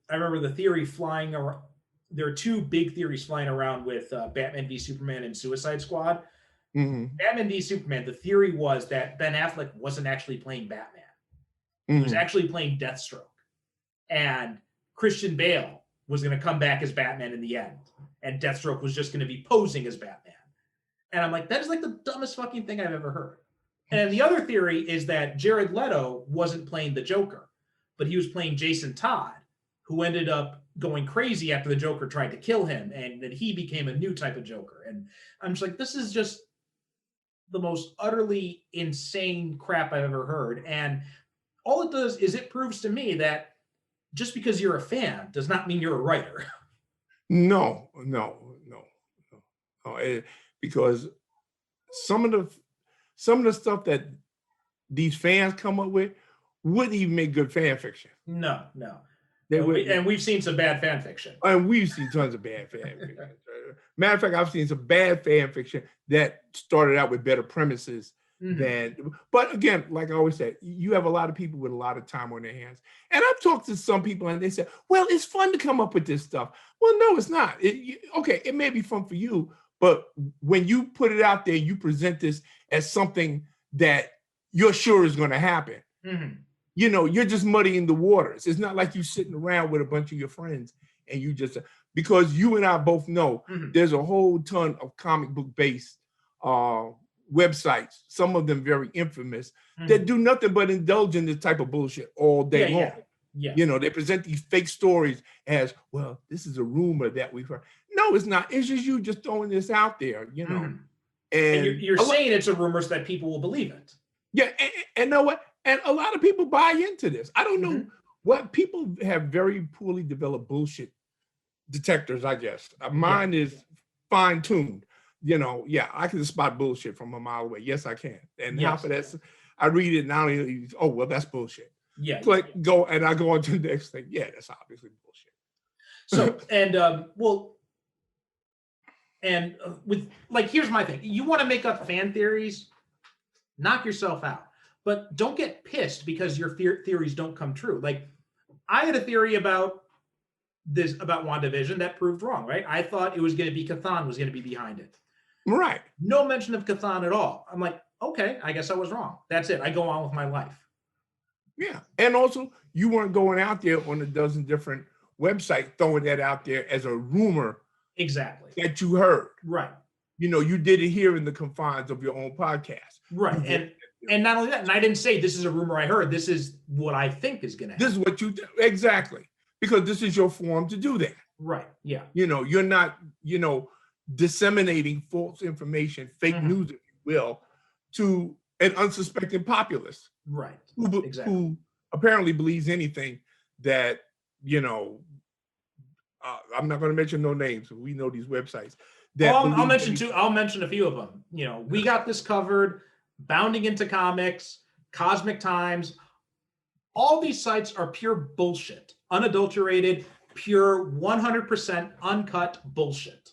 I remember the theory flying around. There are two big theories flying around with Batman v Superman and Suicide Squad. Batman v Superman, the theory was that Ben Affleck wasn't actually playing Batman. He was actually playing Deathstroke. And Christian Bale was going to come back as Batman in the end. And Deathstroke was just going to be posing as Batman. And I'm like, that is like the dumbest fucking thing I've ever heard. And the other theory is that Jared Leto wasn't playing the Joker, but he was playing Jason Todd, who ended up going crazy after the Joker tried to kill him, and that he became a new type of Joker. And I'm just like, this is just the most utterly insane crap I've ever heard. And all it does is it proves to me that just because you're a fan does not mean you're a writer. No. Because some of the stuff that these fans come up with wouldn't even make good fan fiction. No. And we've seen some bad fan fiction. And we've seen tons of bad fan fiction. Matter of fact, I've seen some bad fan fiction that started out with better premises but again, like I always say, you have a lot of people with a lot of time on their hands. And I've talked to some people and they said, well, it's fun to come up with this stuff. Well, no, it's not. It may be fun for you, but when you put it out there, you present this as something that you're sure is going to happen. You're just muddying the waters. It's not like you sitting around with a bunch of your friends and you just, because you and I both know there's a whole ton of comic book based websites, some of them very infamous, that do nothing but indulge in this type of bullshit all day long. Yeah. They present these fake stories as, well, this is a rumor that we've heard. No, it's not. It's just you just throwing this out there, And you're saying it's a rumor so that people will believe it. Yeah, and know what? And a lot of people buy into this. I don't know what people have very poorly developed bullshit detectors, I guess. Mine is fine-tuned. I can spot bullshit from a mile away. Yes, I can. And half of that, I read it now. Oh, well, that's bullshit. Yeah. Go, and I go on to the next thing. Yeah, that's obviously bullshit. So, with here's my thing. You want to make up fan theories, knock yourself out. But don't get pissed because your theories don't come true. Like, I had a theory about WandaVision that proved wrong, right? I thought it was going to be Chthon was going to be behind it. Right. No mention of Chthon at all. I'm like, okay, I guess I was wrong. That's it. I go on with my life. Yeah. And also, you weren't going out there on a dozen different websites throwing that out there as a rumor. Exactly. That you heard. Right. You did it here in the confines of your own podcast. Right. And not only that, and I didn't say this is a rumor I heard. This is what I think is going to happen. This is what you do. Exactly. Because this is your forum to do that. Right. Yeah. You're not, disseminating false information, fake news, if you will, to an unsuspecting populace. Right. Who apparently believes anything that, I'm not going to mention no names. We know these websites. I'll mention a few of them. We Got This Covered, Bounding Into Comics, Cosmic Times. All these sites are pure bullshit, unadulterated, pure 100% uncut bullshit.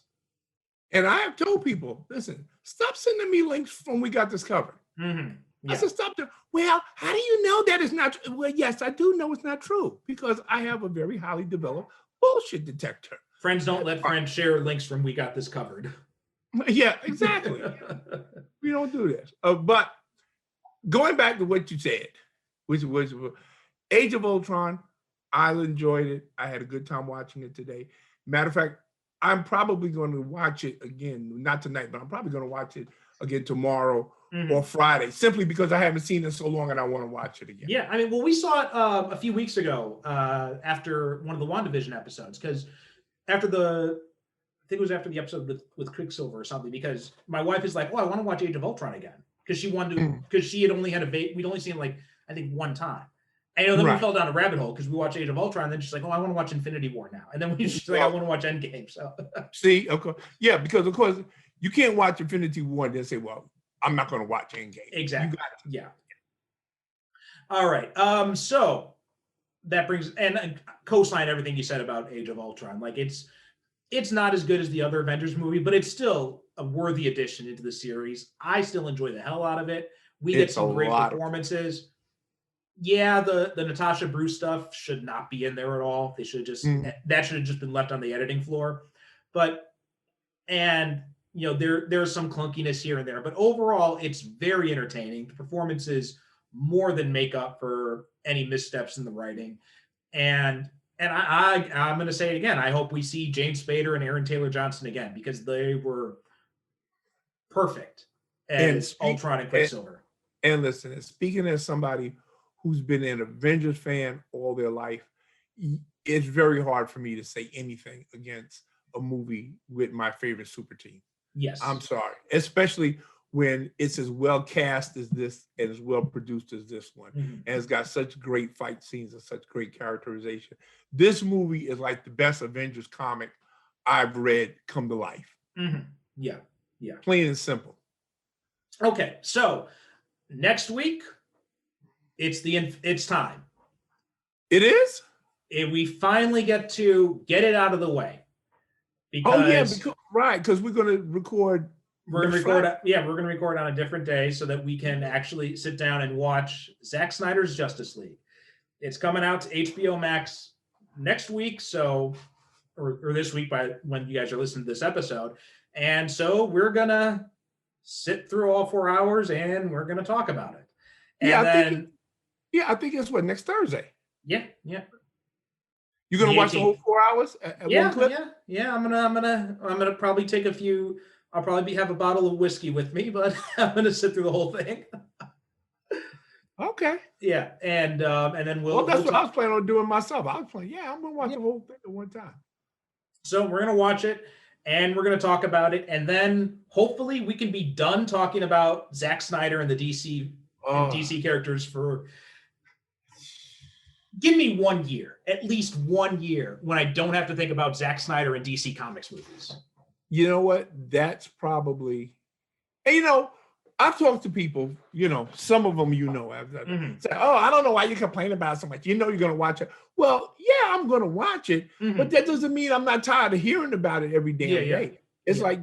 And I have told people, listen, stop sending me links from We Got This Covered. Yeah. I said, stop there. Well, how do you know that it's not true? Well, yes, I do know it's not true because I have a very highly developed bullshit detector. Friends don't let friends share links from We Got This Covered. Yeah, exactly. We don't do this. But going back to what you said, which was Age of Ultron, I enjoyed it. I had a good time watching it today. Matter of fact, I'm probably going to watch it again, not tonight, but I'm probably going to watch it again tomorrow or Friday, simply because I haven't seen it so long and I want to watch it again. Yeah, I mean, well, we saw it a few weeks ago after one of the WandaVision episodes, because I think it was after the episode with Quicksilver or something, because my wife is like, oh, I want to watch Age of Ultron again, because she wanted to, because she had only we'd only seen it I think one time. And then we fell down a rabbit hole because we watched Age of Ultron, and then she's like, oh, I want to watch Infinity War now. And then she's like, I want to watch Endgame. So see, of course, yeah, because of course you can't watch Infinity War and then say, well, I'm not going to watch Endgame. Exactly. Yeah. All right. So that brings and co-sign everything you said about Age of Ultron. It's not as good as the other Avengers movie, but it's still a worthy addition into the series. I still enjoy the hell out of it. We get some great performances. Yeah, the Natasha Bruce stuff should not be in there at all. They should just Mhm. that should have just been left on the editing floor. But and there's some clunkiness here and there, but overall it's very entertaining. The performances more than make up for any missteps in the writing. And I'm going to say it again. I hope we see James Spader and Aaron Taylor Johnson again because they were perfect as Ultron and Quicksilver. And listen, and speaking as somebody who's been an Avengers fan all their life, it's very hard for me to say anything against a movie with my favorite super team. Yes. I'm sorry, especially when it's as well cast as this and as well produced as this one. Mm-hmm. And it's got such great fight scenes and such great characterization. This movie is like the best Avengers comic I've read come to life. Mm-hmm. Yeah. Yeah. Plain and simple. Okay. So next week, it's time. It is? We finally get it out of the way. Because because we're going to record. We're going to record on a different day so that we can actually sit down and watch Zack Snyder's Justice League. It's coming out to HBO Max next week, or this week by when you guys are listening to this episode. And so we're going to sit through all 4 hours and we're going to talk about it. And I think it's next Thursday. Yeah. You're gonna watch the whole 4 hours at one clip? Yeah. I'm gonna probably take a few. I'll probably have a bottle of whiskey with me, but I'm gonna sit through the whole thing. Okay. Yeah, and then we'll. Well, that's what I was planning on doing myself. I was planning. Yeah, I'm gonna watch the whole thing at one time. So we're gonna watch it, and we're gonna talk about it, and then hopefully we can be done talking about Zack Snyder and the DC characters for. Give me 1 year, at least 1 year, when I don't have to think about Zack Snyder and DC Comics movies. You know what? That's probably, and I've talked to people, some of them, say, oh, I don't know why you complain about it so much. You're going to watch it. Well, yeah, I'm going to watch it, but that doesn't mean I'm not tired of hearing about it every damn day. It's like,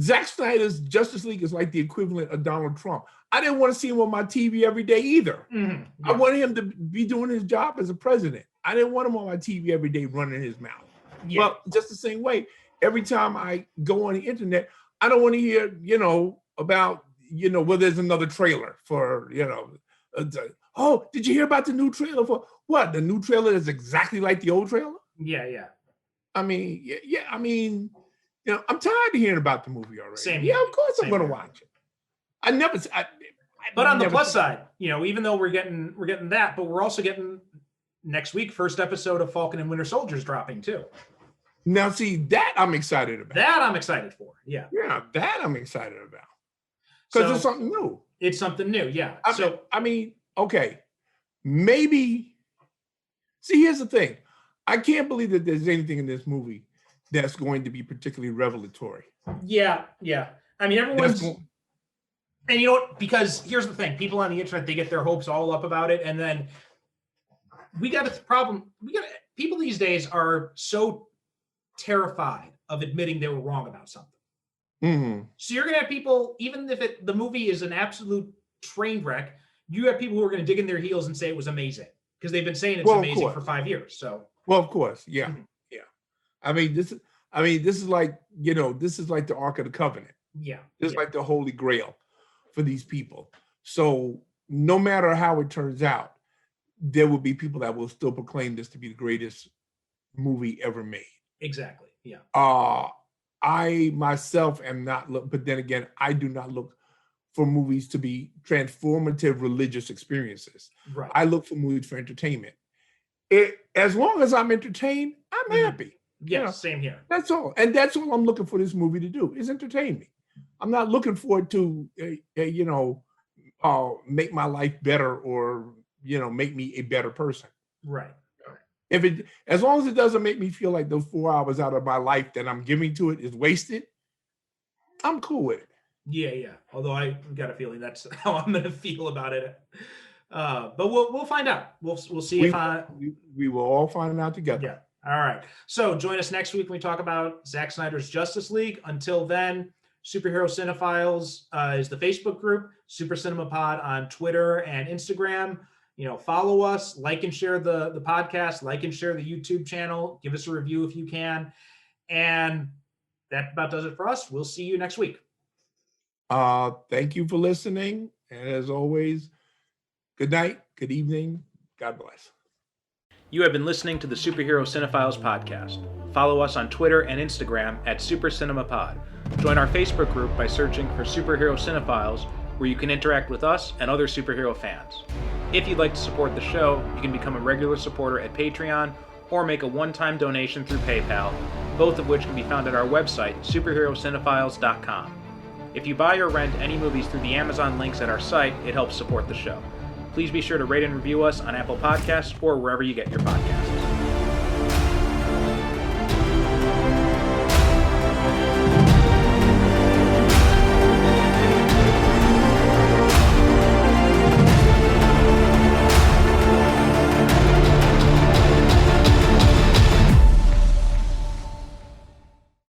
Zack Snyder's Justice League is like the equivalent of Donald Trump. I didn't want to see him on my TV every day either. Mm-hmm. I wanted him to be doing his job as a president. I didn't want him on my TV every day running his mouth. Yeah. Well, just the same way, every time I go on the internet, I don't want to hear, about, there's another trailer for, oh, did you hear about the new trailer for what? The new trailer is exactly like the old trailer? Yeah. I mean, I'm tired of hearing about the movie already. Same. Yeah, of course I'm going to watch it. But on the plus side, even though we're getting that, but we're also getting next week first episode of Falcon and Winter Soldier's dropping too. Now, see, that I'm excited about. That I'm excited for. Yeah. Yeah, that I'm excited about. Because it's something new. It's something new, yeah. Okay, maybe. See, here's the thing. I can't believe that there's anything in this movie that's going to be particularly revelatory. Yeah. I mean, everyone's. And you know what? Because here's the thing: people on the internet, they get their hopes all up about it, and then we got a problem. People these days are so terrified of admitting they were wrong about something. Mm-hmm. So you're gonna have people, even if the movie is an absolute train wreck, you have people who are gonna dig in their heels and say it was amazing because they've been saying it's amazing for 5 years. So of course, yeah. I mean, this is like this is like the Ark of the Covenant. Yeah, this is like the Holy Grail for these people. So no matter how it turns out, there will be people that will still proclaim this to be the greatest movie ever made. Exactly. Yeah. I myself am not but then again, I do not look for movies to be transformative religious experiences. Right. I look for movies for entertainment. As long as I'm entertained, I'm happy. Yeah, same here. That's all. And that's all I'm looking for this movie to do, is entertain me. I'm not looking for it to, make my life better or, make me a better person. Right. As long as it doesn't make me feel like those 4 hours out of my life that I'm giving to it is wasted, I'm cool with it. Yeah. Although I got a feeling that's how I'm going to feel about it. But we'll find out. We'll see we will all find out together. Yeah. All right. So join us next week when we talk about Zack Snyder's Justice League. Until then, Superhero Cinephiles is the Facebook group, Super Cinema Pod on Twitter and Instagram. follow us, like and share the podcast, like and share the YouTube channel, give us a review if you can. And that about does it for us. We'll see you next week. Thank you for listening. And as always, good night, good evening. God bless. You have been listening to the Superhero Cinephiles podcast. Follow us on Twitter and Instagram at SuperCinemaPod. Join our Facebook group by searching for Superhero Cinephiles, where you can interact with us and other superhero fans. If you'd like to support the show, you can become a regular supporter at Patreon or make a one-time donation through PayPal, both of which can be found at our website, superherocinephiles.com. If you buy or rent any movies through the Amazon links at our site, it helps support the show. Please be sure to rate and review us on Apple Podcasts or wherever you get your podcasts.